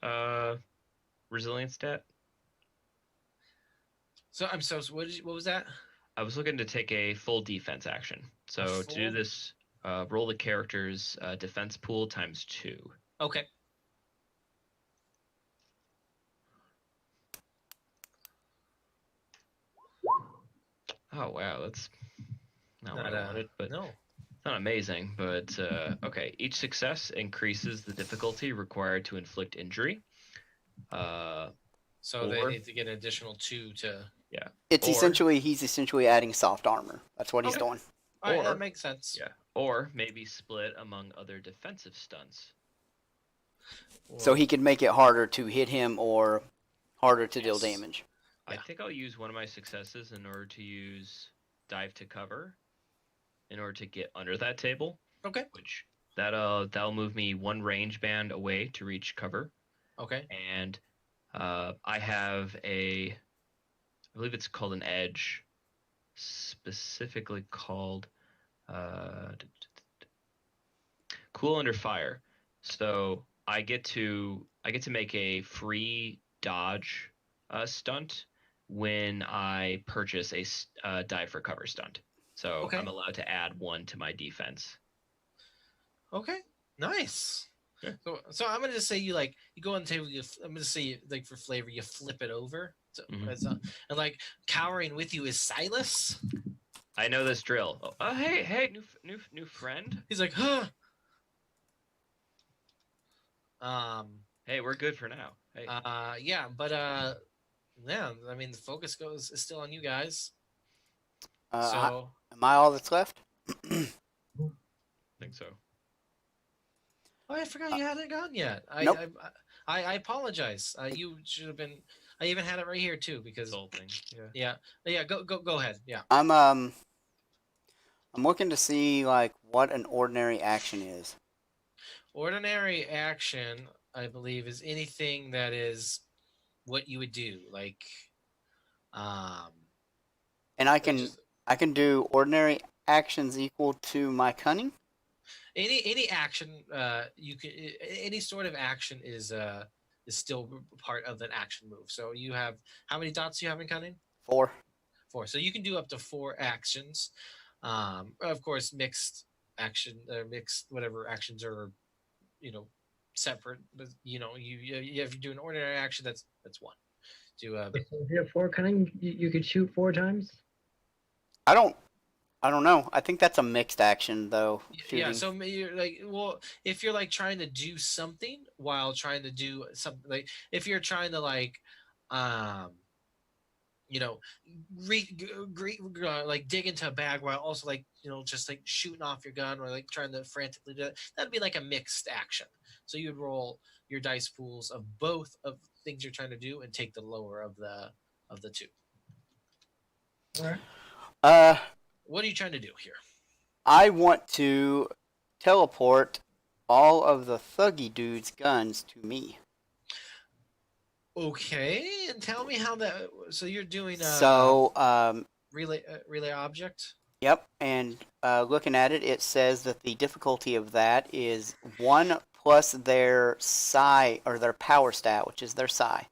resilience stat. So what was that? I was looking to take a full defense action. So to do this, roll the character's defense pool times 2. Okay. Oh wow, that's not what I wanted, but no. It's not amazing. But okay, each success increases the difficulty required to inflict injury. So they need to get an additional 2 to. Yeah. He's essentially adding soft armor. That's what he's doing. All right, that makes sense. Yeah. Or maybe split among other defensive stunts. So he could make it harder to hit him or harder to deal damage. I think I'll use one of my successes in order to use dive to cover in order to get under that table. Okay. Which that'll move me 1 range band away to reach cover. Okay. And I have I believe it's called an edge, specifically called cool under fire. So I get to make a free dodge stunt when I purchase a dive for cover stunt. So I'm allowed to add 1 to my defense. Okay, nice. Yeah. So I'm gonna just say you go on the table. I'm gonna say for flavor, you flip it over. So, and like cowering with you is Silas. I know this drill. Oh, hey, new friend. He's like, huh. Hey, we're good for now. Hey, Yeah, but yeah, I mean the focus is still on you guys. So Am I all that's left? I think so. oh, I forgot you hadn't gone yet. Nope. I apologize. You should have been. I even had it right here too because Consulting. Yeah. yeah. Go ahead. Yeah. I'm looking to see like what an ordinary action is. Ordinary action, I believe, is anything that is what you would do, like um, And I just can do ordinary actions equal to my cunning. any action. You can any sort of action is still part of an action move. So you have how many dots do you have in cunning? 4. 4. So you can do up to 4 actions. Of course, mixed action, mixed whatever actions are, you know, separate. But if you do an ordinary action, that's 1. Do So if you have 4 cunning, you could shoot 4 times. I don't know. I think that's a mixed action though. Shooting. yeah. So you're like, well, if you're like trying to do something while trying to do something, like if you're trying to like, um, you know, like dig into a bag while also like just like shooting off your gun or like trying to frantically do that. That'd be like a mixed action. So you'd roll your dice pools of both of things you're trying to do and take the lower of the 2. All right. What are you trying to do here? I want to teleport all of the thuggy dudes' guns to me. Okay, and tell me how that. So you're doing relay object. Yep, and looking at it, it says that the difficulty of that is 1 plus their psi or their power stat, which is their psi.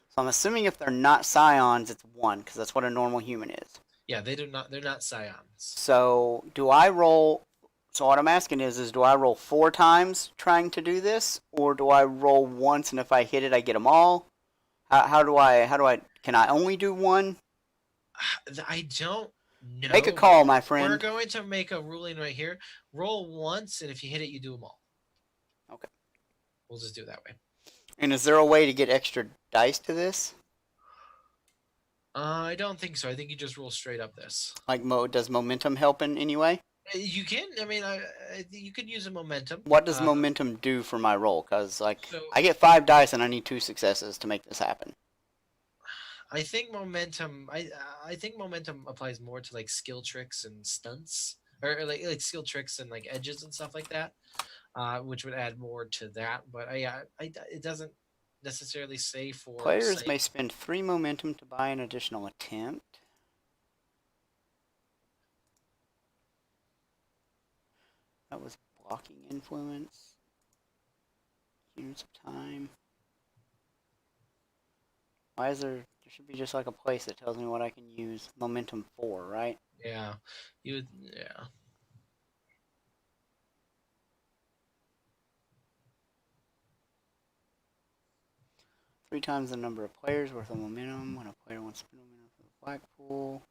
So I'm assuming if they're not scions, it's 1 because that's what a normal human is. Yeah, they do not. They're not scions. So do I roll? So what I'm asking is do I roll 4 times trying to do this, or do I roll once and if I hit it, I get them all? How do I? Can I only do 1? I don't know. Make a call, my friend. We're going to make a ruling right here. Roll once, and if you hit it, you do them all. Okay. We'll just do it that way. And is there a way to get extra dice to this? I don't think so. I think you just roll straight up this. Like, does momentum help in any way? You can. I mean, you could use a momentum. What does momentum do for my roll? Because, like, So, I get 5 dice and I need 2 successes to make this happen. I think momentum. I think momentum applies more to like skill tricks and stunts, or like skill tricks and like edges and stuff like that, which would add more to that. But it doesn't necessarily say for Players may spend 3 momentum to buy an additional attempt. That was blocking influence. Units of time. Why is there should be just like a place that tells me what I can use momentum for, right? Yeah, you would. Yeah. Three times the number of players worth of momentum. When a player wants to spend momentum for the black pool,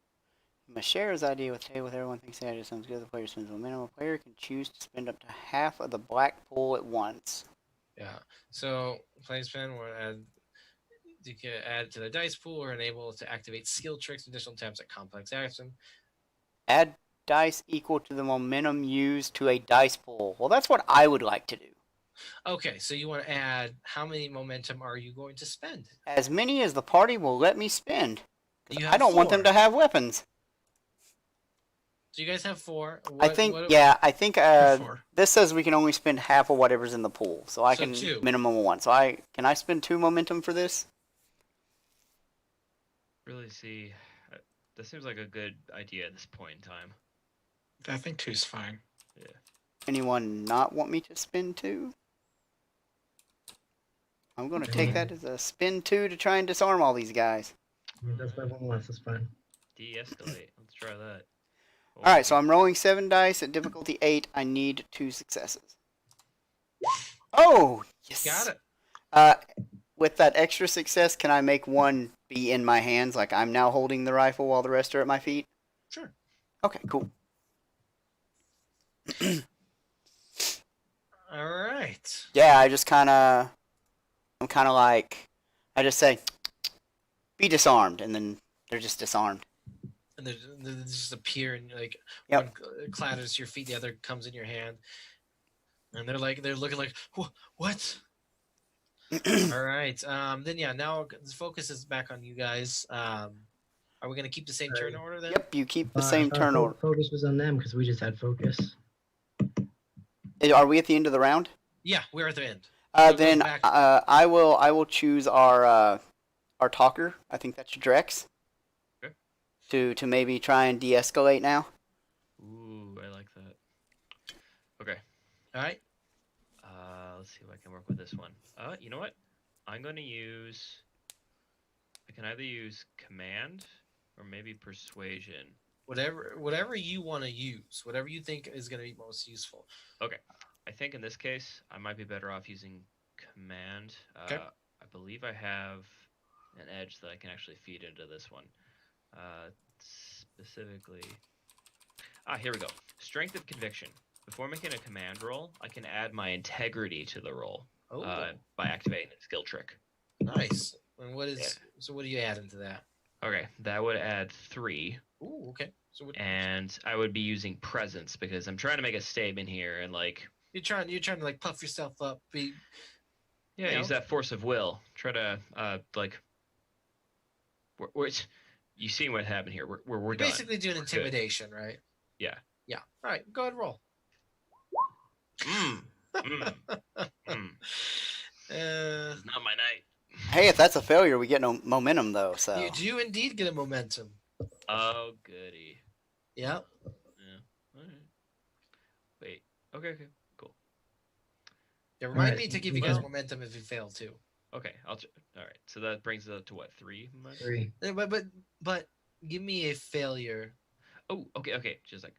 he must share his idea with table with everyone thinks the idea sounds good. The player spends momentum. A player can choose to spend up to half of the black pool at once. Yeah. So play spend will add. You can add to the dice pool or enable to activate skill tricks, additional tabs at complex action. Add dice equal to the momentum used to a dice pool. Well, that's what I would like to do. Okay, so you want to add how many momentum are you going to spend? As many as the party will let me spend. You I don't want them to have weapons. So you guys have 4. I think this says we can only spend half of whatever's in the pool. So I can 2. minimum of 1. So can I spend 2 momentum for this? Really see, that seems like a good idea at this point in time. I think 2's fine. Yeah. Anyone not want me to spend 2? I'm going to take that as a spend 2 to try and disarm all these guys. That's my 1 less. That's fine. De-escalate. Let's try that. Alright, so I'm rolling 7 dice at difficulty 8. I need 2 successes. Oh! Yes! Got it. With that extra success, can I make 1 be in my hands? Like I'm now holding the rifle while the rest are at my feet? Sure. Okay, cool. All right. Yeah, I just kind of I'm kind of like, I just say, be disarmed, and then they're just disarmed. And they just appear, and like Yep. one clatters your feet, the other comes in your hand, and they're looking like, what? All right. Then yeah, now the focus is back on you guys. Are we gonna keep the same turn order then? Yep, you keep the same I thought turn order. Focus was on them because we just had focus. Are we at the end of the round? Yeah, we're at the end. So it goes Then back- I will choose our talker. I think that's your Drex. Okay. To maybe try and de-escalate now. Ooh, I like that. Okay. All right. Let's see if I can work with this one. You know what? I'm going to use... I can either use command or maybe persuasion. Whatever you want to use, whatever you think is going to be most useful. Okay. I think in this case, I might be better off using command. Okay. I believe I have an edge that I can actually feed into this one. Specifically... here we go. Strength of conviction. Before making a command roll, I can add my integrity to the roll Oh, by activating a skill trick. nice. And what is Yeah. so? What do you add into that? Okay, that would add 3, Ooh, okay. So what, and I would be using presence because I'm trying to make a statement here and like you're trying to like puff yourself up, be use know? that force of will. Try to like you see what happened here. We're you're done. basically doing We're good. intimidation, right? Yeah. Yeah. All right. Go ahead and roll. Mm, mm, mm. This is not my night. Hey, if that's a failure, we get no momentum though. So You do indeed get a momentum. Oh goody. Yeah. Yeah. All right. Wait. Okay. Cool. Yeah, remind right, me to so give we you guys got- momentum if you fail too. Okay. All right. So that brings it up to what? 3? 3. But give me a failure. Oh. Okay. Just like.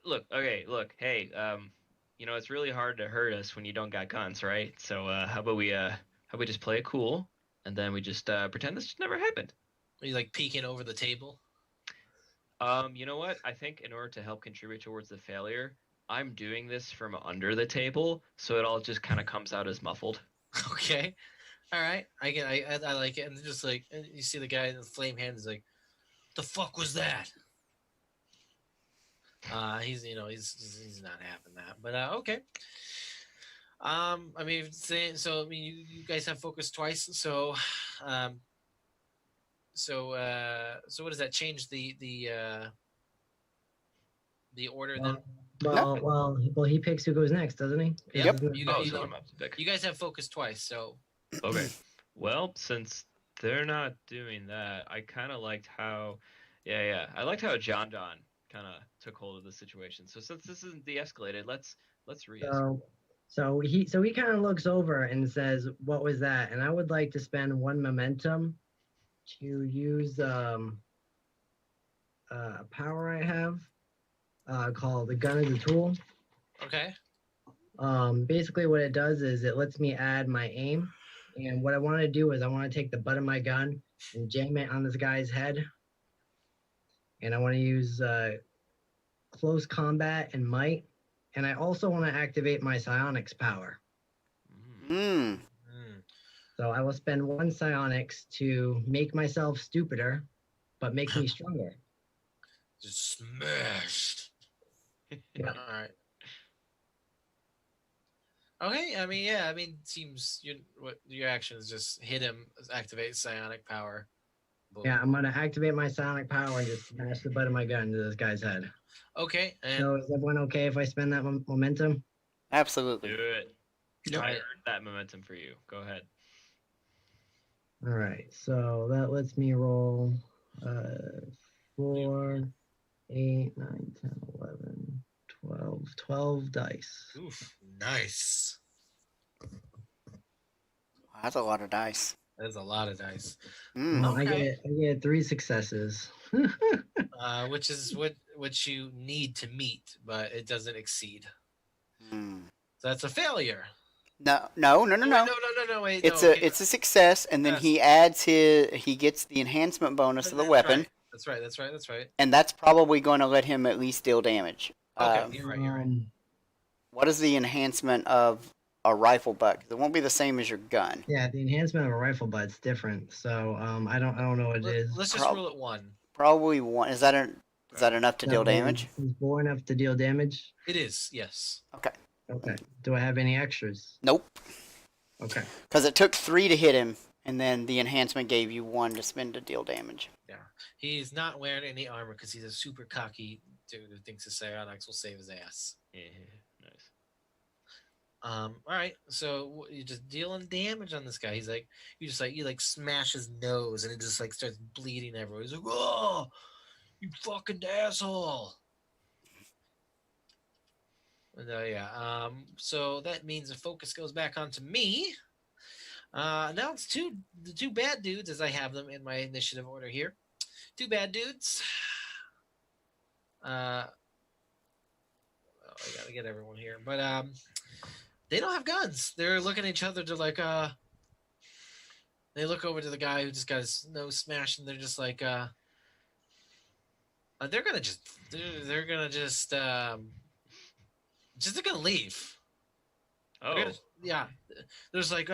Look. Hey. It's really hard to hurt us when you don't got guns, right? So how about we just play it cool, and then we just pretend this just never happened. Are you like peeking over the table? You know what? I think in order to help contribute towards the failure, I'm doing this from under the table, so it all just kind of comes out as muffled. Okay. All right. I like it. And just like, and you see the guy in the flame hand is like, the fuck was that? He's not having that. But okay. I mean, you guys have focus twice. So what does that change the order then? Well, he picks who goes next, doesn't he? Yep. So I'm up to pick. You guys have focus twice, so Okay. Well, since they're not doing that, I kind of liked how, I liked how John kind of took hold of the situation. So since this isn't de-escalated, let's re-escalate. So he kind of looks over and says, "What was that?" And I would like to spend 1 momentum to use a power I have called the gun as a tool. okay. Basically, what it does is it lets me add my aim. And what I want to do is I want to take the butt of my gun and jam it on this guy's head. And I want to use close combat and might. And I also want to activate my psionics power. Mm. So I will spend 1 psionics to make myself stupider, but make me stronger. Just smashed. Yeah. All right. Okay. I mean, seems what your action is just hit him, activate psionic power. Boom. Yeah, I'm gonna activate my psionic power and just smash the butt of my gun into this guy's head. Okay. And So is everyone okay if I spend that momentum? Absolutely. Do it. Yep. I earned that momentum for you. Go ahead. All right, so that lets me roll 4, 8, 9, 10, 11, 12 dice. oof, nice. Wow, that's a lot of dice. That's a lot of dice. Mm. No, Okay. I get 3 successes. Which is what you need to meet, but it doesn't exceed. Mm. So that's a failure. No. No. Wait, It's no, a success, and then Yes. he gets the enhancement bonus of the weapon, That's right. and that's probably going to let him at least deal damage. Okay, you're right. What is the enhancement of a rifle butt. 'Cause it won't be the same as your gun. Yeah, the enhancement of a rifle butt's different. So I don't know what it is. Let's just rule it 1. Probably one. Is that enough to deal So damage? Is 4 enough to deal damage? It is, yes. Okay. Okay. Do I have any extras? Nope. Okay. Because it took 3 to hit him, and then the enhancement gave you 1 to spend to deal damage. Yeah. He's not wearing any armor because he's a super cocky dude who thinks his Onyx will save his ass. Yeah, nice. All right, so you're just dealing damage on this guy. He's like, you smash his nose, and it just like starts bleeding everywhere. He's like, "Oh, you fucking asshole!" And, yeah. So that means the focus goes back onto me. Now it's the two bad dudes as I have them in my initiative order here. 2 bad dudes. I gotta get everyone here, but they don't have guns. They're looking at each other. They're like, they look over to the guy who just got his nose smashed, and they're just like, they're gonna leave. Oh, Yeah. There's like,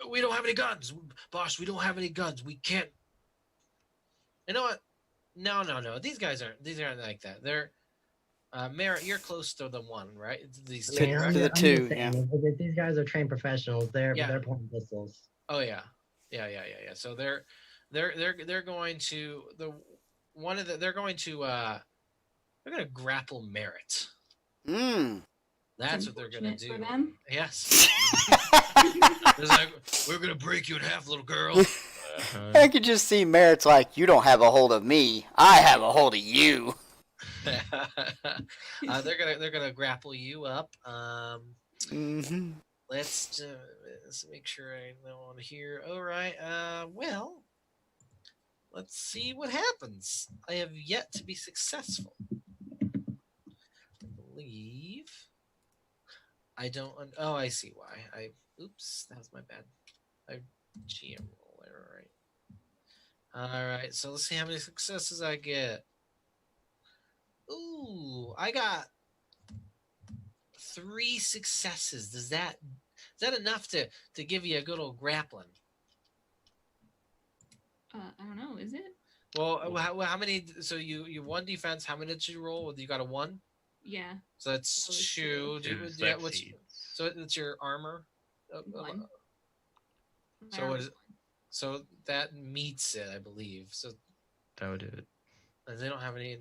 we don't have any guns, boss. We don't have any guns. We can't. You know what? No. These aren't like that. They're. Merritt, you're close to the 1, right? These 2, Yeah, right? To the I'm just 2, saying, yeah. These guys are trained professionals. They're playing pistols. Oh yeah. So they're going to they're going to grapple Merritt. That's what they're gonna do. For them. Yes. It's like, we're gonna break you in half, little girl. I could just see Merritt's like, you don't have a hold of me. I have a hold of you. They're gonna grapple you up. Mm-hmm. Let's make sure I know on here. All right. Well, let's see what happens. I have yet to be successful. I believe. I don't. Oh, I see why. Oops, that was my bad. I GM roll error. Right. All right. So let's see how many successes I get. Ooh, I got 3 successes. Is that enough to give you a good old grappling? I don't know. Is it? Well, how many? So you 1 defense. How many did you roll? You got a 1. Yeah. So that's That was 2. So it's your armor. 1. So what is? So that meets it, I believe. So that would do it. they don't have any.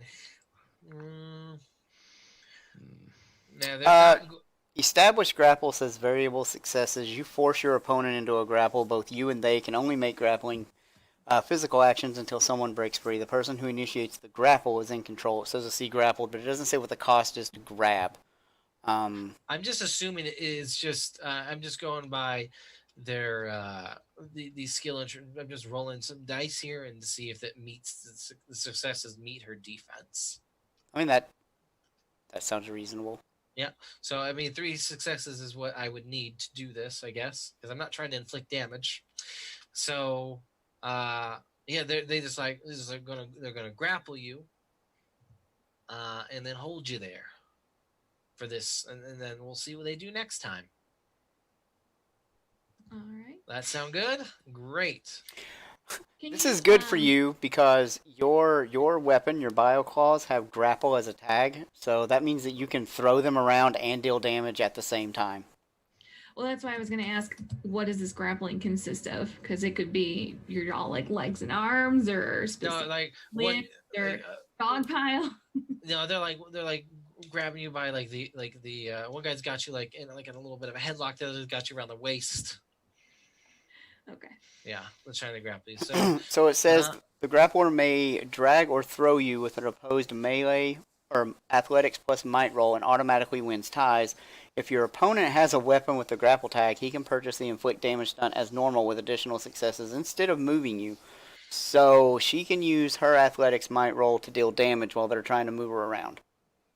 Established grapple says variable successes. You force your opponent into a grapple. Both you and they can only make grappling physical actions until someone breaks free. The person who initiates the grapple is in control. It says to see grappled, but it doesn't say what the cost is to grab. I'm just assuming it is just. I'm just going by their the skill. I'm just rolling some dice here and to see if it meets the successes meet her defense. I mean that sounds reasonable. Yeah. So I mean, 3 successes is what I would need to do this, I guess, because I'm not trying to inflict damage. So, yeah, they're gonna grapple you, and then hold you there for this, and then we'll see what they do next time. All right. That sound good? Great. This is good for you because your weapon, your bioclaws, have grapple as a tag. So that means that you can throw them around and deal damage at the same time. Well, that's why I was going to ask, what does this grappling consist of? Because it could be you're all like legs and arms, or specific limbs, or dog pile. No, they're like grabbing you by like the one guy's got you like in a little bit of a headlock. The other's got you around the waist. Okay. Yeah, they're trying to grapple you. So it says the grappler may drag or throw you with an opposed melee or athletics plus might roll and automatically wins ties. If your opponent has a weapon with the grapple tag, he can purchase the inflict damage stunt as normal with additional successes instead of moving you. So she can use her athletics might roll to deal damage while they're trying to move her around.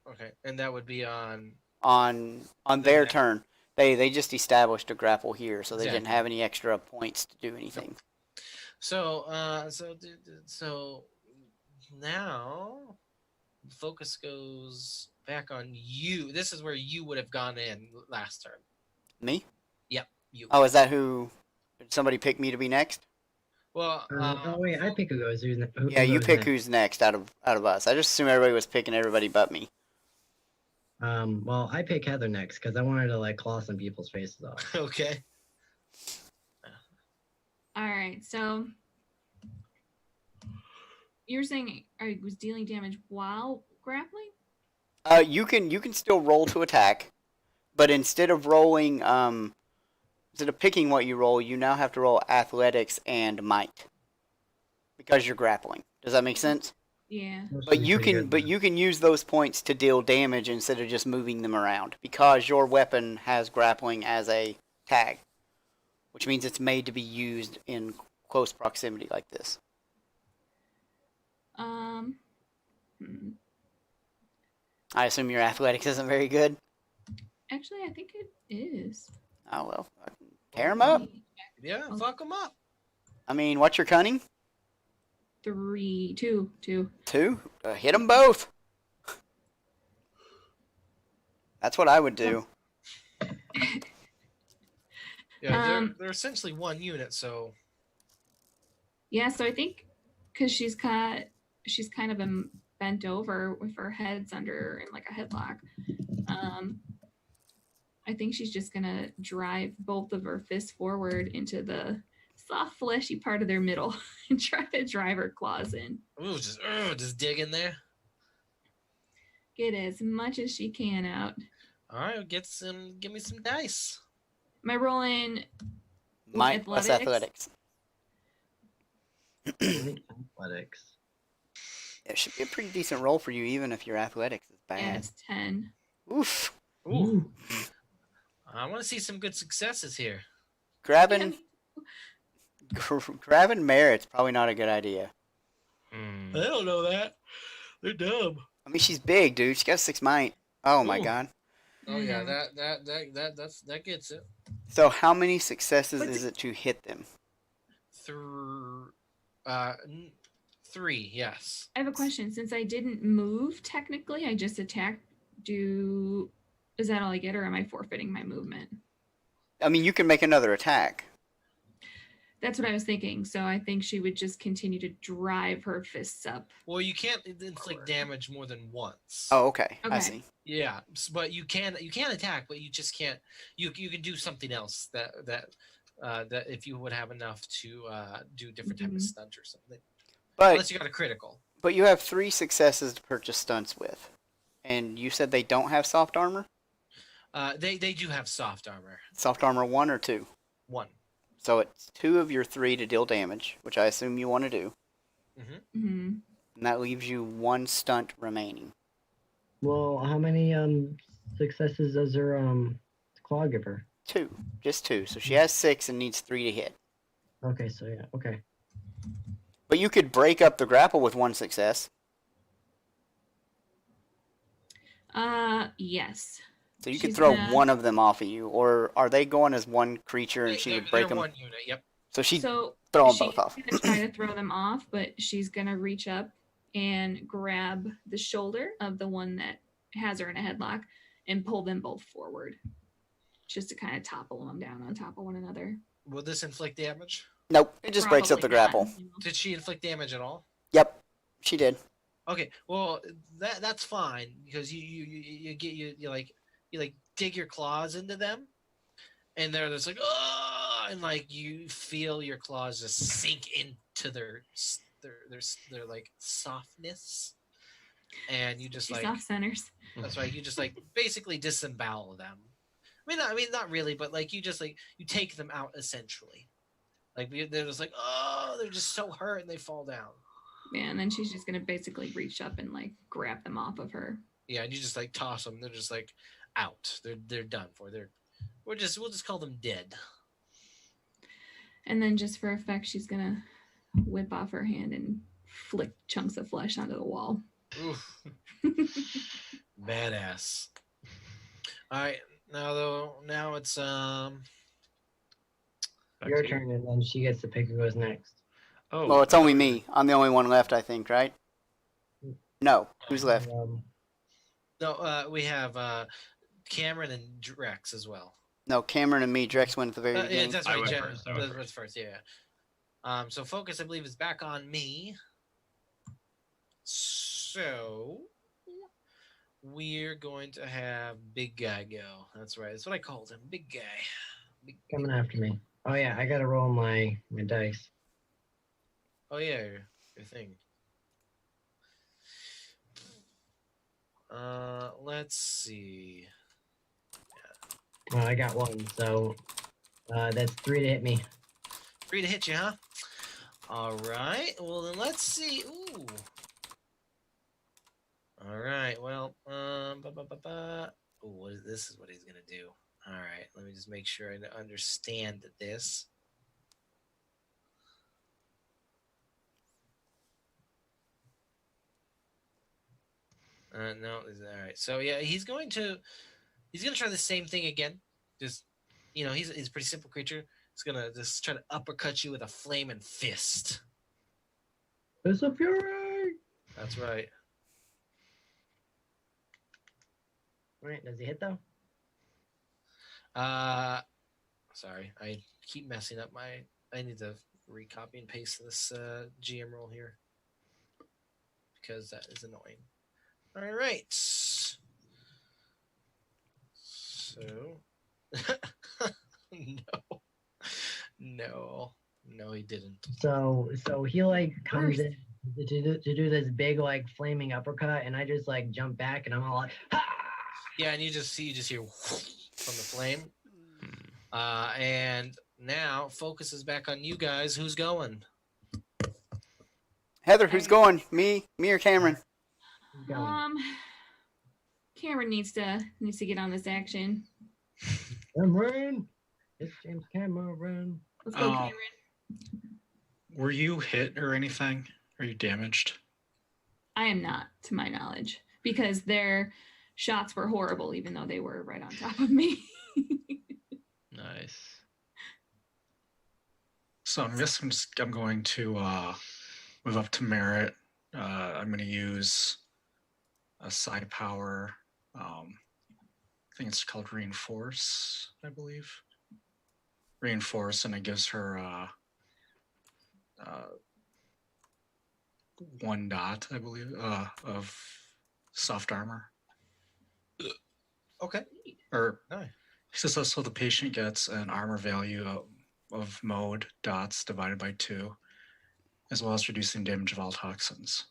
Okay, and that would be on their turn. They just established a grapple here, so they didn't have any extra points to do anything. So now focus goes back on you. This is where you would have gone in last turn. Me? Yep, you. Oh, is that who? Did somebody pick me to be next? Well, Oh wait, I pick who goes. Who Yeah, you goes pick next. who's next out of us. I just assumed everybody was picking everybody but me. Well, I pick Heather next because I wanted to like claw some people's faces off. okay. All right, so you're saying I was dealing damage while grappling? You can still roll to attack, but instead of rolling instead of picking what you roll, you now have to roll athletics and might because you're grappling. Does that make sense? Yeah. But you can use those points to deal damage instead of just moving them around because your weapon has grappling as a tag, which means it's made to be used in close proximity like this. Hmm. I assume your athletics isn't very good. Actually, I think it is. Oh well, tear them up. Yeah, Oh. fuck them up. I mean, what's your cunning? 3, 2. 2. Hit them both. That's what I would do. Yeah, they're essentially one unit, so Yeah, so I think because she's kind of bent over with her heads under in like a headlock. I think she's just gonna drive both of her fists forward into the soft, fleshy part of their middle and try to drive her claws in. ooh, just dig in there. Get as much as she can out. All right, give me some dice. Am I rolling Might plus athletics. Athletics. It should be a pretty decent roll for you, even if your athletics is Yeah, bad. it's 10. Oof. Ooh. I want to see some good successes here. Grabbing Merritt's probably not a good idea. They don't know that. They're dumb. I mean, she's big, dude. She got 6 might. Oh my Ooh. god. Oh yeah, that gets it. So how many successes is it to hit them? 3, yes. I have a question. Since I didn't move, technically, I just attacked. Is that all I get, or am I forfeiting my movement? I mean, you can make another attack. That's what I was thinking. So I think she would just continue to drive her fists up. Well, you can't inflict damage more than once. Oh, okay. I Okay. see. Yeah, but you can attack, but you just can't. You can do something else that if you would have enough to do different type of stunt or something. But Unless you got a critical. But you have 3 successes to purchase stunts with, and you said they don't have soft armor. They do have soft armor. Soft armor 1 or 2. 1. So it's 2 of your 3 to deal damage, which I assume you want to do. Mm-hmm. And that leaves you 1 stunt remaining. Well, how many successes does her claw give her? 2. Just 2. So she has 6 and needs 3 to hit. Okay, so yeah, okay. But you could break up the grapple with 1 success. Yes. So you could She's throw gonna- one of them off of you. Or are they going as one creature and she would break They're them? one unit. Yep. So she'd So throw them she's both off. gonna try to throw them off, but she's gonna reach up and grab the shoulder of the one that has her in a headlock and pull them both forward, just to kind of topple them down on top of one another. Will this inflict damage? Nope, it just breaks up the Probably not, grapple. you know. Did she inflict damage at all? Yep, she did. Okay, well that's fine because you get you like dig your claws into them, and they're just like oh, and like you feel your claws just sink into their like softness, and you just She's like off centers. that's right, you just like basically disembowel them. I mean not really, but like you just like you take them out essentially. Like they're just like oh, they're just so hurt and they fall down. Yeah, and then she's just gonna basically reach up and like grab them off of her. Yeah, and you just like toss them. They're just like out. They're done for. We'll just call them dead. And then just for effect, she's gonna whip off her hand and flick chunks of flesh onto the wall. Oof. Badass. All right, now it's Back Your to you. turn, and then she gets to pick who goes next. Oh, Well, it's only me. I'm the only one left, I think, right? No. Who's left? no. We have Cameron and Drex as well. No, Cameron and me. Drex went at the very Yeah, beginning. that's I right. went Jen first, I went was first. Yeah. So focus, I believe, is back on me. So we're going to have Big Guy go. That's right. That's what I called him, Big Guy. Coming after me. Oh yeah, I gotta roll my dice. Oh yeah, your thing. Let's see. Well, I got one, so that's 3 to hit me. 3 to hit you, huh? All right. Well, then let's see. Ooh. All right. Well, Ooh, this is what he's gonna do. All right. Let me just make sure I understand this. No. All right. So yeah, he's gonna try the same thing again. Just he's a pretty simple creature. He's gonna just try to uppercut you with a flaming fist. It's a fury. That's right. All right, does he hit though? Sorry, I keep messing up my. I need to recopy and paste this GM roll here because that is annoying. All right. So, no, he didn't. So he like comes in to do this big like flaming uppercut, and I just like jump back, and I'm all like, ha! Yeah, and you just hear from the flame. And now focus is back on you guys. Who's going? Heather, who's going? Me or Cameron? Who's going? Cameron needs to get on this action. Cameron. It's James Cameron. Let's go, Cameron. Were you hit or anything? Are you damaged? I am not, to my knowledge, because their shots were horrible, even though they were right on top of me. Nice. So I'm guessing I'm going to move up to merit. I'm going to use a side power. I think it's called reinforce, I believe. Reinforce, and it gives her 1 dot, I believe, of soft armor. Okay. Or Nice. he says also the patient gets an armor value of mode dots divided by 2, as well as reducing damage of all toxins.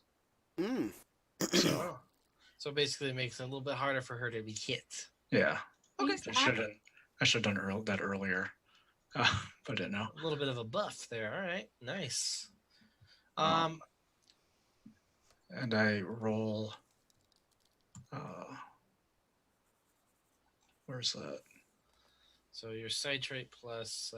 So basically, it makes it a little bit harder for her to be hit. Yeah. Okay. I should have done that earlier, but I didn't know. A little bit of a buff there. All right. Nice. And I roll. Where's that? So your citrate plus.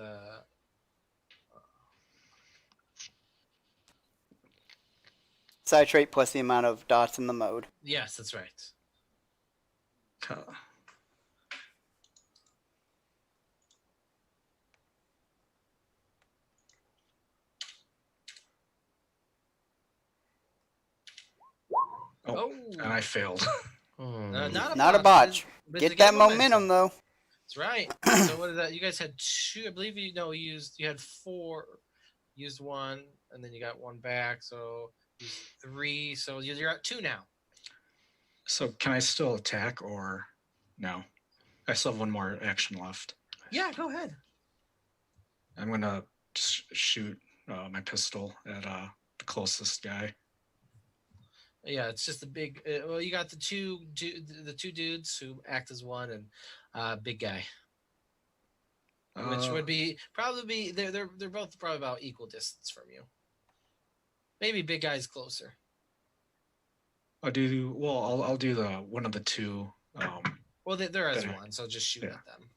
Citrate plus the amount of dots in the mode. Yes, that's right. Oh, and I failed. Not a botch. Get that momentum though. That's right. So what is that? You guys had 2. I believe you had 4. Used 1, and then you got 1 back. So you used 3. So you're at 2 now. So can I still attack or no? I still have 1 more action left. Yeah, go ahead. I'm gonna just shoot my pistol at the closest guy. Yeah, it's just a big. Well, you got the two dudes who act as one, and big guy, which would probably be they're both probably about equal distance from you. Maybe big guy's closer. I'll do the one of the 2. Well, they're as one, so just shoot at them.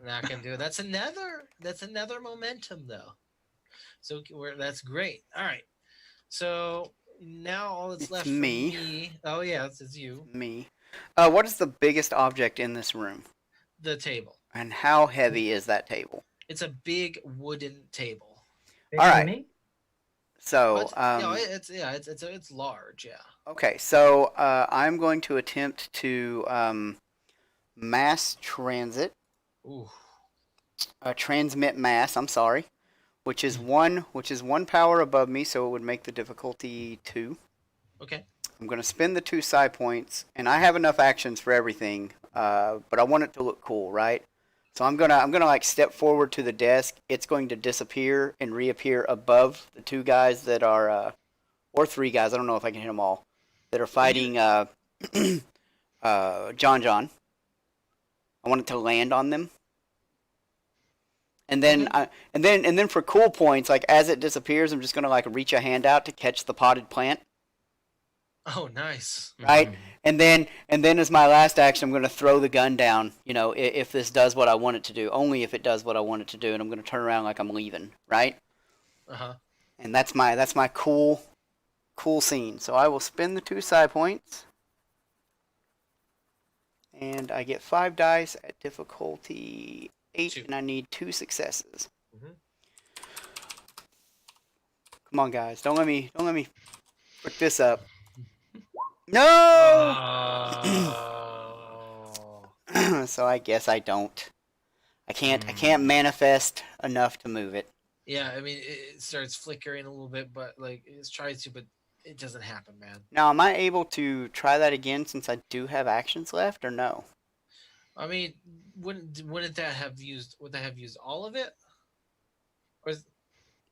Not gonna do it. That's another momentum though. So that's great. All right. So now all that's left for me. Oh yeah, it's you. Me. What is the biggest object in this room? The table. And how heavy is that table? It's a big wooden table. All right. So, It's large. Yeah. okay, so I'm going to attempt to mass transit, Ooh. transmit mass. I'm sorry, which is one power above me, so it would make the difficulty 2. Okay. I'm going to spend the 2 psi points, and I have enough actions for everything, but I want it to look cool, right? So I'm gonna like step forward to the desk. It's going to disappear and reappear above the 2 guys that are, or 3 guys. I don't know if I can hit them all. That are fighting John. I want it to land on them, and then Okay. and then for cool points, like as it disappears, I'm just gonna like reach a hand out to catch the potted plant. Oh, nice. Right? Mhm. And then as my last action, I'm going to throw the gun down. You know, if this does what I want it to do, only if it does what I want it to do, and I'm going to turn around like I'm leaving, right? Uh-huh. And that's my cool scene. So I will spend the 2 psi points, and I get 5 dice at difficulty 8, 2. and I need 2 successes. Mhm. Come on, guys, don't let me frick this up. No. Oh. So I guess I don't. I can't manifest enough to move it. Yeah, I mean, it starts flickering a little bit, but like it tries to, but it doesn't happen, man. Now, am I able to try that again since I do have actions left, or no? I mean, wouldn't that have used? Would that have used all of it? Or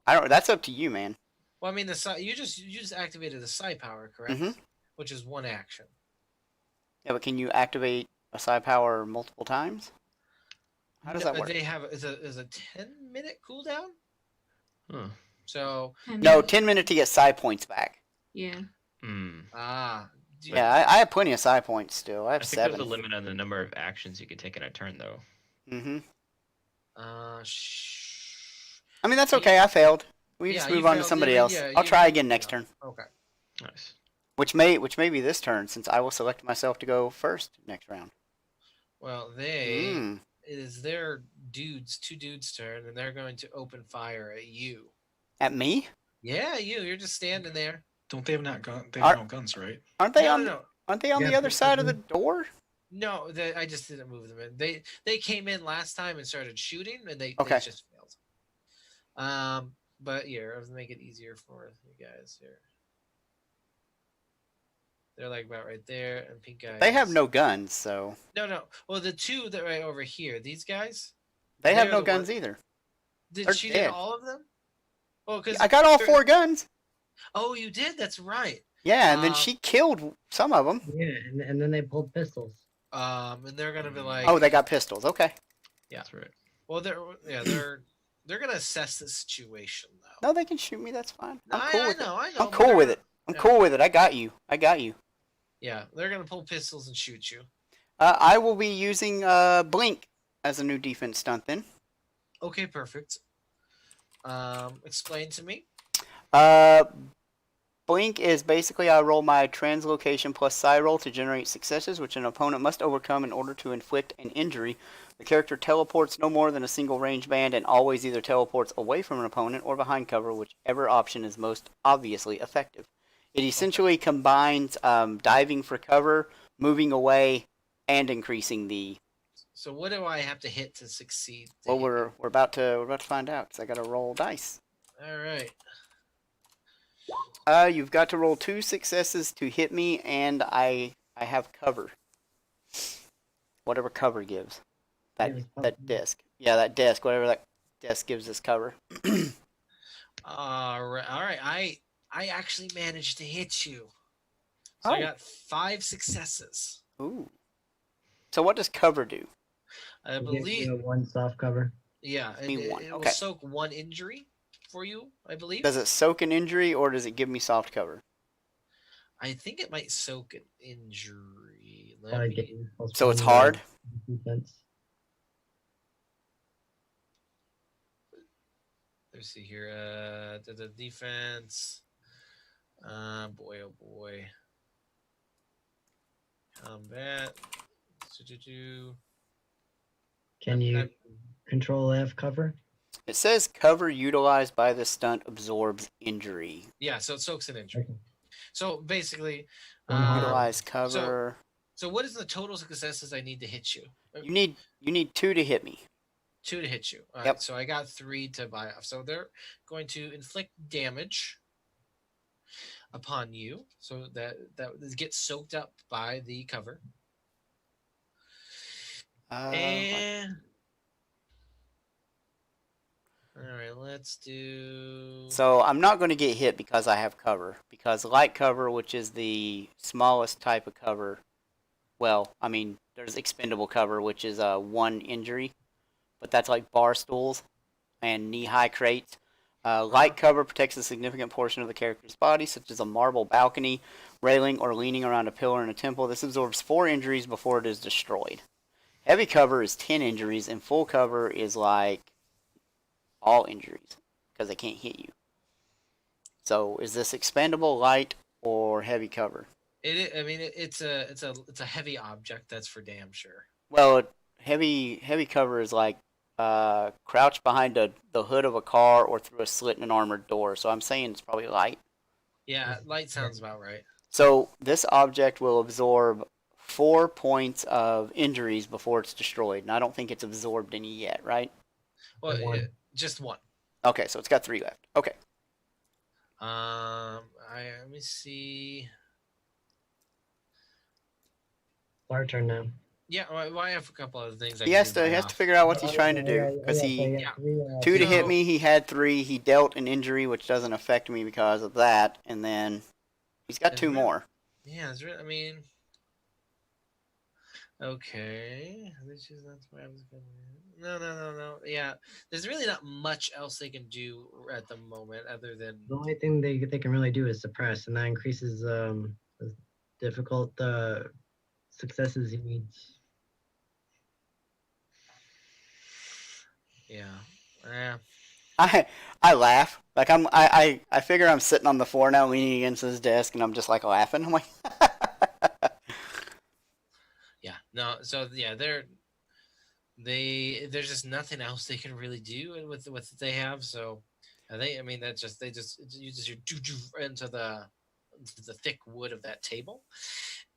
I don't. That's up to you, man. well, I mean, you just activated the psi power, correct? Mhm. Which is 1 action. Yeah, but can you activate a psi power multiple times? How does that work? They have is a 10-minute cooldown. Huh. So 10 No, minutes. 10 minutes to get psi points back. Yeah. Hmm. Yeah, I have plenty of psi points still. I I have think there's 7. a limit on the number of actions you can take in a turn, though. Mhm. Shh. I mean, that's okay. I failed. We just Yeah, move you on to failed. somebody Yeah, else. yeah, I'll try again next turn. Okay. Nice. Which may be this turn, since I will select myself to go first next round. Well, Mm. it is their 2 dudes' turn, and they're going to open fire at you. At me? Yeah, you. You're just standing there. Don't they have not gun? They Are- have no guns, right? Aren't they No, on? no, no. Aren't they on Yeah, the other but- side of the door? No, I just didn't move them in. They came in last time and started shooting, and they Okay. just failed. But here, I'll make it easier for you guys here. They're like about right there, and pink guys. They have no guns, so No. Well, the 2 that are right over here, these guys. they have they're no the guns one- either. Did They're she dead. did all of them? Oh, because I got all 4 guns. Oh, you did. That's right. Yeah, and then she killed some of them. Yeah, and then they pulled pistols. And they're gonna be like, Oh, they got pistols. Okay. yeah. That's right. Well, they're gonna assess the situation though. No, they can shoot me. That's fine. I'm cool I with know. it. but I'm cool they're with gonna- it. I'm yeah. cool with it. I got you. Yeah, they're gonna pull pistols and shoot you. I will be using blink as a new defense stunt then. Okay, perfect. Explain to me. Blink is basically I roll my translocation plus psi roll to generate successes, which an opponent must overcome in order to inflict an injury. The character teleports no more than a single range band and always either teleports away from an opponent or behind cover, whichever option is most obviously effective. It essentially combines diving for cover, moving away, and increasing the. So what do I have to hit to succeed? Well, we're about to find out because I got to roll dice. All right. You've got to roll 2 successes to hit me, and I have cover. Whatever cover gives. That desk. Yeah, that desk. Whatever that desk gives us cover. All right. I actually managed to hit you. So Oh. I got 5 successes. Ooh. So what does cover do? I It gives believe. you 1 soft cover. Yeah, me one, it okay. will soak 1 injury for you. I believe. Does it soak an injury or does it give me soft cover? I think it might soak an injury. Let Probably me- get you plus So it's 1 hard? defense. Let's see here. The defense. Boy, oh boy. Combat. Can you I'm- control F cover? It says cover utilized by the stunt absorbs injury. Yeah, so it soaks an injury. Okay. So basically, One harm. Utilize cover. So what is the total successes I need to hit you? You need 2 to hit me. 2 to hit you. All Yep. right, so I got 3 to buy off. So they're going to inflict damage upon you, so that gets soaked up by the cover. And all right, let's do. So I'm not going to get hit because I have cover. Because light cover, which is the smallest type of cover, well, I mean, there's expendable cover, which is 1 injury, but that's like bar stools and knee-high crates. Light cover protects a significant portion of the character's body, such as a marble balcony, railing, or leaning around a pillar in a temple. This absorbs 4 injuries before it is destroyed. Heavy cover is 10 injuries, and full cover is like all injuries because they can't hit you. So, is this expendable, light, or heavy cover? I mean, it's a heavy object. That's for damn sure. Well, heavy cover is like crouch behind the hood of a car or through a slit in an armored door. So I'm saying it's probably light. Yeah, light sounds about right. So this object will absorb 4 points of injuries before it's destroyed, and I don't think it's absorbed any yet, right? Well, One. Just 1. Okay, so it's got 3 left. Okay. Let me see. Our turn now. Yeah, well, I have a couple other things. He has to figure out what he's trying to do because he yeah. 2 to hit So- me. He had 3. He dealt an injury, which doesn't affect me because of that, and then he's got 2 more. Yeah, it's really, I mean, okay. This is not where I was going. No. Yeah, there's really not much else they can do at the moment other than. The only thing they can really do is suppress, and that increases the difficult successes he needs. Yeah. I laugh. Like I figure I'm sitting on the floor now, leaning against his desk, and I'm just like laughing. I'm like, Yeah. No. So yeah, there's just nothing else they can really do with what they have. So I mean that just it uses your into the thick wood of that table,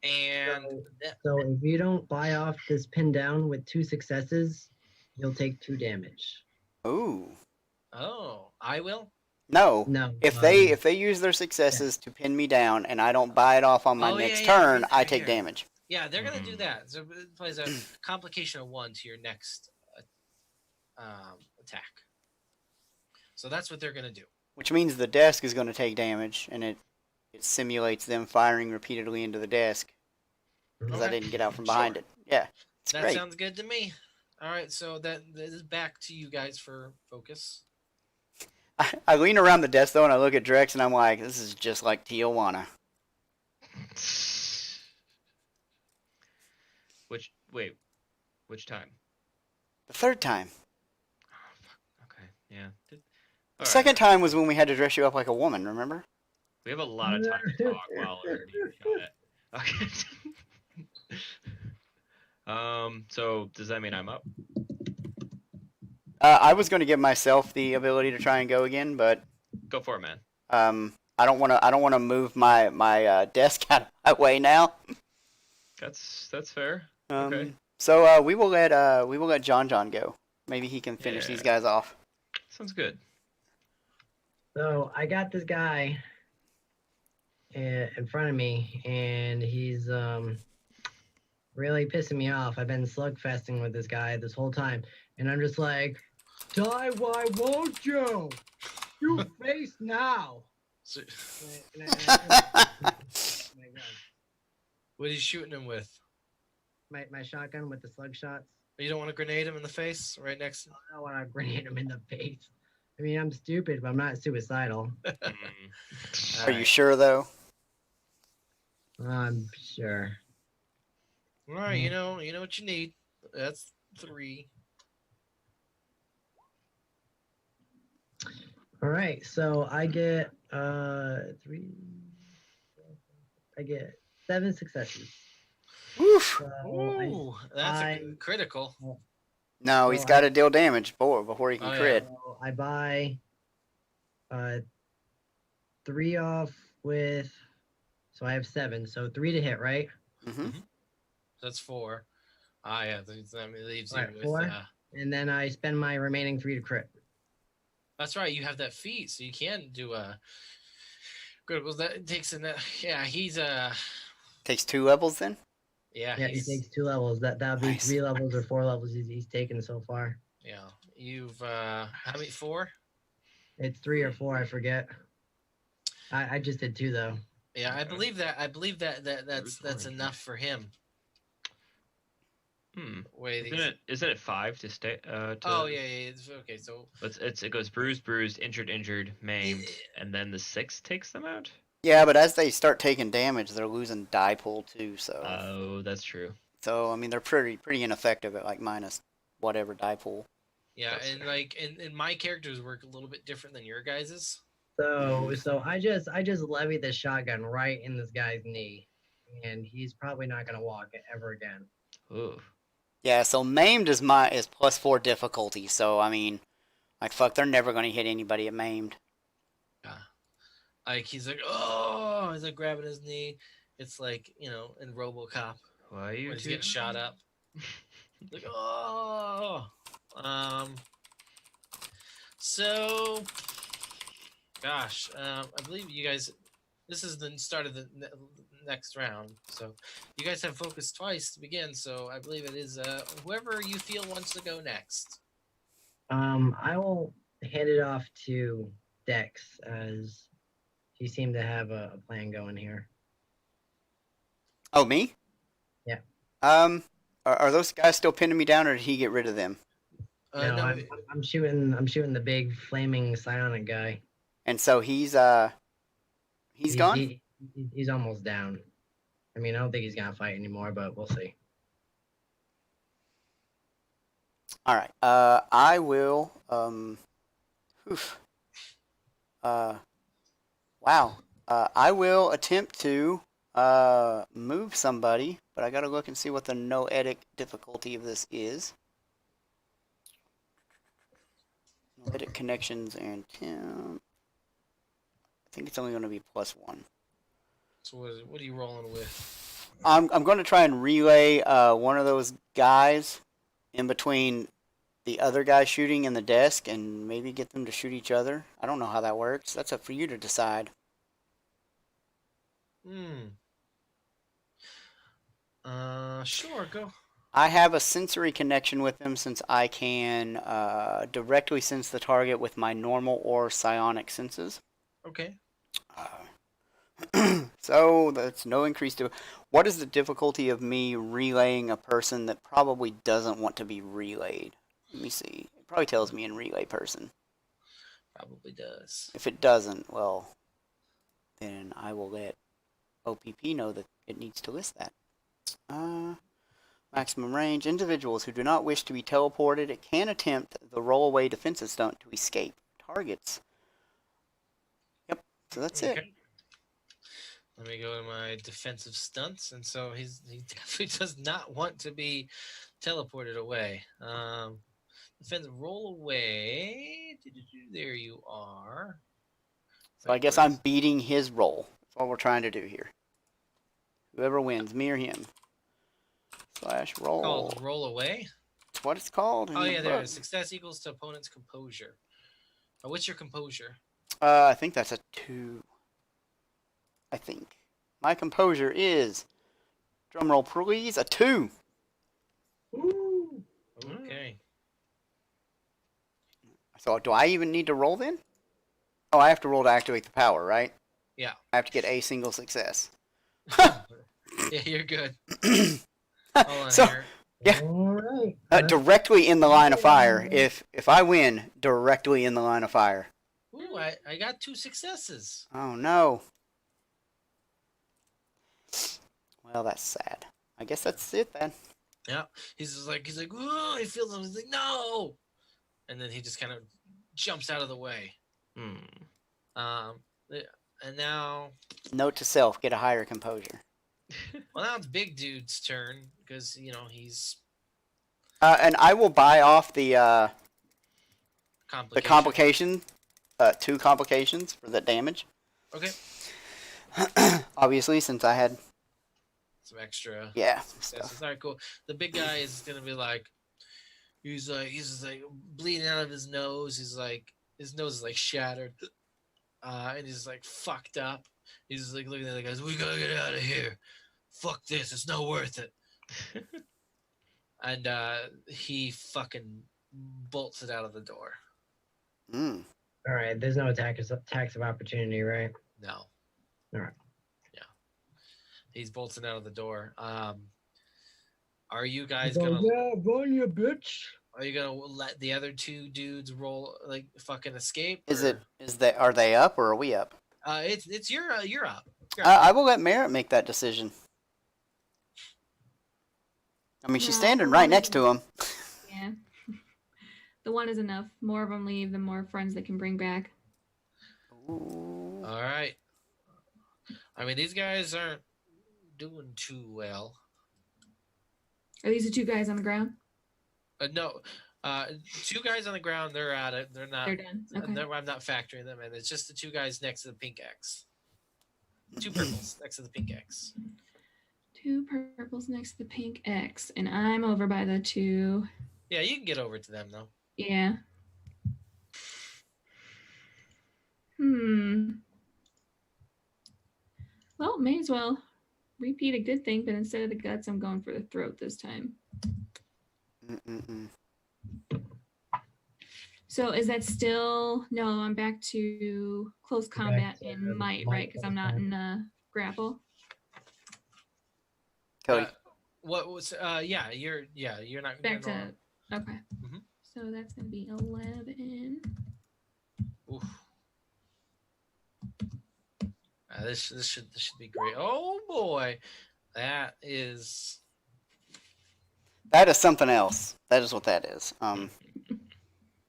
and So if you don't buy off this pin down with 2 successes, you'll take 2 damage. ooh, I will. no. No. If they use their successes to pin me down, and I don't buy it off on my Oh, yeah, next yeah, turn, yeah, I take here. damage. Yeah, they're gonna do Mhm. that. So it plays a complication of 1 to your next attack. So that's what they're gonna do. Which means the desk is going to take damage, and it simulates them firing repeatedly into the desk because I Okay. didn't get out from behind it. Yeah, it's That great. sounds good to me. All right, so that is back to you guys for focus. I lean around the desk though, and I look at Drex, and I'm like, this is just like Tijuana. Which time? The 3rd time. Oh, fuck. Okay, yeah. The All right. second time was when we had to dress you up like a woman. Remember? We have a lot of time to talk while we're being shot at. Okay. So does that mean I'm up? I was going to give myself the ability to try and go again, but Go for it, man. I don't want to move my desk out of my way now. That's fair. Um, Okay. So we will let John go. Maybe he can finish these Yeah. guys off. Sounds good. So I got this guy in front of me, and he's really pissing me off. I've been slugfesting with this guy this whole time, and I'm just like, die, why won't you? You face now. So, And I- my gun. what are you shooting him with? My shotgun with the slug shots. You don't want to grenade him in the face right next. I don't want to grenade him in the face. I mean, I'm stupid, but I'm not suicidal. Mm. Are you sure though? I'm sure. All right, you know what you need. That's 3. All right, so I get 3. I get 7 successes. Woof. So Ooh, that's I- critical. No, So he's got to deal damage before he can Oh, yeah. crit. So I buy 3 off with, so I have 7. So 3 to hit, right? Mm-hmm. That's 4. Ah, yeah. That leaves All you right, with. 4. And then I spend my remaining 3 to crit. That's right. You have that feat, so you can do a. Good. Well, that takes in that. Yeah, he's Takes 2 levels then. Yeah, Yeah, he he's. takes 2 levels. That'll be Nice. 3 levels or 4 levels he's taken so far. Yeah, you've. How many? 4? It's 3 or 4, I forget. I just did 2 though. Yeah, I believe that. That's Bruce enough for him. Wait, Isn't it 5 to stay? Oh yeah. It's, okay, so It goes bruised, injured, maimed, and then the 6 takes them out. Yeah, but as they start taking damage, they're losing die pool too. So. Oh, that's true. So I mean, they're pretty ineffective at like minus whatever die pool. yeah, That's and fair. like and my characters work a little bit different than your guys's. So I just levied the shotgun right in this guy's knee, and he's probably not gonna walk ever again. Ooh. Yeah, so maimed is +4 difficulty. So I mean, like fuck, they're never gonna hit anybody at maimed. Yeah, like he's like, oh, he's like grabbing his knee. It's like in RoboCop Why are you when he's getting shot up. Like, oh, so, gosh, I believe you guys. This is the start of the next round, so you guys have focused twice to begin. So I believe it is whoever you feel wants to go next. I will hand it off to Dex as he seemed to have a plan going here. Oh, me? Yeah. Are those guys still pinning me down, or did he get rid of them? No, No, I'm shooting the big flaming psionic guy. And so he's gone. He's almost down. I mean, I don't think he's gonna fight anymore, but we'll see. All right. I will. Oof. Wow. I will attempt to move somebody, but I gotta look and see what the noetic difficulty of this is. Noetic connections and temp. I think it's only going to be +1. so what are you rolling with? I'm going to try and relay one of those guys in between the other guy shooting in the desk and maybe get them to shoot each other. I don't know how that works. That's up for you to decide. Sure, go. I have a sensory connection with them since I can directly sense the target with my normal or psionic senses. Okay. So that's no increase to. What is the difficulty of me relaying a person that probably doesn't want to be relayed? Let me see. It probably tells me in relay person. Probably does. If it doesn't, well, then I will let OPP know that it needs to list that. Maximum range. Individuals who do not wish to be teleported can attempt the roll-away defensive stunt to escape targets. Yep, so that's it. Let me go to my defensive stunts, and so he definitely does not want to be teleported away. Defensive roll away. There you are. So I guess I'm beating his roll. That's what we're trying to do here. Whoever wins, me or him. / roll. Called roll away. That's what it's called. Oh yeah, there it is. Success equals to opponent's composure. What's your composure? I think that's a 2. I think my composure is, drumroll please, a 2. Ooh. Okay. So do I even need to roll then? Oh, I have to roll to activate the power, right? Yeah. I have to get a single success. Yeah, you're good. Hold on So, here. yeah. All right. Directly in the line of fire. If I win, directly in the line of fire. Ooh, I got 2 successes. Oh no. Well, that's sad. I guess that's it then. Yeah. He's like, oh, he feels him. He's like, no. And then he just kind of jumps out of the way. And now. Note to self: get a higher composure. Well, now it's Big Dude's turn because he's. And I will buy off the Complication. 2 complications for the damage. Okay. Obviously, since I had Some extra stuff. successes. All right, cool. The big guy is gonna be like, he's just like bleeding out of his nose. He's like, his nose is like shattered, and he's like fucked up. He's just like looking at the guys. We gotta get out of here. Fuck this. It's not worth it. And he fucking bolts it out of the door. Mm. All right, there's no attacks of opportunity, right? No. All right. Yeah. He's bolting out of the door. Are you guys Go, gonna? yeah, run, you bitch. Are you gonna let the other 2 dudes roll like fucking escape? Are they up or are we up? It's you're up. You're up. I will let Merritt make that decision. I mean, she's No, standing the right one next is- to him. Yeah. The one is enough. More of them leave, the more friends they can bring back. Ooh. All right. I mean, these guys aren't doing too well. Are these the 2 guys on the ground? No, 2 guys on the ground. They're at it. They're not. They're done. Okay. I'm not factoring them in. It's just the 2 guys next to the pink X. 2 purples next to the pink X. 2 purples next to the pink X, and I'm over by the 2. Yeah, you can get over to them though. Yeah. Well, may as well repeat a good thing, but instead of the guts, I'm going for the throat this time. Mm-mm-mm. So is that still no? I'm back to close combat to and might, might right? Because I'm not this in grapple. Cody. What was? you're not Back normal. to okay. Mhm. So that's gonna be 11. Oof. This should be great. Oh boy, that is. That is something else. That is what that is.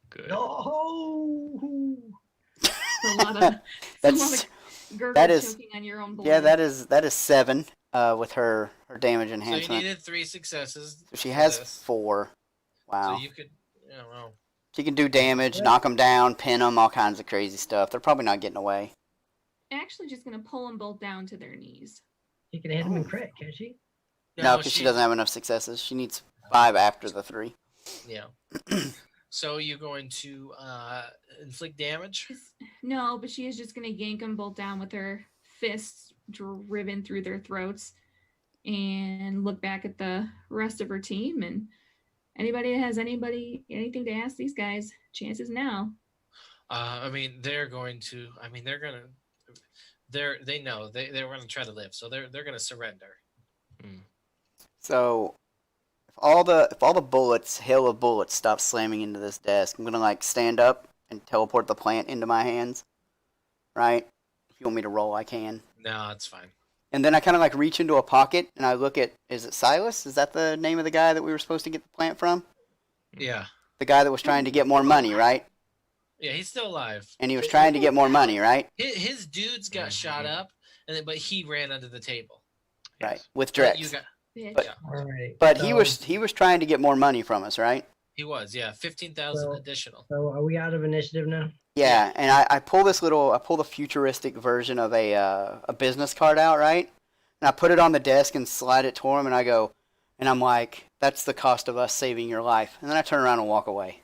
Good. No. It's a lot of That's gurgle that is- choking on your own blood. yeah. That is 7. With her damage So you enhancement. needed 3 successes. So she for has this. 4. Wow. So you could, well, She can do damage, knock them down, pin them, all kinds of crazy stuff. They're probably not getting away. Actually just gonna pull them both down to their knees. She can hit him in crit, can't she? No, because she doesn't have enough successes. She needs 5 after the 3. Yeah. So you're going to inflict damage. No, but she is just gonna yank them both down with her fists driven through their throats, and look back at the rest of her team. And anybody that has anything to ask these guys, chances now. I mean, they're going to. I mean, they're gonna. They know they're going to try to live, so they're going to surrender. So if all the bullets, hail of bullets, stop slamming into this desk, I'm gonna stand up and teleport the plant into my hands. Right? If you want me to roll, I can. No, it's fine. And then I kind of reach into a pocket and I look at, is it Silas? Is that the name of the guy that we were supposed to get the plant from? Yeah. The guy that was trying to get more money, right? Yeah, he's still alive. And he was trying to get more money, right? His dudes got shot up, but he ran under the table. Right. With But you Drex. got. Bitch. But- Yeah, All right. But so, he was trying to get more money from us, right? he was. Yeah, 15,000 So- additional. So are we out of initiative now? Yeah, and I pull the futuristic version of a business card out, right? And I put it on the desk and slide it to him, and I go, and I'm like, that's the cost of us saving your life. And then I turn around and walk away.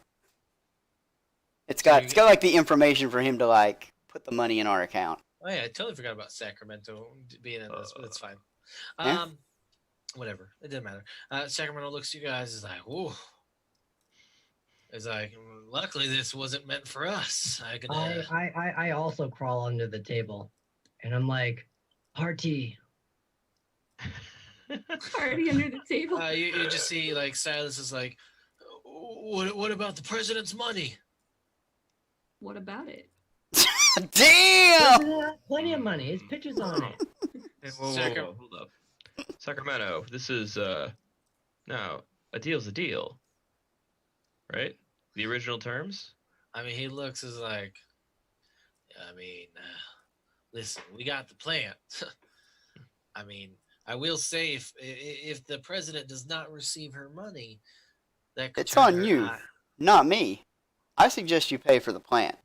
It's got the information for him to put the money in our account. Oh yeah, I totally forgot about Sacramento being in this, but it's fine. Yeah. Whatever, it didn't matter. Sacramento looks at you guys, is like, "Whoa." It's like, luckily this wasn't meant for us. I also crawl under the table, and I'm like, party. Party under the table. You just see Silas is like, what about the president's money? What about it? Damn! Plenty of money. His picture's on it. Hey, whoa, hold up. Sacramento, this is no, a deal's a deal. Right? The original terms? I mean, he looks as like, I mean, listen, we got the plant. I mean, I will say if the president does not receive her money, that could It's turn on her you, eye. not me. I suggest you pay for the plant.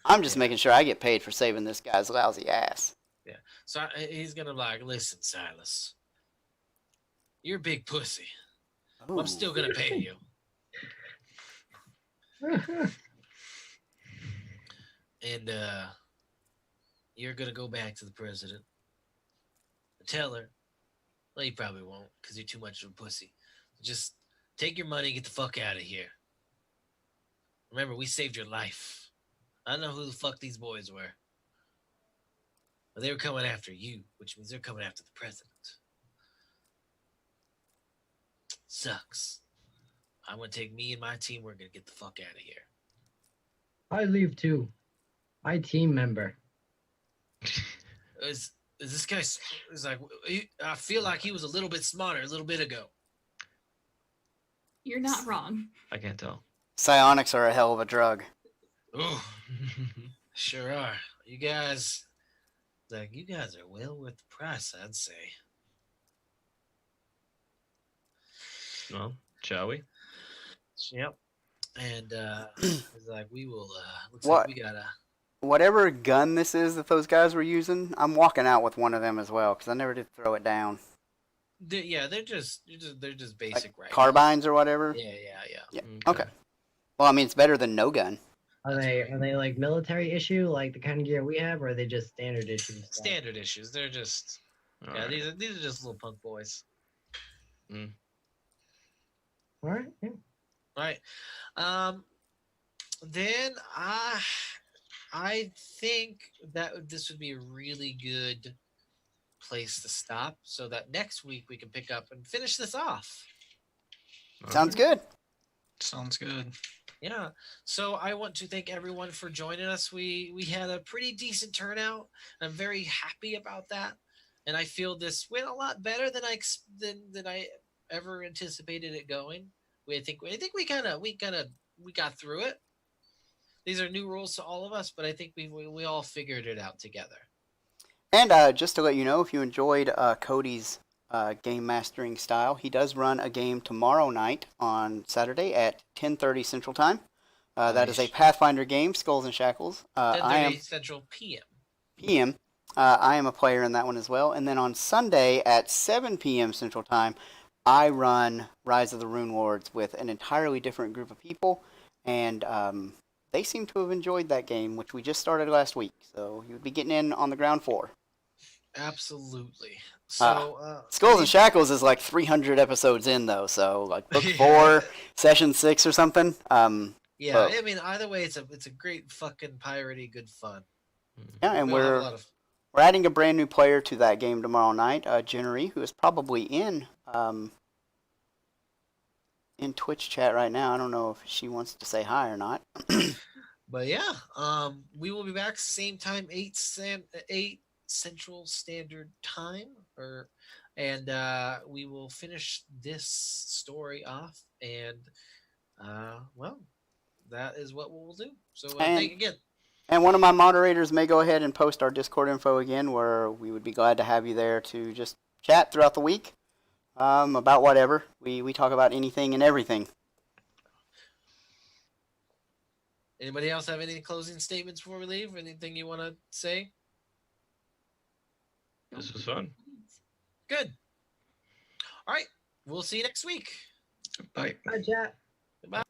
I'm just Yeah. making sure I get paid for saving this guy's lousy ass. Yeah. So he's gonna like, listen, Silas, you're a big pussy. But I'm still gonna pay you. And you're gonna go back to the president and tell her. Well, you probably won't, because you're too much of a pussy. Just take your money and get the fuck out of here. Remember, we saved your life. I don't know who the fuck these boys were. But they were coming after you, which means they're coming after the president. Sucks. I'm gonna take me and my team, we're gonna get the fuck out of here. I leave too. My team member. Is this guy is like, I feel like he was a little bit smarter a little bit ago. You're not wrong. I can't tell. Psionics are a hell of a drug. Oh, sure are. You guys are well worth the price, I'd say. Well, shall we? Yep. And it's like we will looks What? like we gotta Whatever gun this is that those guys were using, I'm walking out with one of them as well because I never did throw it down. they're just basic, Like right? carbines or whatever. Yeah. Yeah. Okay. Well, I mean, it's better than no gun. Are they like military issue, like the kind of gear we have, or are they just standard issue stuff? Standard issues. They're just All yeah, right. these are just little punk boys. All right. Yeah. All right. Then I think that this would be a really good place to stop so that next week we can pick up and finish this off. All Sounds right. good. Sounds good. Yeah. So I want to thank everyone for joining us. We had a pretty decent turnout. I'm very happy about that, and I feel this went a lot better than than I ever anticipated it going. I think we got through it. These are new rules to all of us, but I think we all figured it out together. And just to let you know, if you enjoyed Cody's game mastering style, he does run a game tomorrow night on Saturday at 10:30 Central Time. That is a Nice. Pathfinder game, Skulls and Shackles. I 10:30 am Central PM. PM. I am a player in that one as well. And then on Sunday at 7 p.m. Central Time, I run Rise of the Rune Lords with an entirely different group of people, and they seem to have enjoyed that game, which we just started last week. So you would be getting in on the ground floor. Absolutely. So Skulls and Shackles is like 300 episodes in though, so like book 4, session 6 or something. Yeah, Well- I mean, either way, it's a great fucking piratey good fun. Yeah, and We'll have a we're lot of adding a brand new player to that game tomorrow night, Jennery, who is probably in Twitch chat right now. I don't know if she wants to say hi or not. But yeah, we will be back same time, 8 Central Standard Time, and we will finish this story off, and well, that is what we'll do. So thank you again. And one of my moderators may go ahead and post our Discord info again, where we would be glad to have you there to just chat throughout the week about whatever. We talk about anything and everything. Anybody else have any closing statements before we leave? Anything you want to say? This was fun. Good. All right. We'll see you next week. Bye. Hi, chat. Goodbye.